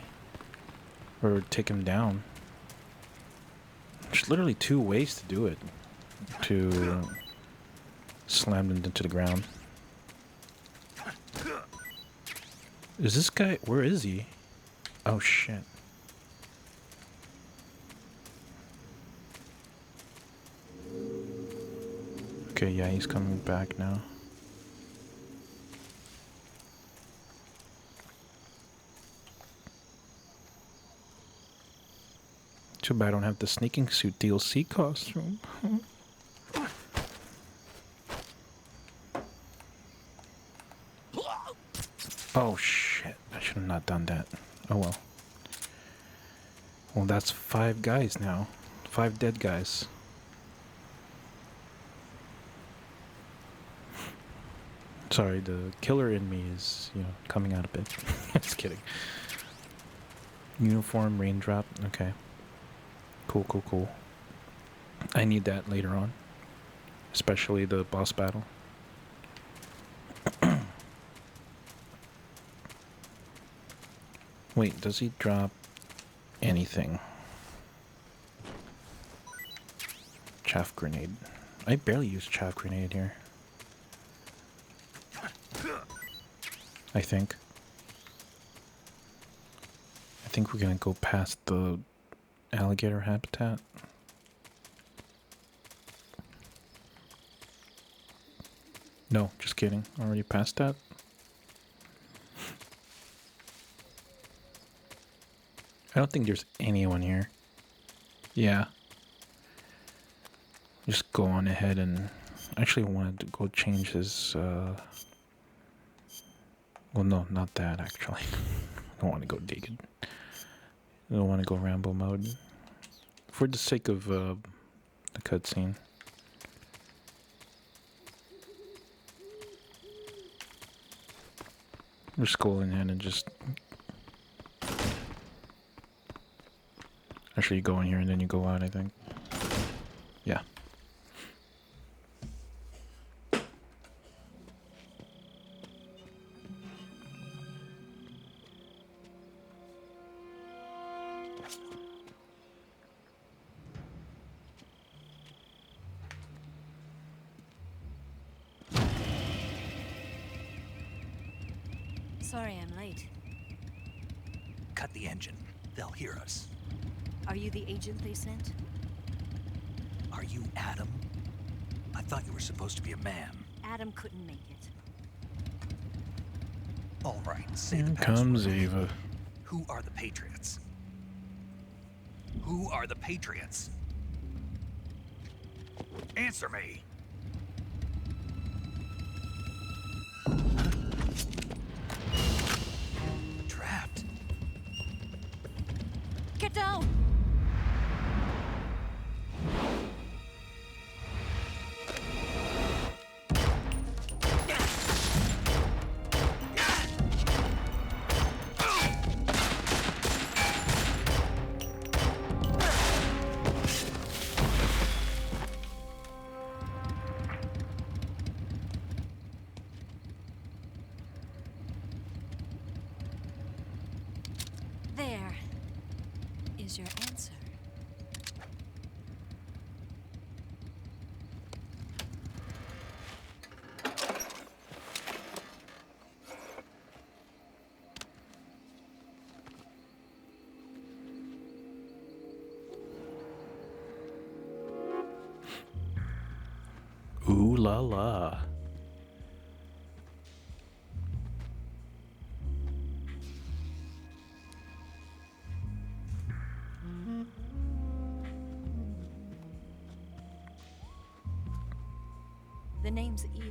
or take him down. There's literally two ways to do it. To slam them into the ground. Is this guy... Where is he? Oh shit. Okay, yeah, he's coming back now. Too bad I don't have the sneaking suit DLC costume. Oh shit, I should have not done that. Oh well. Well, that's 5 guys now. 5 dead guys. Sorry, the killer in me is, you know, coming out a bit. Just kidding. Uniform, raindrop, okay. Cool, cool, cool. I need that later on. Especially the boss battle. Wait, does he drop anything? Chaff grenade. I barely use chaff grenade here. I think we're gonna go past the alligator habitat. No, just kidding. Already past that. I don't think there's anyone here. Yeah. Just go on ahead and... Actually wanted to go change his... Well, no, not that actually. I don't want to go digging. I don't want to go Rambo mode. For the sake of the cutscene. Just go ahead and just... Actually, you go in here and then you go out, I think. Yeah. Sorry I'm late. Cut the engine. They'll hear us. Are you the agent they sent? Are you Adam? I thought you were supposed to be a man. Adam couldn't make it. All right, say Here the password. comes Ava. Who are the Patriots? Who are the Patriots? Answer me! Trapped. Get down! There is your answer. Ooh la la. The name's Eva.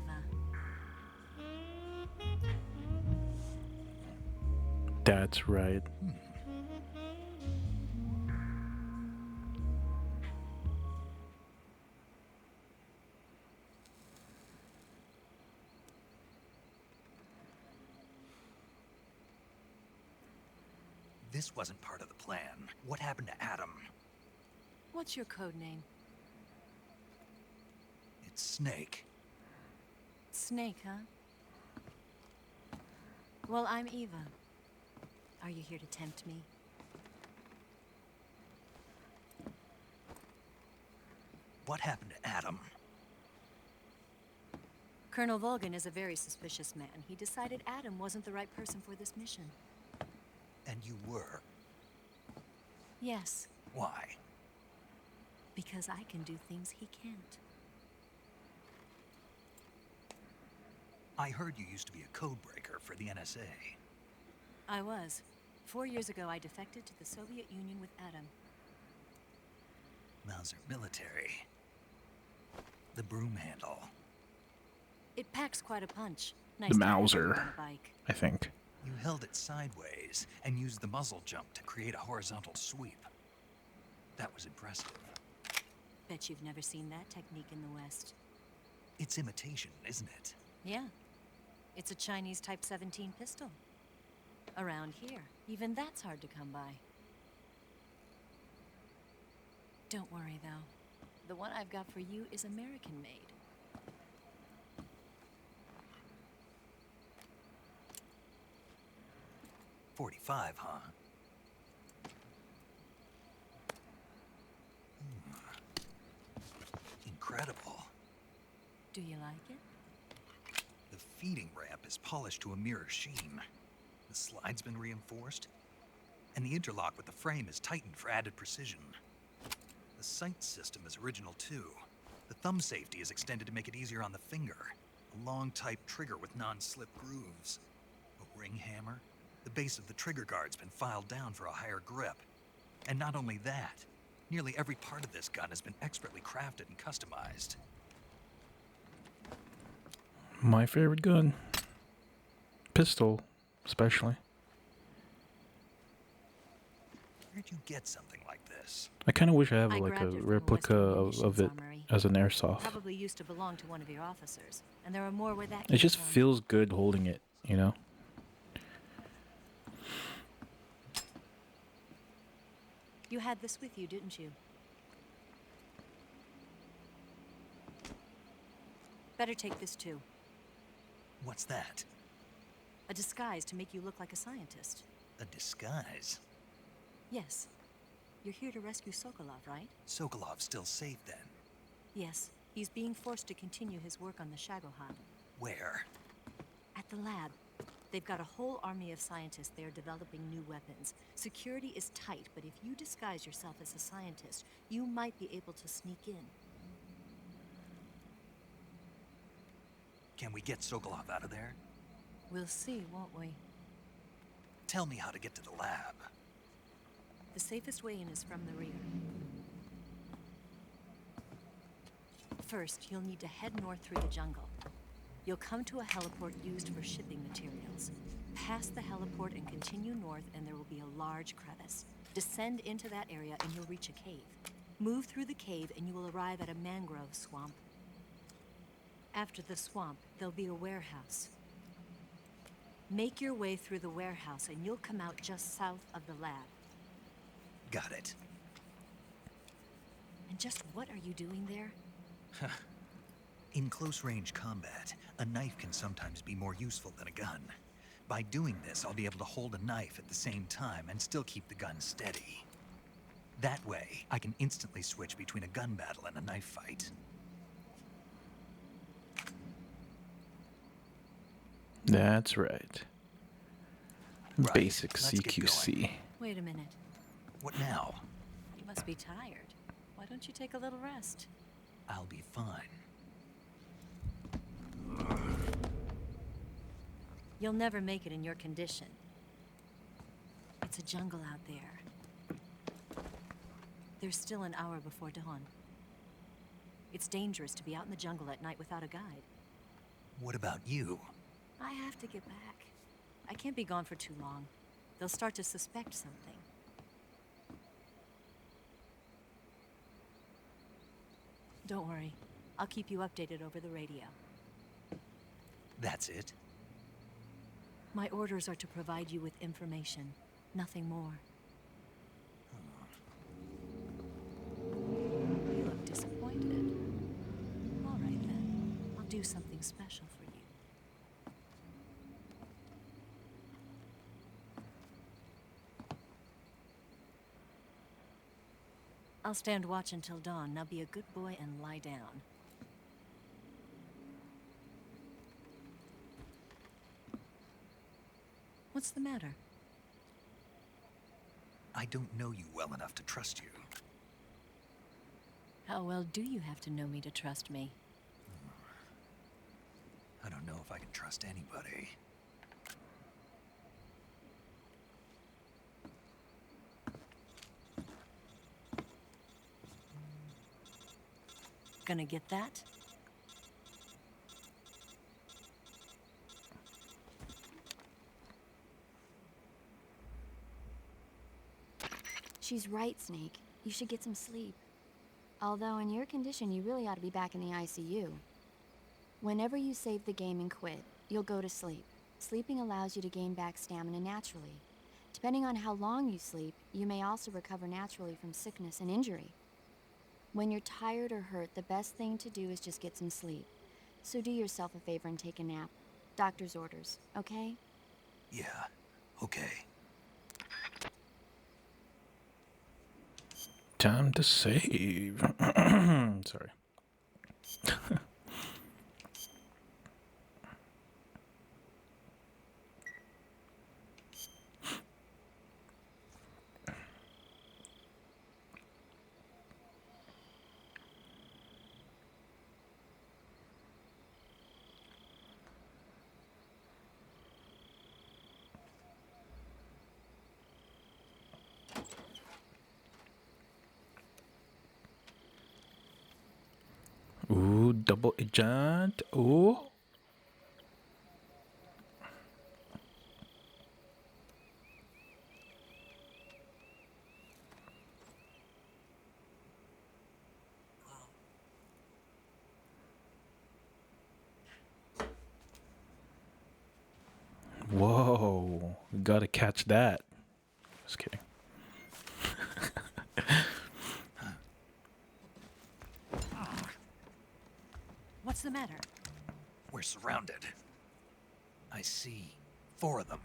That's right. This wasn't part of the plan. What happened to Adam? What's your code name? It's Snake. Snake, huh? Well, I'm Eva. Are you here to tempt me? What happened to Adam? Colonel Volgan is a very suspicious man. He decided Adam wasn't the right person for this mission. And you were. Yes, Why? because I can do things he can't. I heard you used to be a codebreaker for the NSA. I was. 4 years ago, I defected to the Soviet Union with Adam. Mauser military. The broom handle. It packs quite a punch. The to have it Mauser, on a bike. I think. You held it sideways and used the muzzle jump to create a horizontal sweep. That was impressive. Bet you've never seen that technique in the West. It's imitation, isn't it? Yeah. It's a Chinese Type 17 pistol. Around here, even that's hard to come by. Don't worry, though. The one I've got for you is American-made. .45, huh? Incredible. Do you like it? The feeding ramp is polished to a mirror sheen. The slide's been reinforced, and the interlock with the frame is tightened for added precision. The sight system is original too. The thumb safety is extended to make it easier on the finger. A long type trigger with non-slip grooves. A ring hammer. The base of the trigger guard's been filed down for a higher grip. And not only that, nearly every part of this gun has been expertly crafted and customized. My favorite gun. Pistol, especially. Where'd you get something like this? I kind of wish I have I like a grabbed it from the replica Western of Munitions it Armory. as an airsoft. Probably used to belong to one of your officers, and there are more where that It came just from. feels good holding it, you know? You had this with you, didn't you? Better take this too. What's that? A disguise to make you look like a scientist. A disguise? Yes. You're here to rescue Sokolov, right? Sokolov's still safe then. Yes. He's being forced to continue his work on the Shagohod. Where? At the lab. They've got a whole army of scientists there developing new weapons. Security is tight, but if you disguise yourself as a scientist, you might be able to sneak in. Can we get Sokolov out of there? We'll see, won't we? Tell me how to get to the lab. The safest way in is from the rear. First, you'll need to head north through the jungle. You'll come to a heliport used for shipping materials. Pass the heliport and continue north, and there will be a large crevice. Descend into that area and you'll reach a cave. Move through the cave and you will arrive at a mangrove swamp. After the swamp, there'll be a warehouse. Make your way through the warehouse and you'll come out just south of the lab. Got it. And just what are you doing there? In close-range combat, a knife can sometimes be more useful than a gun. By doing this, I'll be able to hold a knife at the same time and still keep the gun steady. That way, I can instantly switch between a gun battle and a knife fight. That's right. Basic let's get CQC. Wait a minute. What now? You must be tired. Why don't you take a little rest? I'll be fine. You'll never make it in your condition. It's a jungle out there. There's still an hour before dawn. It's dangerous to be out in the jungle at night without a guide. What about you? I have to get back. I can't be gone for too long. They'll start to suspect something. Don't worry. I'll keep you updated over the radio. That's it? My orders are to provide you with information, nothing more. You look disappointed. All right then. I'll do something special for you. I'll stand watch until dawn. Now be a good boy and lie down. What's the matter? I don't know you well enough to trust you. How well do you have to know me to trust me? I don't know if I can trust anybody. Gonna get that? She's right, Snake. You should get some sleep. Although in your condition, you really ought to be back in the ICU. Whenever you save the game and quit, you'll go to sleep. Sleeping allows you to gain back stamina naturally. Depending on how long you sleep, you may also recover naturally from sickness and injury. When you're tired or hurt, the best thing to do is just get some sleep. So do yourself a favor and take a nap. Doctor's orders, okay? Yeah, okay. Time to save. Sorry. Ooh, double agent. Ooh. Whoa, we gotta catch that. Just kidding. What's the matter? We're surrounded. I see 4 of them.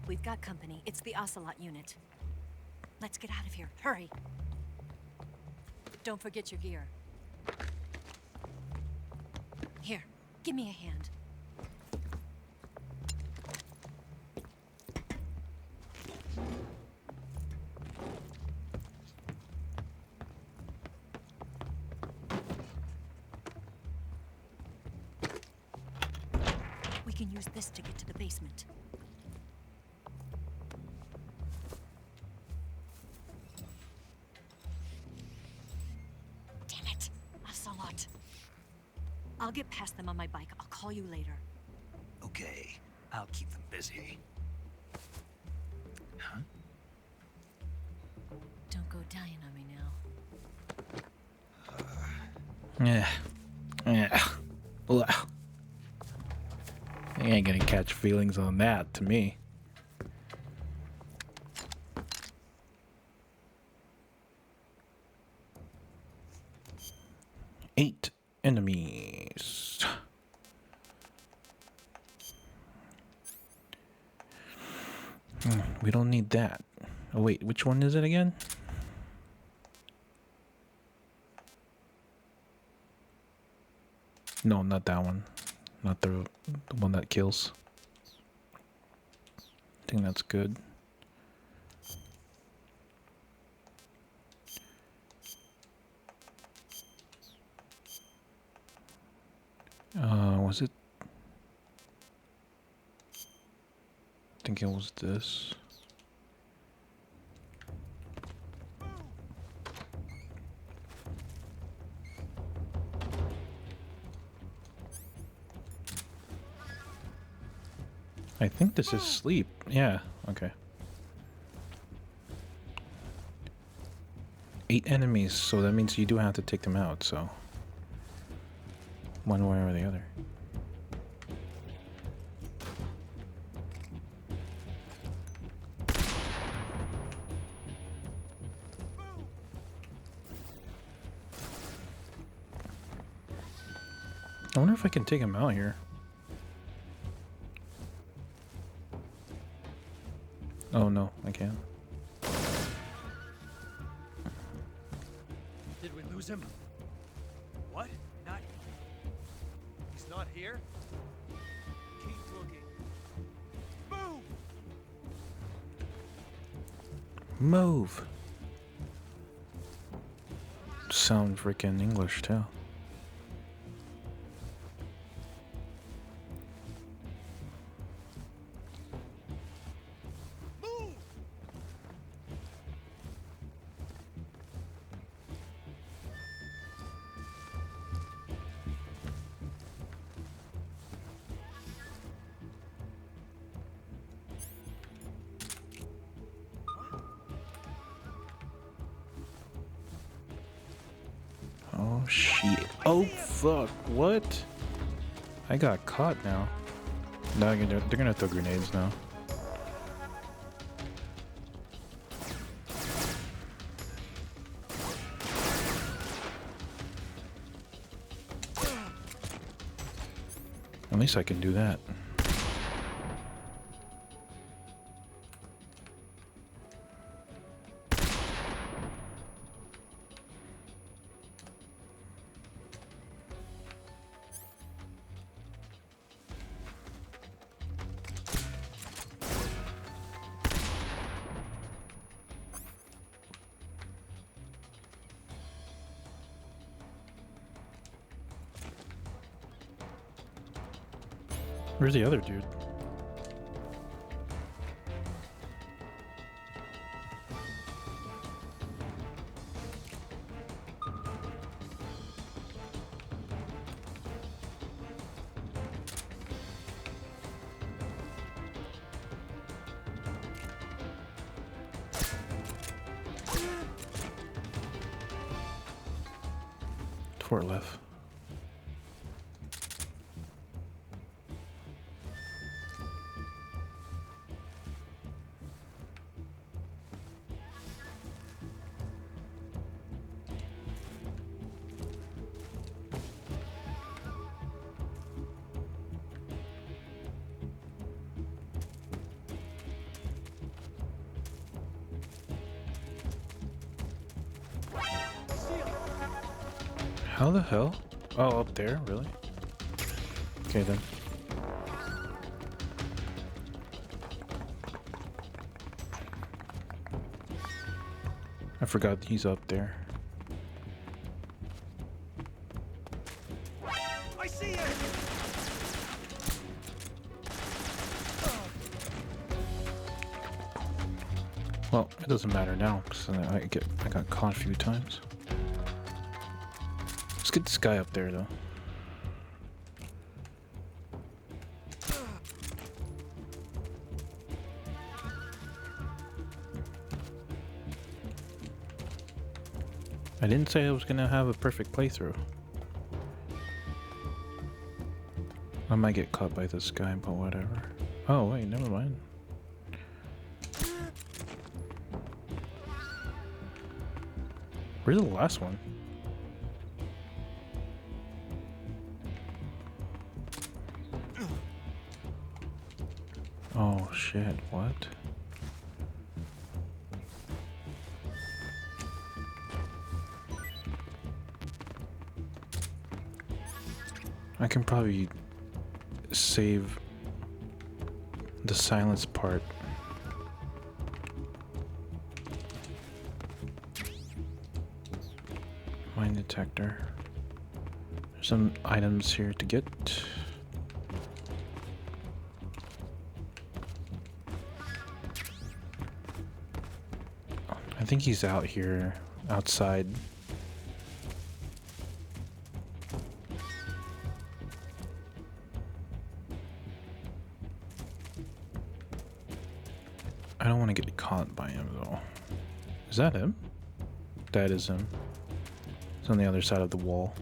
We've got company. It's the Ocelot unit. Let's get out of here. Hurry. Don't Don't forget your gear. Here, give me a hand. We can use this to get to the basement. Damn it, Ocelot. I'll get past them on my bike. I'll call you later. Okay, I'll keep them busy. Huh? Don't go dying on me now. Yeah. Yeah. Ugh. You ain't gonna catch feelings on that, to me. Eight enemies. We don't need that. Oh wait, which one is it again? No, not that one. Not the one that kills. I think that's good. Was it? I think it was this. I think this is sleep. Yeah, okay. 8 enemies, so that means you do have to take them out, so. One way or the other. I wonder if I can take him out here. Oh no, I can't. Did we lose him? What? Not. He's not here? Keep looking. Move! Move! Sound freaking English too. Oh shit. Oh fuck, what? I got caught now. No, they're gonna throw grenades now. At least I can do that. Where's the other dude? Fort left. How the hell? Oh, up there? Really? Okay then. I forgot he's up there. I see it! Well, it doesn't matter now because I got caught a few times. Let's get this guy up there though. I didn't say I was gonna have a perfect playthrough. I might get caught by this guy, but whatever. Oh wait, never mind. Where's the last one? Oh shit, what? I can probably save the silence part. Mine detector. There's some items here to get. I think he's out here, outside. I don't want to get caught by him though. Is that him? That is him. It's on the other side of the wall.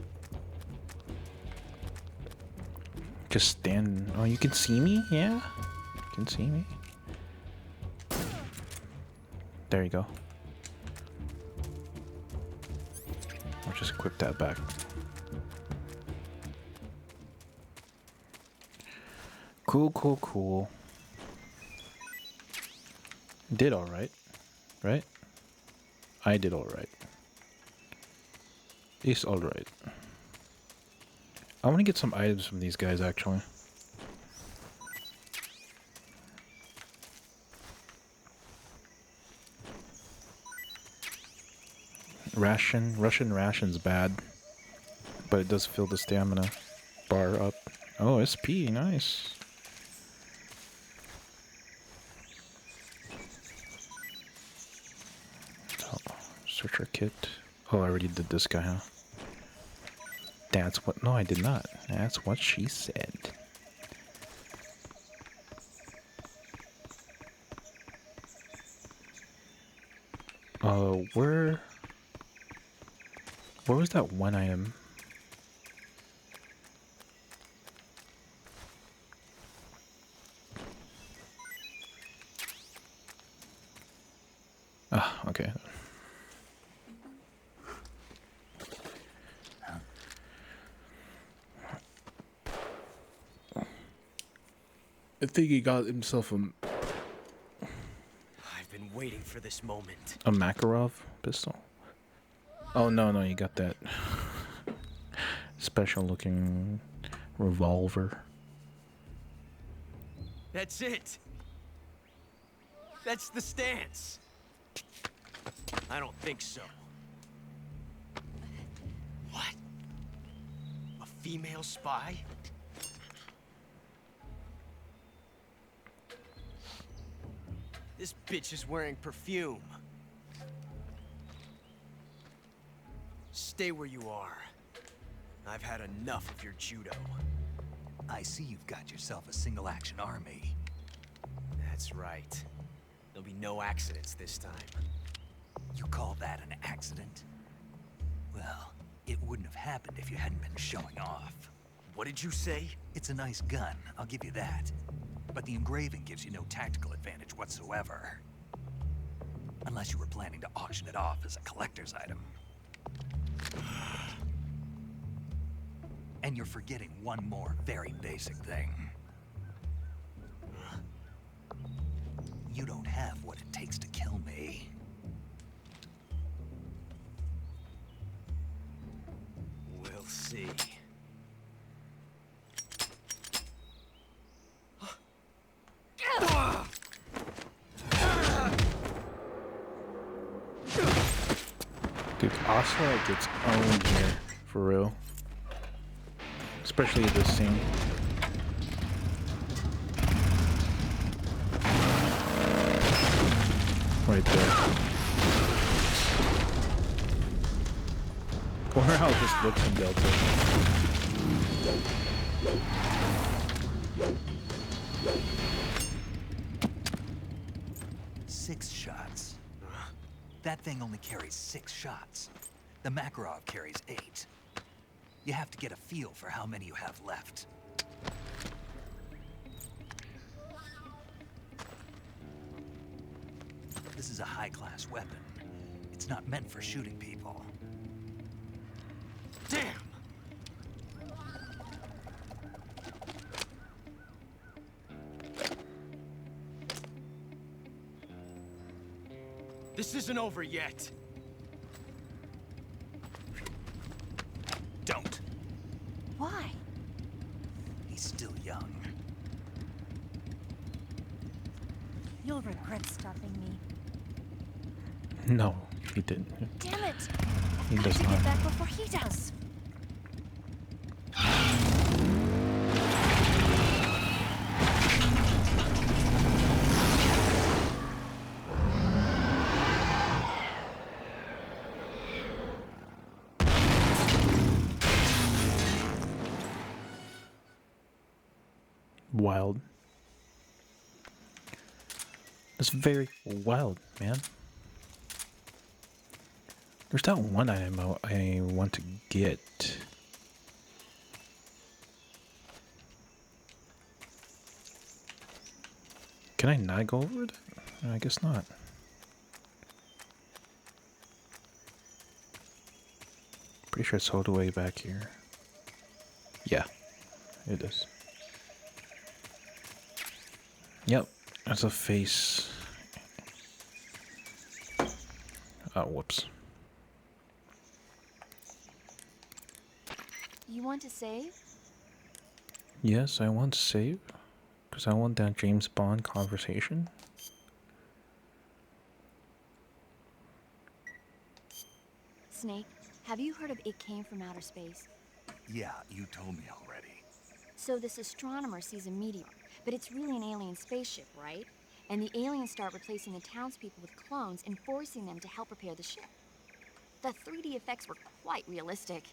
Just stand. Oh, you can see me? Yeah? You can see me? There you go. I'll just equip that back. Cool, cool, cool. Did alright, right? I did alright. It's alright. I want to get some items from these guys actually. Russian ration's bad, but it does fill the stamina bar up. Oh, SP, nice. Searcher kit. Oh, I already did this guy, huh? That's what... No, I did not. That's what she said. Where was that one item? Ah, okay. I think he got himself I've been waiting for this moment. a Makarov pistol. Oh no, you got that special looking revolver. That's it. That's the stance. I don't think so. What? A female spy? This bitch is wearing perfume. Stay where you are. I've had enough of your judo. I see you've got yourself a single-action army. That's right. There'll be no accidents this time. You call that an accident? Well, it wouldn't have happened if you hadn't been showing off. What did you say? It's a nice gun, I'll give you that. But the engraving gives you no tactical advantage whatsoever. Unless you were planning to auction it off as a collector's item. And you're forgetting one more very basic thing. You don't have what it takes to kill me. Dude, Oslo gets owned here, for real. Especially this scene. Right there. I wonder how this looks in Delta. Six shots. That thing only carries 6 shots. The Makarov carries 8. You have to get a feel for how many you have left. This is a high-class weapon. It's not meant for shooting people. Damn! This isn't over yet. Don't. Why? He's still young. You'll regret stopping me. No, he didn't. Damn it! He I've got does to not. get back before he does. Wild. It's very wild, man. There's that one item I want to get. Can I not go over it? I guess not. Pretty sure it's all the way back here. Yeah, it is. Yep, that's a face. Oh, whoops. You want to save? Yes, I want to save. Because I want that James Bond conversation. Snake, have you heard of It Came from Outer Space? Yeah, you told me already. So this astronomer sees a meteor, but it's really an alien spaceship, right? And the aliens start replacing the townspeople with clones and forcing them to help repair the ship. The 3D effects were quite realistic.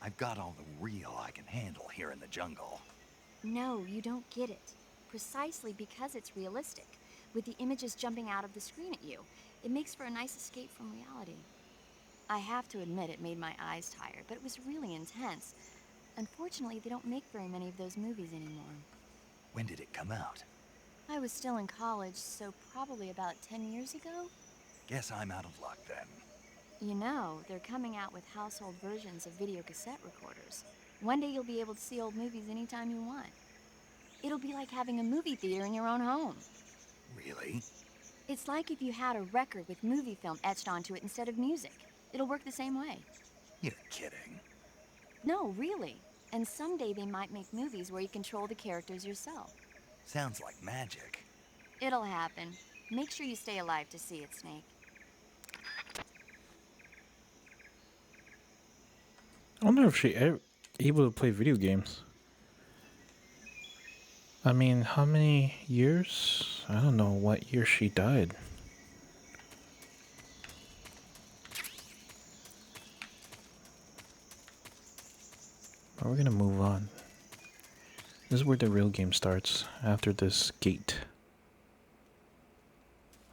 I've got all the real I can handle here in the jungle. No, you don't get it. Precisely because it's realistic, with the images jumping out of the screen at you, it makes for a nice escape from reality. I have to admit it made my eyes tired, but it was really intense. Unfortunately, they don't make very many of those movies anymore. When did it come out? I was still in college, so probably about 10 years ago? Guess I'm out of luck then. You know, they're coming out with household versions of video cassette recorders. One day you'll be able to see old movies anytime you want. It'll be like having a movie theater in your own home. Really? It's like if you had a record with movie film etched onto it instead of music. It'll work the same way. You're kidding. No, really. And someday they might make movies where you control the characters yourself. Sounds like magic. It'll happen. Make sure you stay alive to see it, Snake. I wonder if she able to play video games. I mean, how many years? I don't know what year she died. But we're gonna move on. This is where the real game starts, after this gate.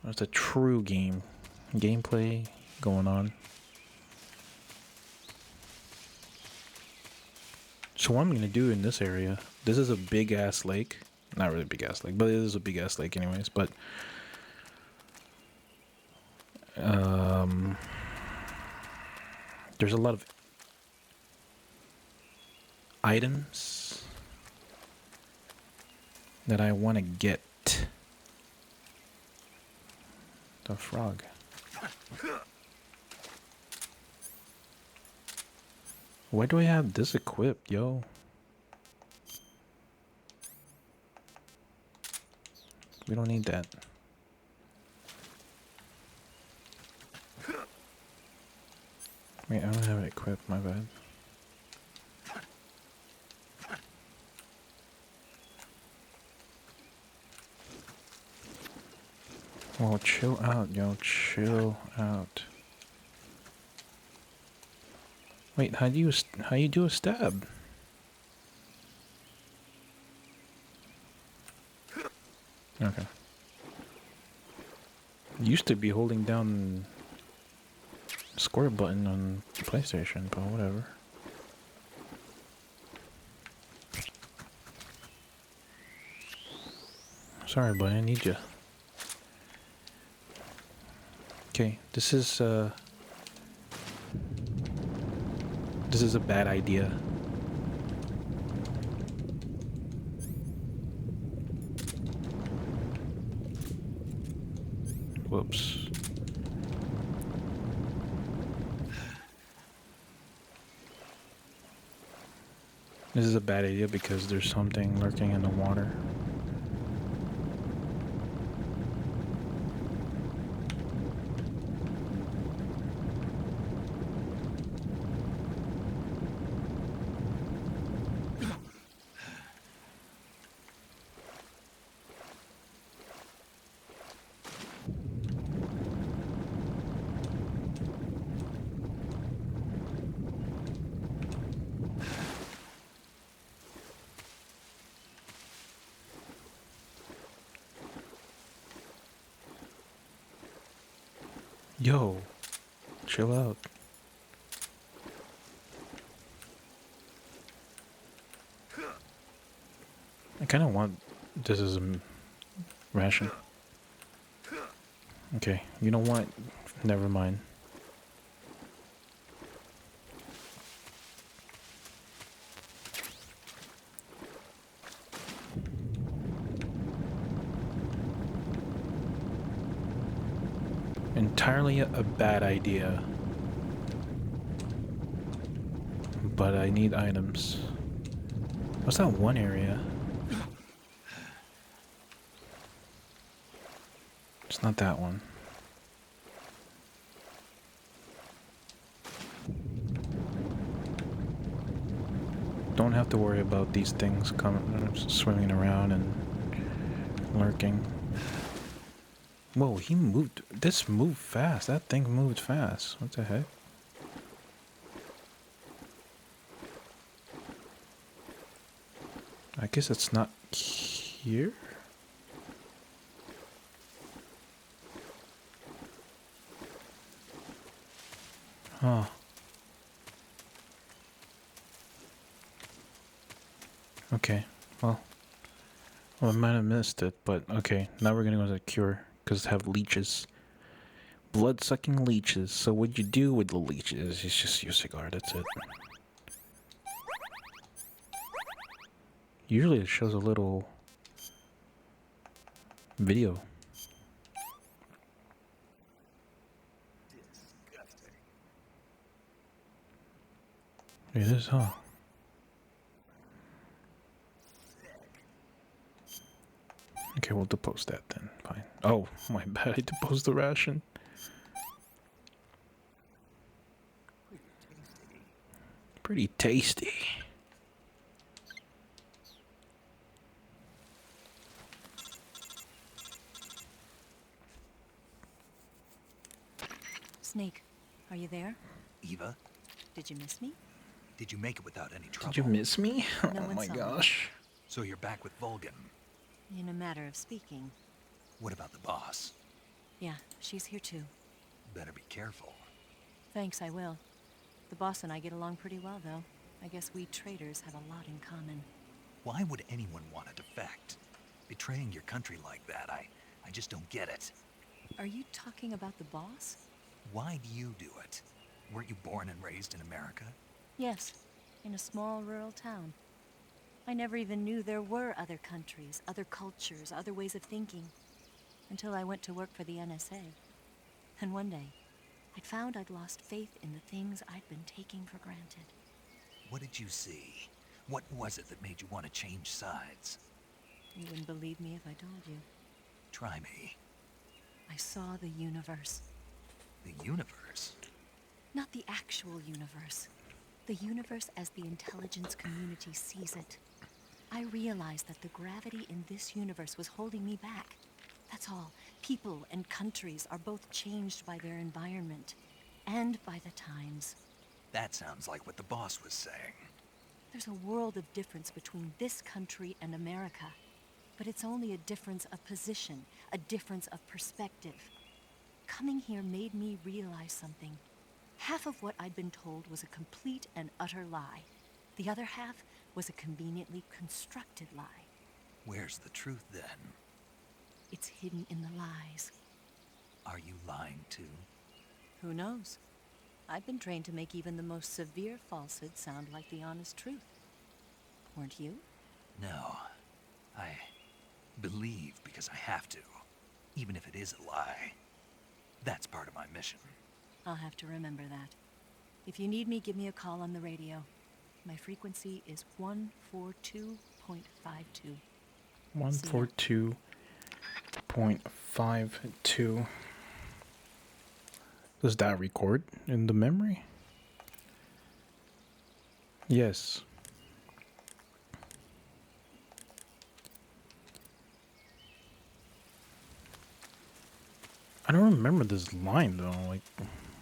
There's a true gameplay going on. So what I'm gonna do in this area, this is a big ass lake. Not really big ass lake, but it is a big ass lake anyways, but there's a lot of items that I want to get. The frog. Why do I have this equipped, yo? We don't need that. Wait, I don't have it equipped, my bad. Well, chill out, yo, chill out. Wait, how do you do a stab? Okay. Used to be holding down square button on PlayStation, but whatever. Sorry, buddy, I need you. Okay, this is a bad idea. Whoops. This is a bad idea because there's something lurking in the water. Yo, chill out. I kind of want this as a ration. Okay, you know what? Never mind. Entirely a bad idea. But I need items. What's that one area? It's not that one. Don't have to worry about these things coming, swimming around and lurking. Whoa, he moved. This moved fast. That thing moved fast. What the heck? I guess it's not here? Huh. Okay, well, I might have missed it, but okay, now we're gonna go to the cure, because have leeches. Blood-sucking leeches. So what you do with the leeches is just use cigar, that's it. Usually it shows a little video. It is, huh? Okay, we'll depose that then. Fine. Oh, my bad. I deposed the ration. Pretty tasty. Snake, are you there? Eva, Did you miss me? did you make it without any trouble? Did you miss me? No Oh one my saw me. gosh. So you're back with Vulcan. In a matter of speaking. What about the boss? Yeah, she's here too. Better be careful. Thanks, I will. The boss and I get along pretty well, though. I guess we traders have a lot in common. Why would anyone want to defect? Betraying your country like that, I just don't get it. Are you talking about the boss? Why do you do it? Weren't you born and raised in America? Yes, in a small rural town. I never even knew there were other countries, other cultures, other ways of thinking. Until I went to work for the NSA. And one day, I'd found I'd lost faith in the things I'd been taking for granted. What did you see? What was it that made you want to change sides? You wouldn't believe me if I told you. Try me. I saw the universe. The universe? Not the actual universe. The universe as the intelligence community sees it. I realized that the gravity in this universe was holding me back. That's all. People and countries are both changed by their environment and by the times. That sounds like what the boss was saying. There's a world of difference between this country and America. But it's only a difference of position, a difference of perspective. Coming here made me realize something. Half of what I'd been told was a complete and utter lie. The other half was a conveniently constructed lie. Where's the truth then? It's hidden in the lies. Are you lying too? Who knows? I've been trained to make even the most severe falsehood sound like the honest truth. Weren't you? No. I believe because I have to, even if it is a lie. That's part of my mission. I'll have to remember that. If you need me, give me a call on the radio. My frequency is 142.52. 142.52. Does that record in the memory? Yes. I don't remember this line though. Like,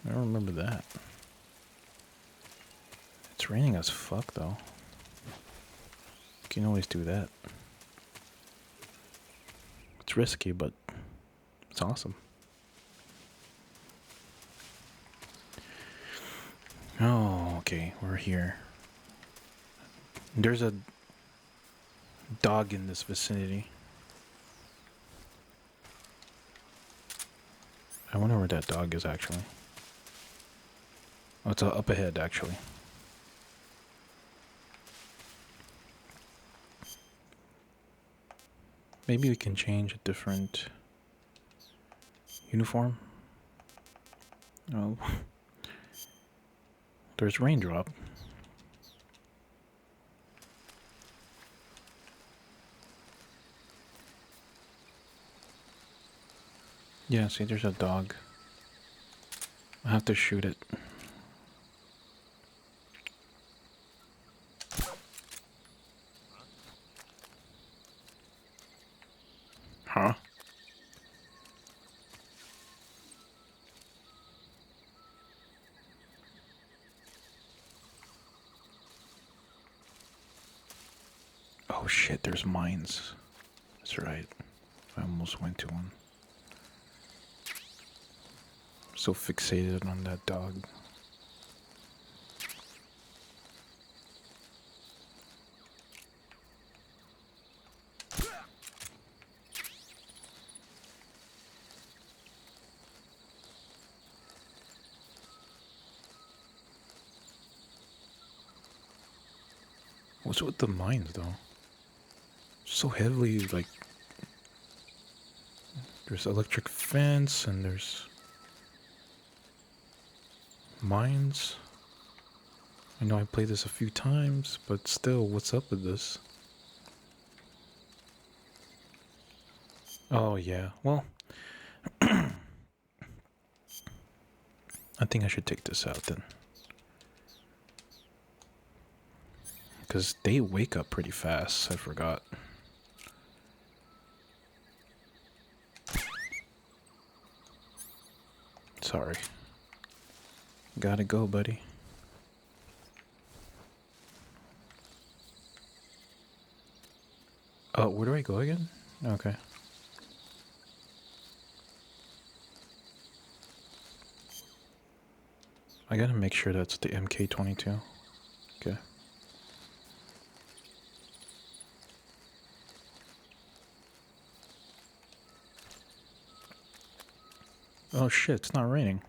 I don't remember that. It's raining as fuck though. You can always do that. It's risky, but it's awesome. Oh, okay, we're here. There's a dog in this vicinity. I wonder where that dog is actually. Oh, it's up ahead actually. Maybe we can change a different uniform. Oh. There's Raindrop. Yeah, see, there's a dog. I have to shoot it. Huh? Oh shit, there's mines. That's right. I almost went to one. So fixated on that dog. What's with the mines though? So heavily, like, there's electric fence and there's mines. I know I played this a few times, but still, what's up with this? Oh yeah, well, I think I should take this out then. Because they wake up pretty fast, I forgot. Sorry. Gotta go, buddy. Oh, where do I go again? Okay. I gotta make sure that's the MK22. Okay. Oh shit, it's not raining.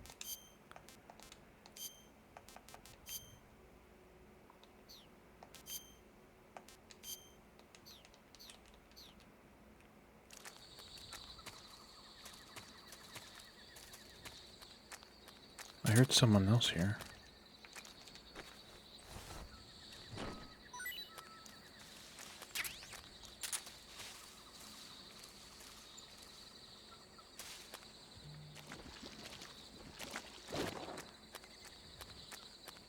I heard someone else here.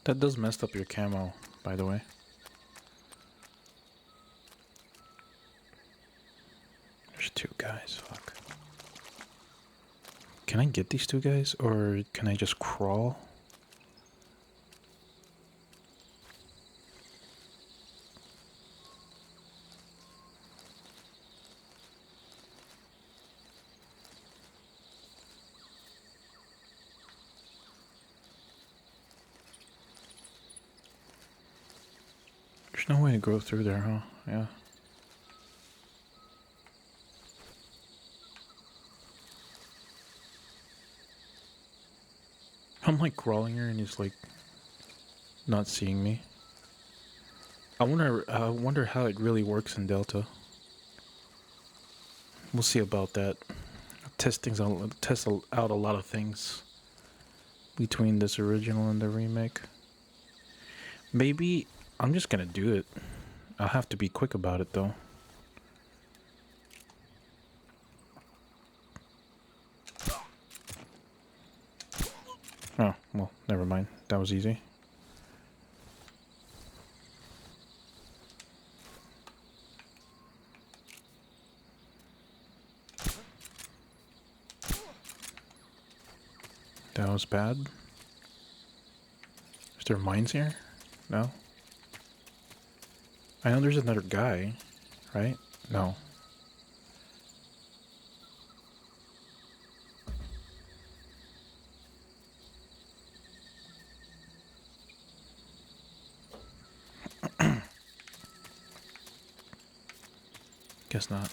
That does mess up your camo, by the way. There's two guys, fuck. Can I get these two guys, or can I just crawl? There's no way to go through there, huh? Yeah. I'm like crawling here and he's like not seeing me. I wonder how it really works in Delta. We'll see about that. Test out a lot of things between this original and the remake. Maybe I'm just gonna do it. I'll have to be quick about it though. Oh, well, never mind. That was easy. That was bad. Is there mines here? No? I know there's another guy, right? No. Guess not.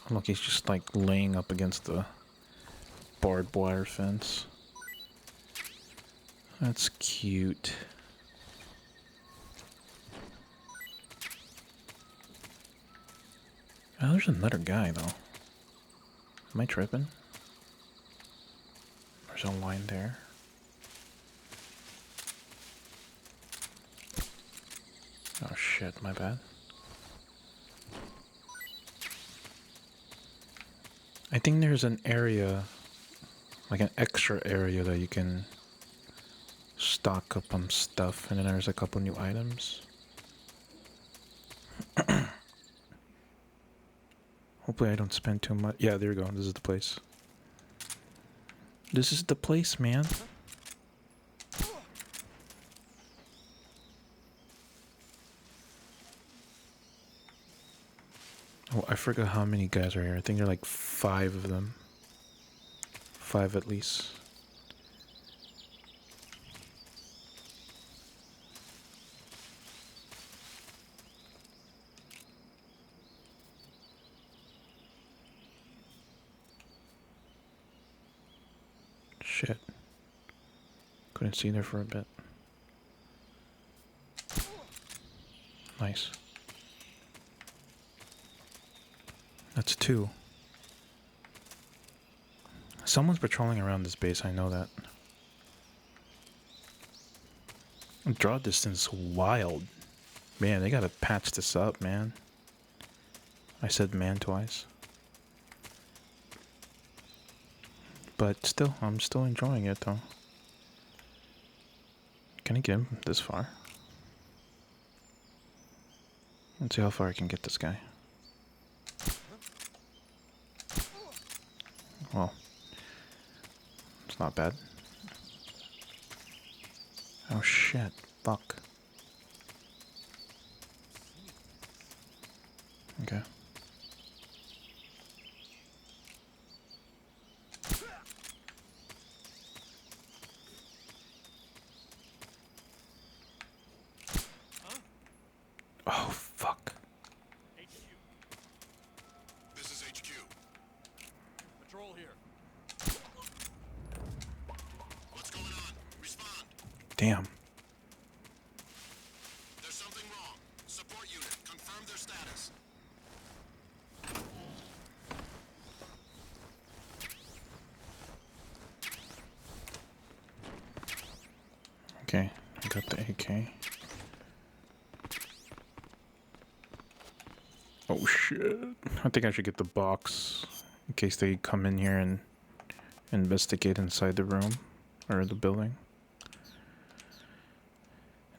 Oh, look, he's just like laying up against the barbed wire fence. That's cute. Oh, there's another guy though. Am I tripping? There's a line there. Oh shit, my bad. I think there's an area, like an extra area that you can stock up on stuff, and then there's a couple new items. Hopefully I don't spend too much. Yeah, there we go. This is the place. This is the place, man. Oh, I forgot how many guys are here. I think there are like 5 of them. 5 at least. Shit. Couldn't see there for a bit. Nice. That's 2. Someone's patrolling around this base, I know that. Draw distance wild. Man, they gotta patch this up, man. I said man twice. But still, I'm still enjoying it though. Can I get him this far? Let's see how far I can get this guy. Well, it's not bad. Oh shit, fuck. Okay. Oh fuck. This is HQ. Patrol here. What's going on? Respond. Damn. There's something wrong. Support unit, confirm their status. Okay, I got the AK. Oh shit. I think I should get the box in case they come in here and investigate inside the room or the building.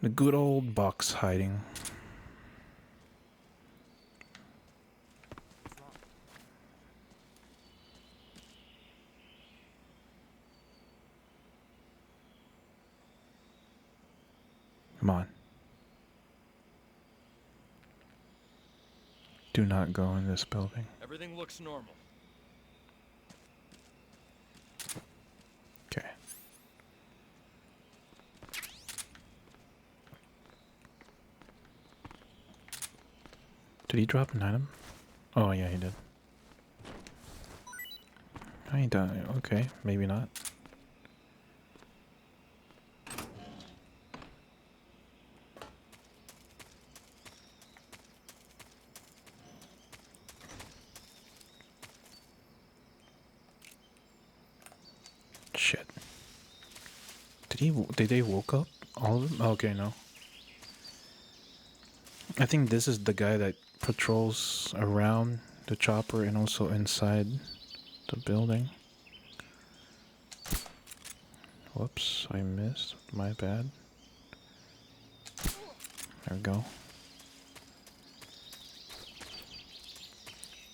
The good old box hiding. Come on. Do not go in this building. Everything looks normal. Okay. Did he drop an item? Oh yeah, he did. I ain't done. Okay, maybe not. Shit. Did they woke up? All of them? Okay, no. I think this is the guy that patrols around the chopper and also inside the building. Whoops, I missed. My bad. There we go.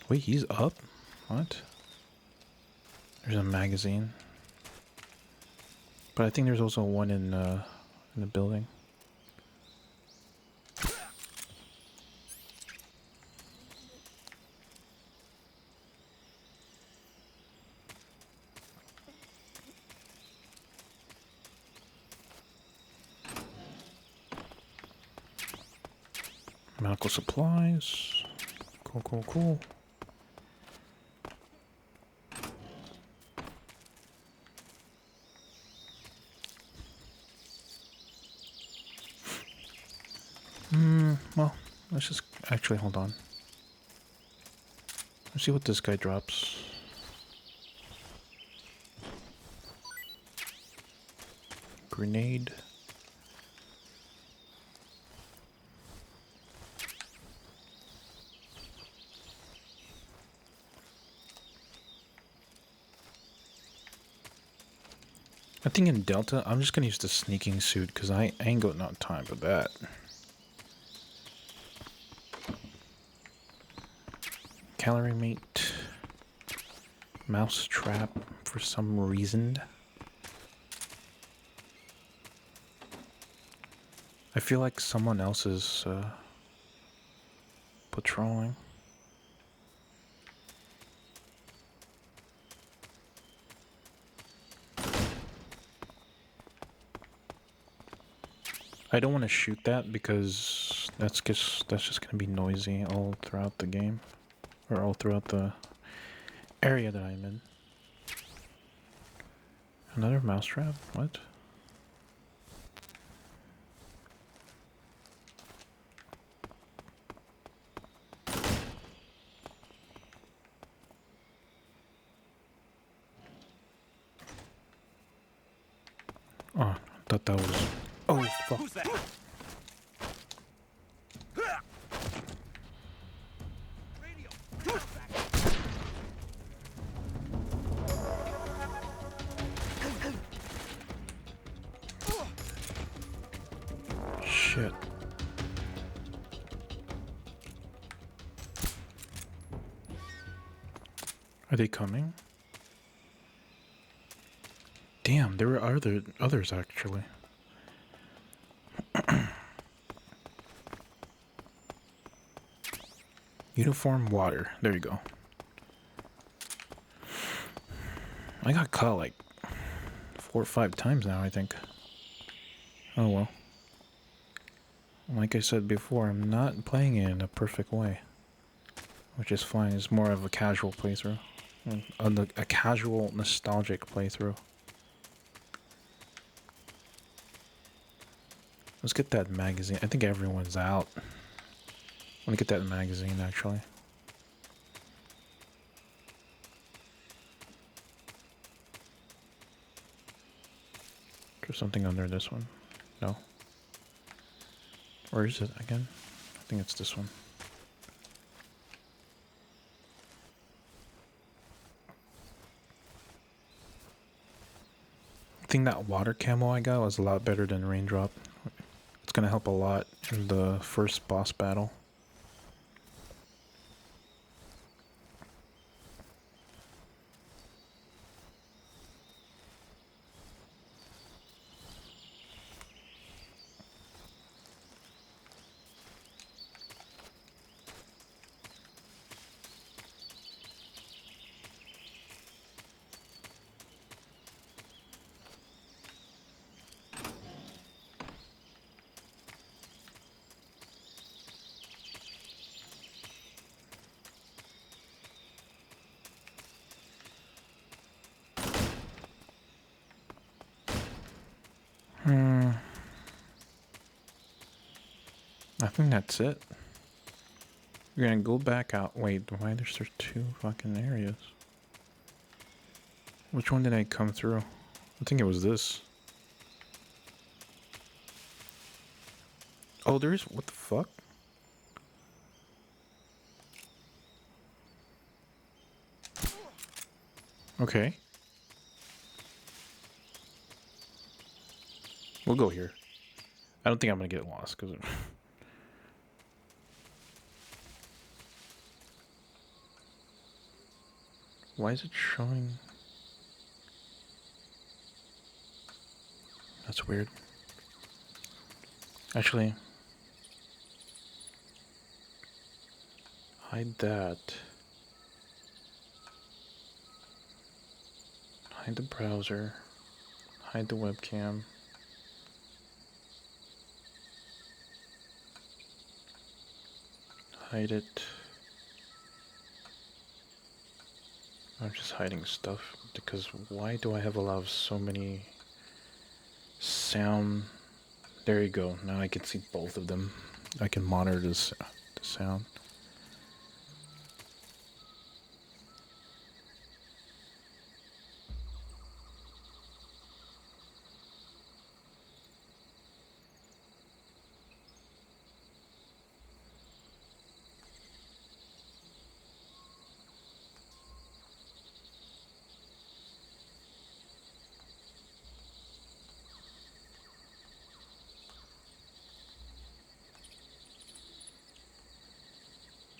Wait, he's up? What? There's a magazine. But I think there's also one in the building. Medical supplies. Cool, cool, cool. Well, let's just actually hold on. Let's see what this guy drops. Grenade. I think in Delta, I'm just gonna use the sneaking suit because I ain't got no time for that. Calorie meat, mouse trap for some reason. I feel like someone else is patrolling. I don't want to shoot that because that's just gonna be noisy all throughout the game. Or all throughout the area that I'm in. Another mousetrap? What? Oh, I thought that was... Oh, fuck. Who's that? Shit. Are they coming? Damn, there were others actually. Uniform water. There you go. I got caught like 4 or 5 times now, I think. Oh well. Like I said before, I'm not playing it in a perfect way. Which is fine. It's more of a casual playthrough. A casual, nostalgic playthrough. Let's get that magazine. I think everyone's out. I want to get that magazine, actually. There's something under this one. No. Where is it again? I think it's this one. I think that water camo I got was a lot better than raindrop. It's gonna help a lot in the first boss battle. I think that's it. We're gonna go back out. Wait, why there's two fucking areas? Which one did I come through? I think it was this. Oh, there's what the fuck? Okay. We'll go here. I don't think I'm gonna get lost because. Why is it showing? That's weird. Actually, hide that. Hide the browser. Hide the webcam. Hide it. I'm just hiding stuff because why do I have so many sound? There you go. Now I can see both of them. I can monitor the sound.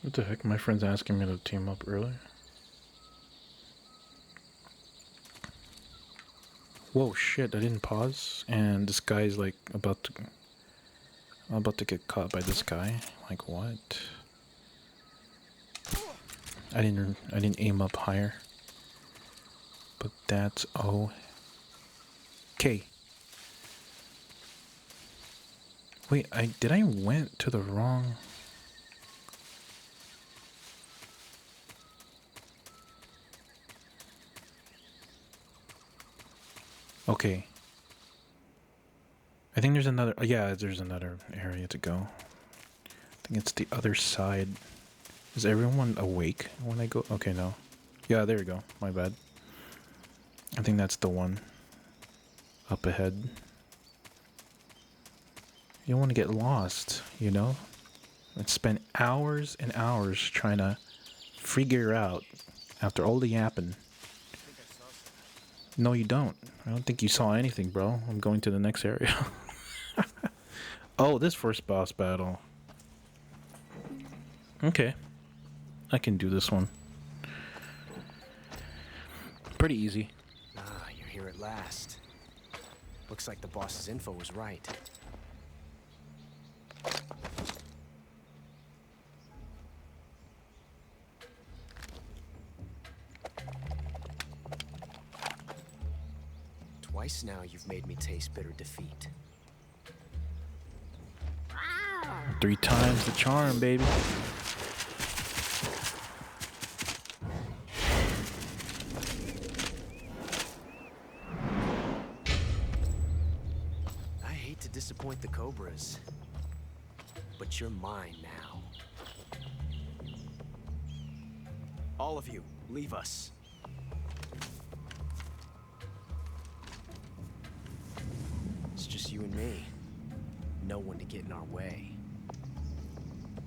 What the heck? My friend's asking me to team up earlier. Whoa, shit! I didn't pause, and this guy's like about to get caught by this guy. Like what? I didn't aim up higher. But that's okay. Wait, I went to the wrong. Okay. I think there's another. Yeah, there's another area to go. I think it's the other side. Is everyone awake when I go? Okay, no. Yeah, there we go. My bad. I think that's the one. Up ahead. You don't want to get lost, you know? And spend hours and hours trying to figure out after all the yapping. No, you don't. I don't think you saw anything, bro. I'm going to the next area. Oh, this first boss battle. Okay. I can do this one. Pretty easy. Ah, you're here at last. Looks like the boss's info was right. Twice now you've made me taste bitter defeat. 3 times the charm, baby. I hate to disappoint the Cobras, but you're mine now. All of you, leave us. It's just you and me. No one to get in our way.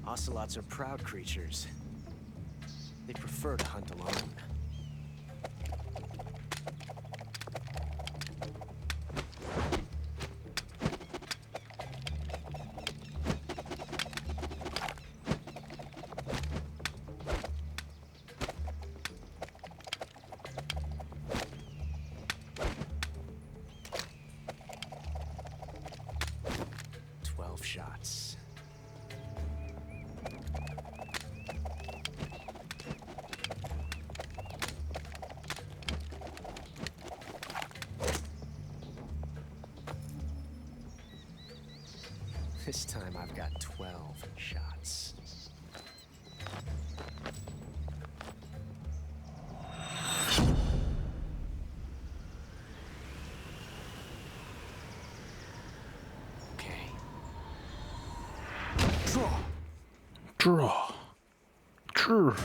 Ocelots are proud creatures. They prefer to hunt alone. shots. This time I've got 12 shots. Okay. Draw. Draw. True.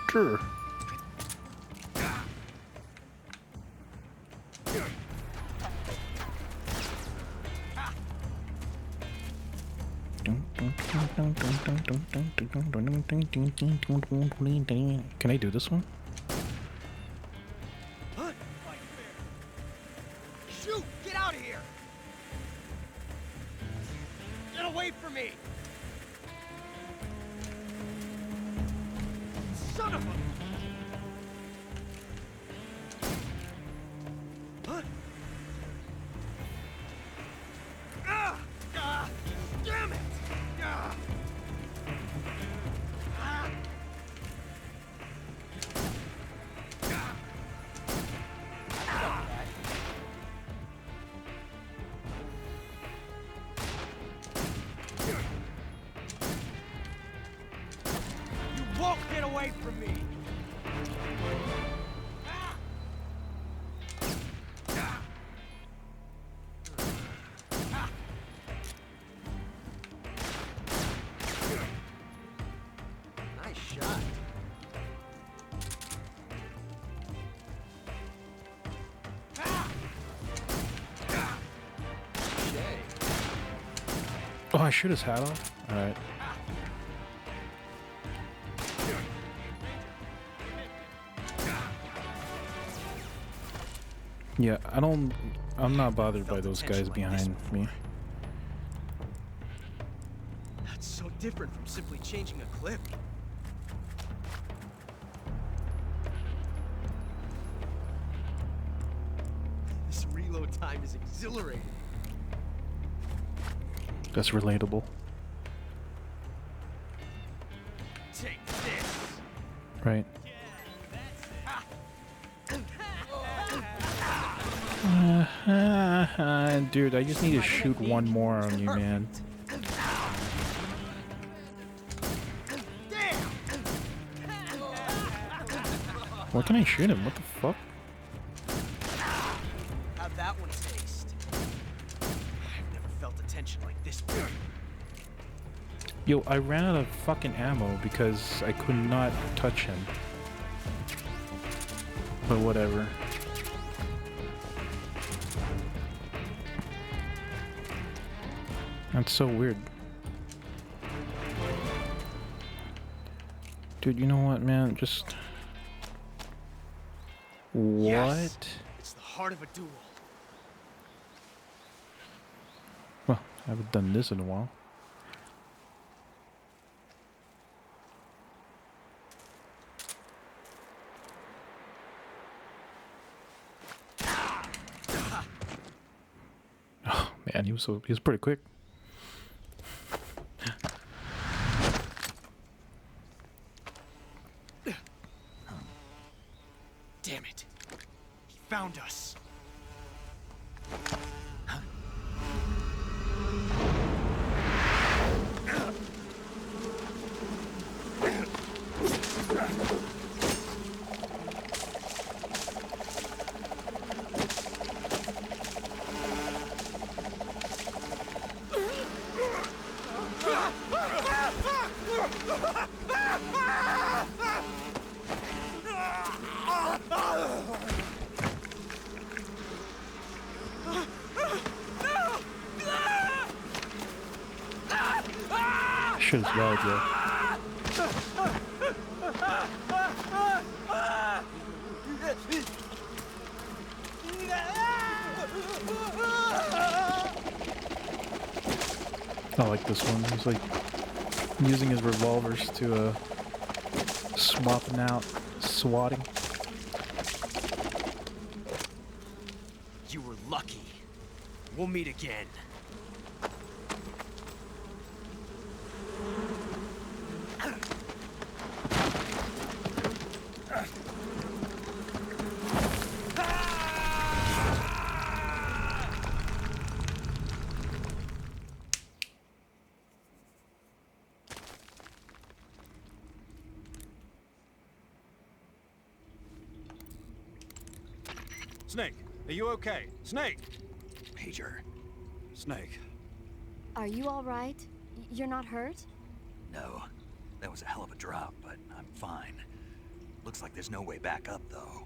True. Can I do this one? Shoot! Get out of here! Get away from me! Son of a... Huh? Damn it! You won't get away from me! Nice shot. Oh, I shoot his hat off? Alright. Yeah, I'm not bothered by those guys behind me. That's so different from simply changing a clip. This reload time is exhilarating. That's relatable. Take this! Right. Dude, I just need to shoot one more on you, man. Why can I shoot him? What the fuck? How'd that one taste? I've never felt a tension like this before. Yo, I ran out of fucking ammo because I could not touch him. But whatever. That's so weird. Dude, you know what, man? Just... What? Yes. It's the heart of a duel. Well, I haven't done this in a while. Oh man, he was pretty quick. Damn it. He found us. Shit's bad, yo. I like this one. He's like using his revolvers to swapping out, swatting. You were lucky. We'll meet again. Snake, are you okay? Snake! Major. Snake. Are you all right? You're not hurt? No. That was a hell of a drop, but I'm fine. Looks like there's no way back up, though.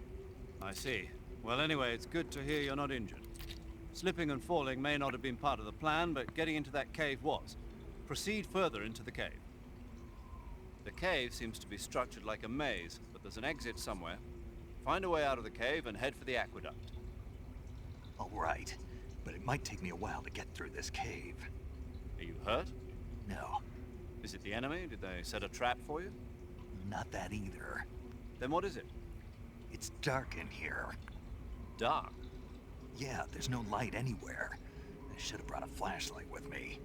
I see. Well, anyway, it's good to hear you're not injured. Slipping and falling may not have been part of the plan, but getting into that cave was. Proceed further into the cave. The cave seems to be structured like a maze, but there's an exit somewhere. Find a way out of the cave and head for the aqueduct. All right, but it might take me a while to get through this cave. Are you hurt? No. Is it the enemy? Did they set a trap for you? Not that either. Then what is it? It's dark in here. Dark? Yeah, there's no light anywhere. I should have brought a flashlight with me.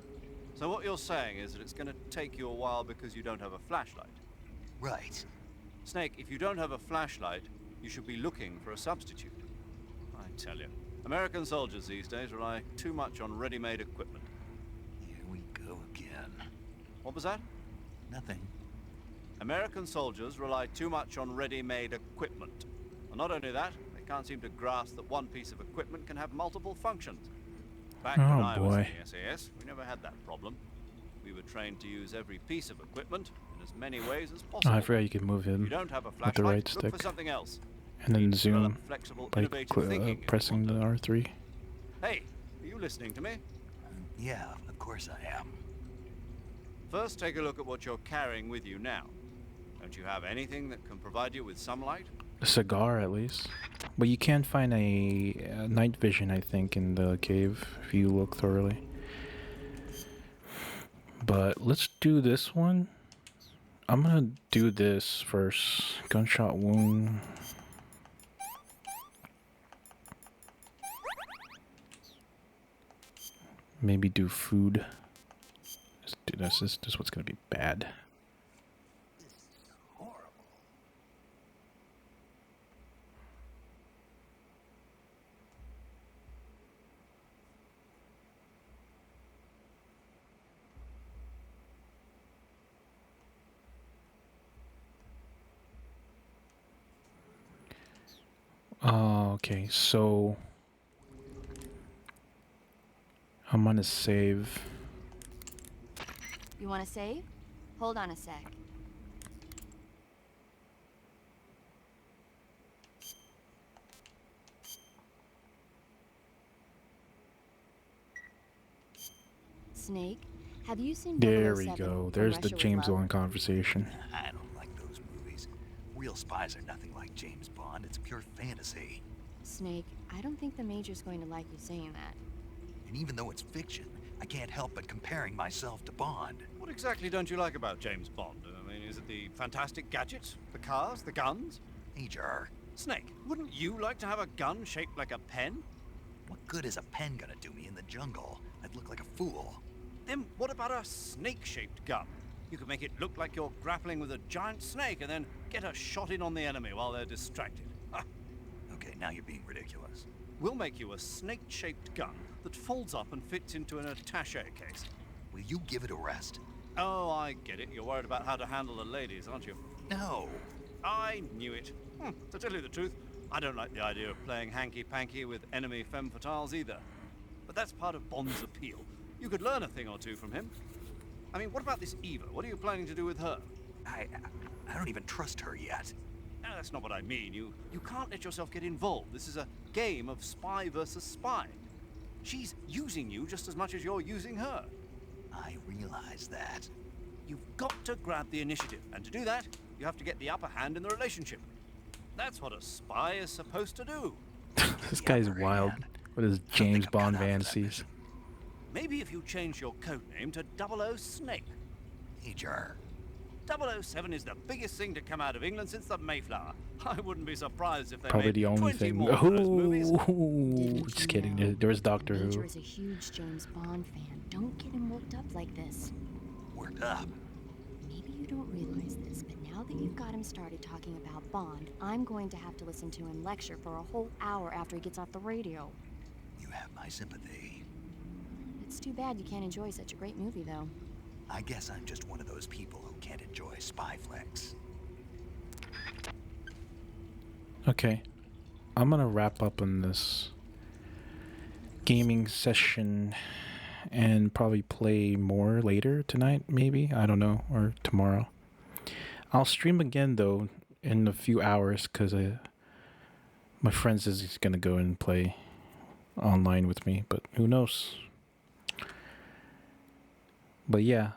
So what you're saying is that it's going to take you a while because you don't have a flashlight? Right. Snake, if you don't have a flashlight, you should be looking for a substitute. I tell you, American soldiers these days rely too much on ready-made equipment. Here we go again. What was that? Nothing. American soldiers rely too much on ready-made equipment. And not only that, they can't seem to grasp that one piece of equipment can have multiple functions. Back when I was in the SAS, we never had that problem. We were trained to use every piece of equipment in as many ways as possible. Oh, I forgot you could move him If you don't have a with the right flashlight, look stick. for something else. And then zoom, Flexible, like innovative thinking if pressing you the want R3. Hey, are you listening to me? Yeah, of course I am. First, take a look at what you're carrying with you now. Don't you have anything that can provide you with some light? A cigar, at least. But you can find a night vision, I think, in the cave if you look thoroughly. But let's do this one. I'm gonna do this first. Gunshot wound. Maybe do food. Let's do this. This is what's gonna be bad. Okay, so I'm gonna save. You want to save? Hold on a sec. Snake, have you seen There we 007 go. from There's the Russia with James Love? Bond conversation. I don't like those movies. Real spies are nothing like James Bond. It's pure fantasy. Snake, I don't think the Major's going to like you saying that. And even though it's fiction, I can't help but comparing myself to Bond. What exactly don't you like about James Bond? I mean, is it the fantastic gadgets? The cars? The guns? Major. Snake, wouldn't you like to have a gun shaped like a pen? What good is a pen gonna do me in the jungle? I'd look like a fool. Then what about a snake-shaped gun? You could make it look like you're grappling with a giant snake and then get a shot in on the enemy while they're distracted. Okay, now you're being ridiculous. We'll make you a snake-shaped gun that folds up and fits into an attaché case. Will you give it a rest? Oh, I get it. You're worried about how to handle the ladies, aren't you? No. I knew it. To tell you the truth, I don't like the idea of playing hanky-panky with enemy femme fatales either. But that's part of Bond's appeal. You could learn a thing or two from him. I mean, what about this Eva? What are you planning to do with her? I don't even trust her yet. No, that's not what I mean. You can't let yourself get involved. This is a game of spy versus spy. She's using you just as much as you're using her. I realize that. You've got to grab the initiative, and to do that, you have to get the upper hand in the relationship. That's what a spy is supposed to do. This guy's wild with his James Bond fantasies. Maybe if you change your code name to 00 Snake. Major. 007 is the biggest thing to come out of England since the Mayflower. I wouldn't be surprised if they Probably made the only 20 thing. more of those movies. Oh, just kidding. There was Doctor Major Who. is a huge James Bond fan. Don't get him worked up like this. Worked up? Maybe you don't realize this, but now that you've got him started talking about Bond, I'm going to have to listen to him lecture for a whole hour after he gets off the radio. You have my sympathy. It's too bad you can't enjoy such a great movie, though. I guess I'm just one of those people who can't enjoy spy flicks. Okay. I'm gonna wrap up on this gaming session and probably play more later tonight, maybe, I don't know, or tomorrow. I'll stream again though in a few hours because my friends is gonna go and play online with me, but who knows. But yeah,